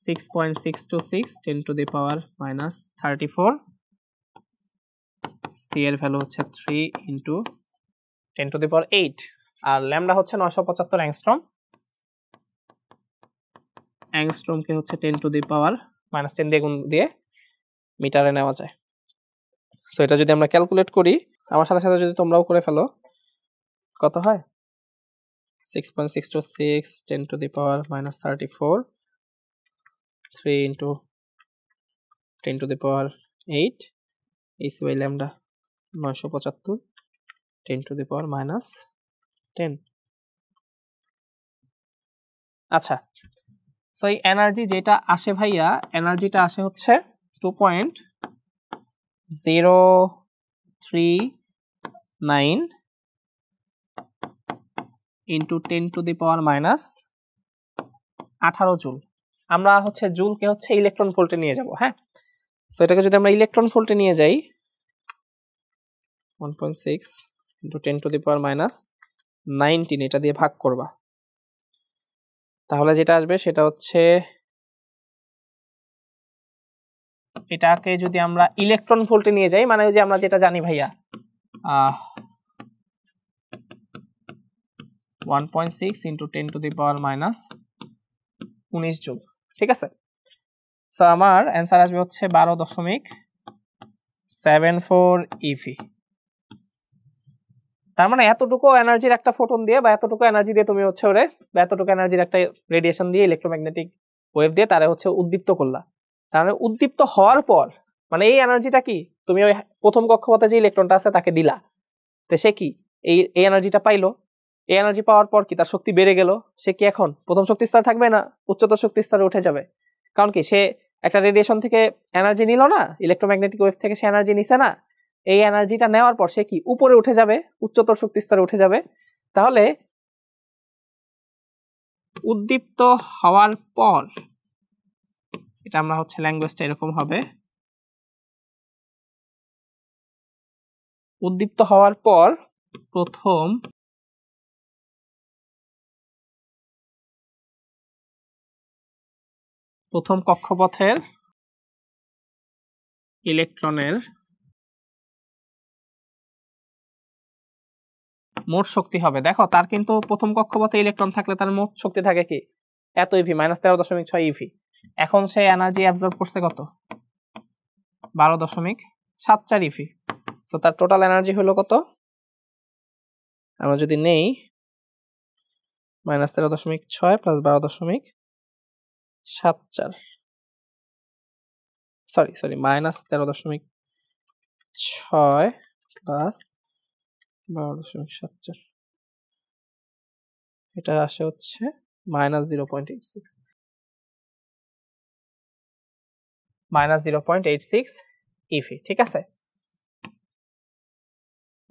6.626 10⁻⁻34, c এর ভ্যালু হচ্ছে 3 × 10⁸, আর ল্যামডা হচ্ছে 975 অ্যাংস্ট্রমকে হচ্ছে 10⁻⁻10 দিয়ে গুণ দিয়ে মিটারে নেওয়া যায়। সো এটা যদি আমরা ক্যালকুলেট করি, আমার সাথে সাথে যদি তোমরাও করে ফেলো, কত হয়? 6.626 10⁻⁻34, 3 × 10⁸, hc/λ 975 10⁻⁻10। আচ্ছা, সো এই এনার্জি যেটা আসে ভাইয়া, এনার্জিটা আসে হচ্ছে 2.039 × 10⁻18 জুল। আমরা হচ্ছে জুলকে হচ্ছে ইলেকট্রন ভোল্টে নিয়ে যাব। হ্যাঁ, সো এটাকে যদি আমরা ইলেকট্রন ভোল্টে নিয়ে যাই, 1.6 × 10⁻19 এটা দিয়ে ভাগ করবা, তাহলে যেটা আসবে সেটা হচ্ছে, এটাকে যদি আমরা ইলেকট্রন ভোল্টে নিয়ে যাই, মানে ওই যে আমরা যেটা জানি ভাইয়া 1.6 × 10⁻19 জুল। ঠিক আছে, সো আমার অ্যান্সার আসবে হচ্ছে 12.74 ইভি। তার মানে এতটুকু এনার্জির একটা ফোটন দিয়ে বা এতটুকু এনার্জি দিয়ে তুমি হচ্ছে ওরে বা এতটুকু এনার্জির একটা রেডিয়েশন দিয়ে ইলেকট্রোম্যাগনেটিক ওয়েভ দিয়ে তারে হচ্ছে উদ্দীপ্ত করলা। তার মানে উদ্দীপ্ত হওয়ার পর মানে এই এনার্জিটা কি তুমি ওই প্রথম কক্ষপথে যে ইলেকট্রনটা আছে তাকে দিলা, তো সে কি এই এনার্জিটা পাইলো। এই এনার্জি পাওয়ার পর কি তার শক্তি বেড়ে গেল, সে কি এখন প্রথম শক্তি স্তরে থাকবে না, উচ্চতর শক্তি স্তরে উঠে যাবে। কারণ কি সে একটা রেডিয়েশন থেকে এনার্জি নিল না, ইলেকট্রোম্যাগনেটিক ওয়েভ থেকে সে এনার্জি নিছে না, এই এনার্জিটা নেওয়ার পর সে কি উপরে উঠে যাবে, উচ্চতর শক্তি স্তরে উঠে যাবে। তাহলে উদ্দীপ্ত হওয়ার পর, এটা আমরা হচ্ছে ল্যাঙ্গুয়েজটা এরকম হবে, উদ্দীপ্ত হওয়ার পর প্রথম কক্ষপথের ইলেকট্রনের মোট শক্তি হবে, দেখো তার কিন্তু প্রথম কক্ষপথে ইলেকট্রন থাকলে তার মোট শক্তি থাকে কি এত ইভি, -13.6 ইভি। এখন সে এনার্জি অ্যাবজর্ব করছে কত, 12.74 ইভি। সো তার টোটাল এনার্জি হলো কত, আমরা যদি নেই -13.6 + 12.74, সরি -13.6 6 প্লাস 12.74, এটা আসে হচ্ছে -0.86, -0.86 ইভি। ঠিক আছে,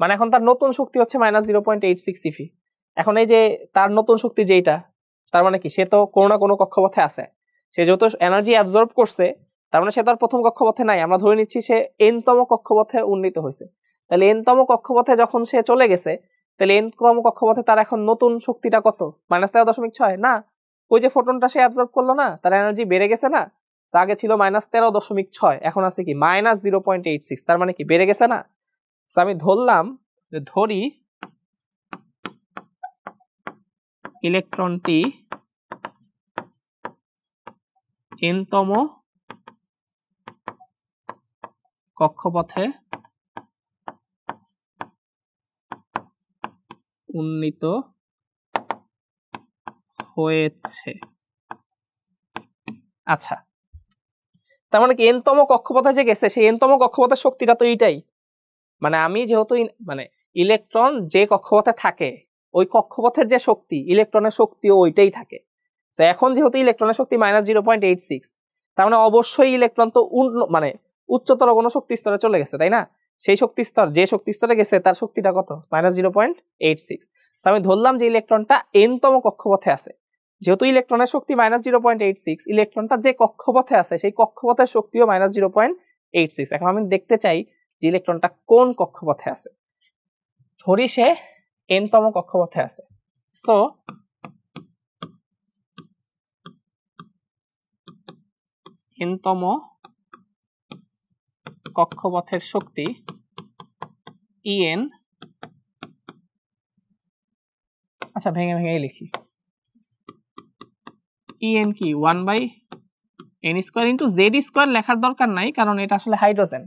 মানে এখন তার নতুন শক্তি হচ্ছে -0.86 ইভি। এখন এই যে তার নতুন শক্তি যেটা, তার মানে কি সে তো কোনো না কোনো কক্ষপথে আছে, সে যেহেতু এনার্জি অ্যাবজর্ব করছে, তার মানে সে তো আর প্রথম কক্ষপথে নাই, আমরা ধরে নিচ্ছি সে n-তম কক্ষপথে উন্নীত হয়েছে। তাহলে n-তম কক্ষপথে যখন সে চলে গেছে, তাহলে n-তম কক্ষপথে তার এখন নতুন শক্তিটা কত? -13.6 না, ওই যে ফোটনটা সে অ্যাবজর্ব করলো না, তার এনার্জি বেড়ে গেছে না, আগে ছিল -13.6, এখন আছে কি -0.86, তার মানে কি বেড়ে গেছে না। আমি ধরলাম, ধরি ইলেকট্রনটি n-তম কক্ষপথে উন্নীত হয়েছে। আচ্ছা, তার মানে কি n-তম কক্ষপথে যে গেছে, সেই n-তম কক্ষপথের শক্তিটা তো এইটাই, মানে আমি যেহেতু মানে ইলেকট্রন যে কক্ষপথে থাকে, ওই কক্ষপথের যে শক্তি, ইলেকট্রনের শক্তিও ওইটাই থাকে। তো এখন যেহেতু ইলেকট্রনের শক্তি -0.86, তার মানে অবশ্যই ইলেকট্রন তো মানে উচ্চতর কোনো শক্তি স্তরে চলে গেছে, তাই না? সেই শক্তি স্তর, যে শক্তি স্তরে গেছে তার শক্তিটা কত? -0.86। আমি ধরলাম যে ইলেকট্রনটা n-তম কক্ষপথে আছে, যেহেতু ইলেকট্রনের শক্তি -0.86, ইলেকট্রনটা যে কক্ষপথে আছে সেই কক্ষপথের শক্তিও -0.86। এখন আমি দেখতে চাই যে ইলেকট্রনটা কোন কক্ষপথে আছে। ধরি সে n-তম কক্ষপথে আছে, সো n-তম কক্ষপথের শক্তি En, আচ্ছা ভেঙে ভেঙে লিখি, En কি 1/n² z² লেখার দরকার নাই, কারণ এটা আসলে হাইড্রোজেন।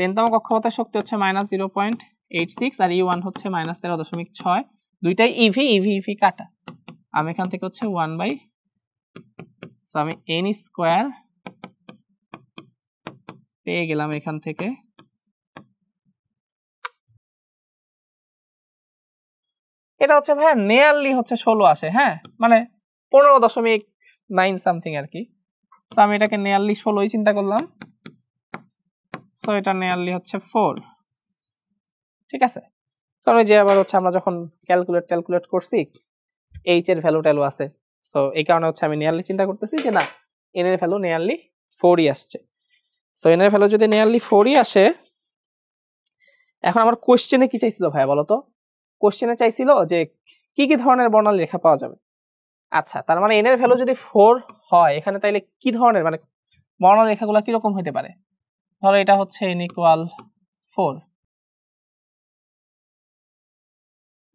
n-তম কক্ষপথের শক্তি হচ্ছে -0.86 আর E1 হচ্ছে -13.6, দুইটাই ইভি, ইভি ইভি কাটা, আমি এখান থেকে হচ্ছে 1/, আমি n² পেয়ে গেলাম এখান থেকে। এটা হচ্ছে ভাইয়া নিয়ারলি হচ্ছে 16 আসে, হ্যাঁ মানে 15.9 সামথিং আর কি। তো আমি এটাকে নিয়ারলি 16ই চিন্তা করলাম, সো এটা নিয়ারলি হচ্ছে 4। ঠিক আছে, কারণ যে আবার হচ্ছে আমরা যখন ক্যালকুলেট করছি এইচ এর ভ্যালু ট্যালু আছে, সো এই কারণে হচ্ছে আমি নিয়ারলি চিন্তা করতেছি যে না, এন এর ভ্যালু নিয়ারলি 4ই আসছে। সো এন এর ভ্যালু যদি নিয়ারলি 4ই আসে, এখন আমার কোশ্চেনে কি চাইছিল ভাইয়া বলো তো? কোশ্চেনে চাইছিল যে কি কি ধরনের বর্ণালী রেখা পাওয়া যাবে। আচ্ছা, তার মানে এন এর ভ্যালু যদি 4 হয় এখানে, তাইলে কি ধরনের মানে বর্ণালী রেখাগুলো কিরকম হতে পারে? ধরো এটা হচ্ছে n = 4।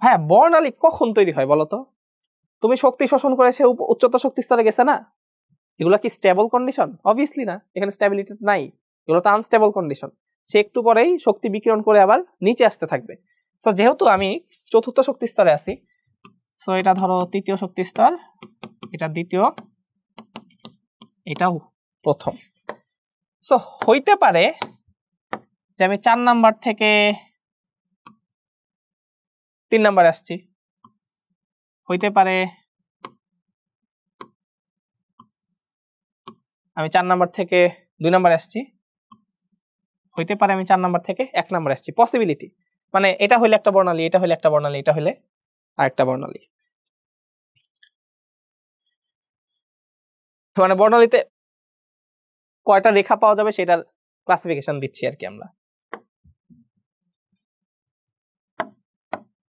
হ্যাঁ, বর্ণালী কখন তৈরি হয় বলো তো? তুমি শক্তি শোষণ করে সে উচ্চতর শক্তি স্তরে গেছে না, এগুলো কি স্টেবল কন্ডিশন? অবভিয়াসলি না, এখানে স্টেবিলিটি নাই, এগুলো তো আনস্টেবল কন্ডিশন। সে একটু পরেই শক্তি বিকিরণ করে আবার নিচে আসতে থাকবে। সো যেহেতু আমি চতুর্থ শক্তি স্তরে আছি, সো এটা ধরো তৃতীয় শক্তি স্তর, এটা দ্বিতীয়, এটাও প্রথম। সো হইতে পারে যে আমি 4 নাম্বার থেকে 3 নাম্বারে আসছি, হইতে পারে আমি 4 নাম্বার থেকে 2 নাম্বারে আসছি, হইতে পারে আমি 4 নাম্বার থেকে 1 নাম্বারে আসছি। পসিবিলিটি মানে এটা হইলে একটা বর্ণালী, এটা হইলে একটা বর্ণালী, এটা হইলে আরেকটা বর্ণালী। মানে বর্ণালীতে কয়টা রেখা পাওয়া যাবে সেটার ক্লাসিফিকেশন দিচ্ছি আর কি আমরা।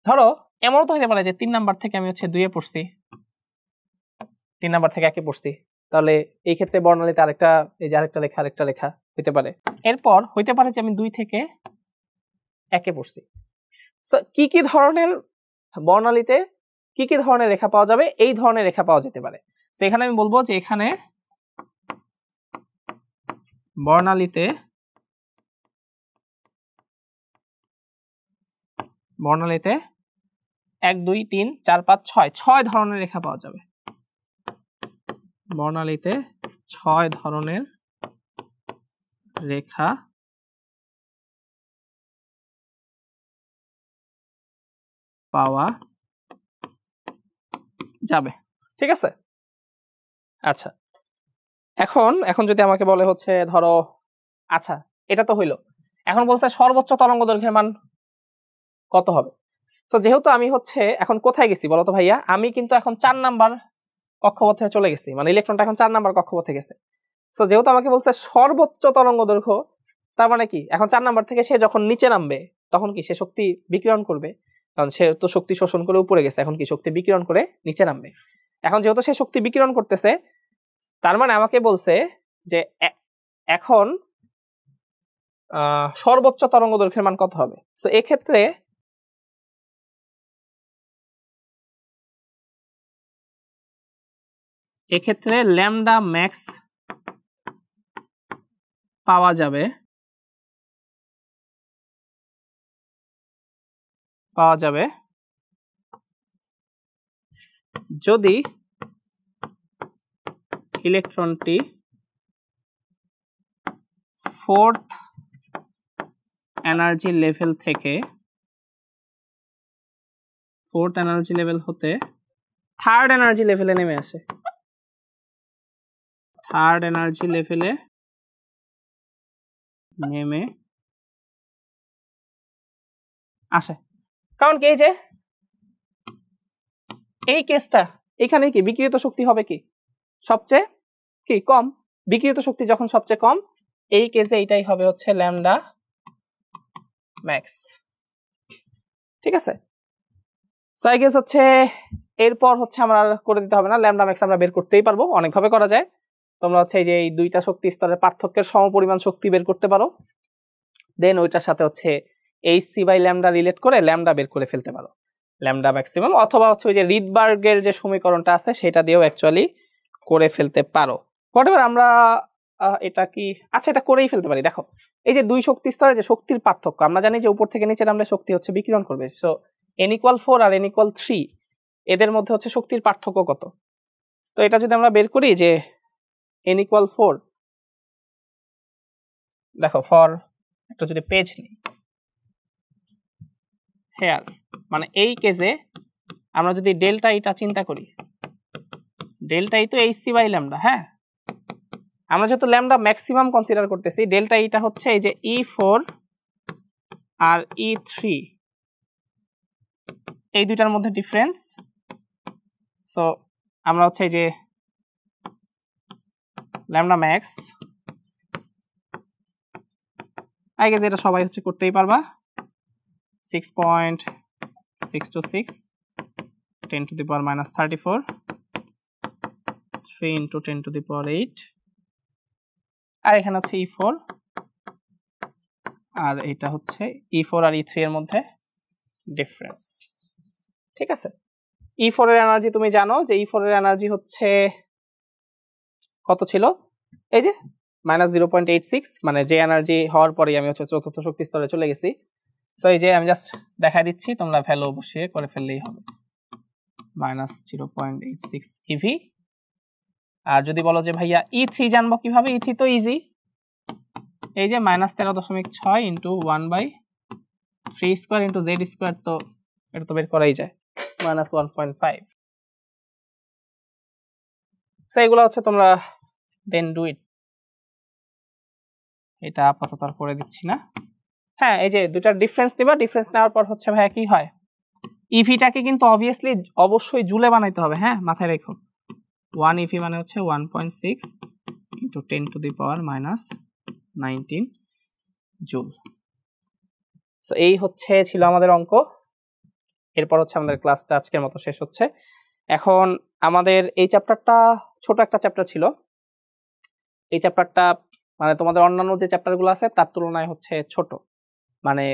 ধরো এমনও তো হতে পারে যে 3 নাম্বার থেকে আমি হচ্ছে 2 এ পড়ছি, 3 নাম্বার থেকে 1 এ পড়ছি, তাহলে এই ক্ষেত্রে বর্ণালীতে আরেকটা, এই যে আরেকটা লেখা হইতে পারে। এরপর হইতে পারে যে আমি 2 থেকে 1 এ পড়ছি। সো কি কি ধরনের বর্ণালীতে কি কি ধরনের রেখা পাওয়া যাবে, এই ধরনের রেখা পাওয়া যেতে পারে। সো এখানে আমি বলবো যে এখানে বর্ণালীতে 1 2 3 4 5 6 ধরনের রেখা পাওয়া যাবে। বর্ণালীতে 6 ধরনের রেখা পাওয়া যাবে। ঠিক আছে, আচ্ছা এখন যদি আমাকে বলে হচ্ছে ধরো, আচ্ছা এটা তো হইলো, এখন বলছে সর্বোচ্চ তরঙ্গ দৈর্ঘ্যের মান কত হবে। তো যেহেতু আমি হচ্ছে এখন কোথায় গেছি বলতো ভাইয়া, আমি কিন্তু এখন 4 নাম্বার কক্ষপথে চলে গেছি, মানে ইলেকট্রনটা এখন 4 নাম্বার কক্ষপথে গেছে। তো যেহেতু আমাকে বলছে সর্বোচ্চ তরঙ্গ দৈর্ঘ্য, তার মানে কি এখন 4 নাম্বার থেকে সে যখন নিচে নামবে তখন কি সে শক্তি বিকিরণ করবে, কারণ সে তো শক্তি শোষণ করে উপরে গেছে, এখন কি শক্তি বিকিরণ করে নিচে নামবে। এখন যেহেতু সে শক্তি বিকিরণ করতেছে, তার মানে আমাকে বলছে যে এখন সর্বোচ্চ তরঙ্গ দৈর্ঘ্যের মান কত হবে। তো এক্ষেত্রে ল্যামডা ম্যাক্স পাওয়া যাবে যদি ইলেকট্রনটি ফোর্থ এনার্জি লেভেল হতে থার্ড এনার্জি লেভেলে নেমে আসে, নেমে আসে। কারণ কি, এই যে এই কেসটা এখানে কি বিকিরিত শক্তি হবে কি সবচেয়ে কি কম, বিকিরিত শক্তি যখন সবচেয়ে কম, এই কেসে এইটাই হবে হচ্ছে ল্যামডা ম্যাক্স। ঠিক আছে, সো আই গেস হচ্ছে এরপর হচ্ছে আমরা করে দিতে হবে না, ল্যামডা ম্যাক্স আমরা বের করতেই পারবো, অনেকভাবে করা যায়। তোমরা হচ্ছে এই যে এই দুইটা শক্তি স্তরের পার্থক্যের সমপরিমাণ শক্তি বের করতে পারো, দেন ওইটার সাথে হচ্ছে এইচসি বাই ল্যামডা রিলেট করে ল্যামডা বের করে ফেলতে পারো, ল্যামডা ম্যাক্সিমাম, অথবা হচ্ছে ওই যে রিডবার্গের যে সমীকরণটা আছে সেটা দিয়েও অ্যাকচুয়ালি করে ফেলতে পারো। হোয়াটএভার, আমরা এটা কি, আচ্ছা এটা করেই ফেলতে পারি। দেখো এই যে দুই শক্তি স্তরে যে শক্তির পার্থক্য, আমরা জানি যে উপর থেকে নিচে নামলে শক্তি হচ্ছে বিকিরণ করবে। সো n=4 আর n=3 এদের মধ্যে হচ্ছে শক্তির পার্থক্য কত। তো এটা যদি আমরা বের করি যে n=4, দেখো ফর একটা যদি পেজ নিই হেয়ার, মানে এই কেসে আমরা যদি ডেল্টা এটা চিন্তা করি, ডেল্টা ই তো এইচসি বাই ল্যামডা, হ্যাঁ আমরা যেহেতু ল্যামডা ম্যাক্সিমাম কনসিডার করতেছি, ডেল্টা ইটা হচ্ছে এই যে E4 আর E3 এই দুইটার মধ্যে ডিফারেন্স। সো আমরা হচ্ছে এই যে ল্যামডা ম্যাক্স, আই গেস এটা সবাই হচ্ছে করতেই পারবা, 6.626 10 to the power minus 34 3 into 10 to the power 8, আর এখানে হচ্ছে E4 আর এটা হচ্ছে E4 আর E3 এর মধ্যে ডিফারেন্স। ঠিক আছে, E4 এর এনার্জি তুমি জানো যে E4 এর এনার্জি হচ্ছে কত ছিল, এই যে -0.86, মানে যে এনার্জি হওয়ার পরেই আমি হচ্ছে চতুর্থ শক্তি স্তরে চলে গেছি। সো এই যে আমি জাস্ট দেখাই দিচ্ছি, তোমরা ভ্যালু বসিয়ে করে ফেললেই হবে, -0.86 EV। আর যদি বলো যে ভাইয়া E3 জানবো কিভাবে, E3 তো ইজি, এই যে -13.6 ইন্টু 1/3² ইন্টু z², তো এটা তো বের করাই যায়, -1.5। সো এগুলো হচ্ছে তোমরা দেন ডু ইট, এটা আপাতত আর করে দিচ্ছি না। হ্যাঁ এই যে দুটার ডিফারেন্স নিবা, ডিফারেন্স নেওয়ার পর হচ্ছে ভাইয়া কি হয়, ইভিটাকে কিন্তু অবভিয়াসলি অবশ্যই জুলে বানাইতে হবে, হ্যাঁ মাথায় রেখো, 1 ইভি মানে হচ্ছে 1.6 into 10 to the power minus 19 joule. So এই হচ্ছে ছিল আমাদের অঙ্ক। এরপর হচ্ছে আমাদের ক্লাসটা আজকের মতো শেষ হচ্ছে। এখন আমাদের এই চ্যাপ্টারটা ছোট একটা চ্যাপ্টার ছিল, এই চ্যাপ্টারটা মানে তোমাদের অন্যান্য যে চ্যাপ্টারগুলো আছে তার তুলনায় হচ্ছে ছোট, মানে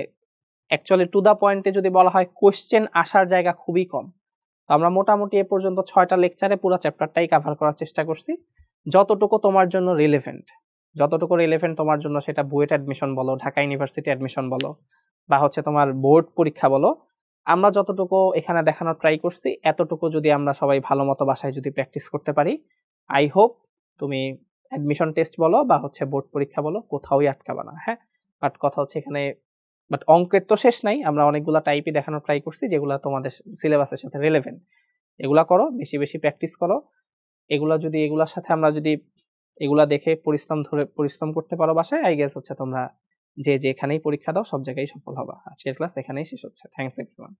অ্যাকচুয়ালি টু দা পয়েন্টে যদি বলা হয় কোশ্চেন আসার জায়গা খুবই কম। তো আমরা মোটামুটি এ পর্যন্ত 6টা লেকচারে পুরো চ্যাপ্টারটাই কভার করার চেষ্টা করছি, যতটুকু তোমার জন্য রিলেভেন্ট, তোমার জন্য, সেটা বুয়েট অ্যাডমিশন বলো, ঢাকা ইউনিভার্সিটি অ্যাডমিশন বলো, বা হচ্ছে তোমার বোর্ড পরীক্ষা বলো, আমরা যতটুকু এখানে দেখানোর ট্রাই করছি এতটুকু যদি আমরা সবাই ভালো মতো বাসায় যদি প্র্যাকটিস করতে পারি, আই হোপ তুমি অ্যাডমিশন টেস্ট বলো বা হচ্ছে বোর্ড পরীক্ষা বলো কোথাওই আটকাবা না। হ্যাঁ, বাট কথা হচ্ছে এখানে বাট অঙ্কের তো শেষ নাই, আমরা অনেকগুলা টাইপই দেখানোর ট্রাই করছি যেগুলো তোমাদের সিলেবাসের সাথে রিলেভেন্ট। এগুলা করো, বেশি বেশি প্র্যাকটিস করো। এগুলার সাথে আমরা যদি এগুলা দেখে পরিশ্রম করতে পারো বাসায়, আই গেস হচ্ছে তোমরা যেখানেই পরীক্ষা দাও সব জায়গায় সফল হবা। আজকের ক্লাস এখানেই শেষ হচ্ছে। Thanks everyone.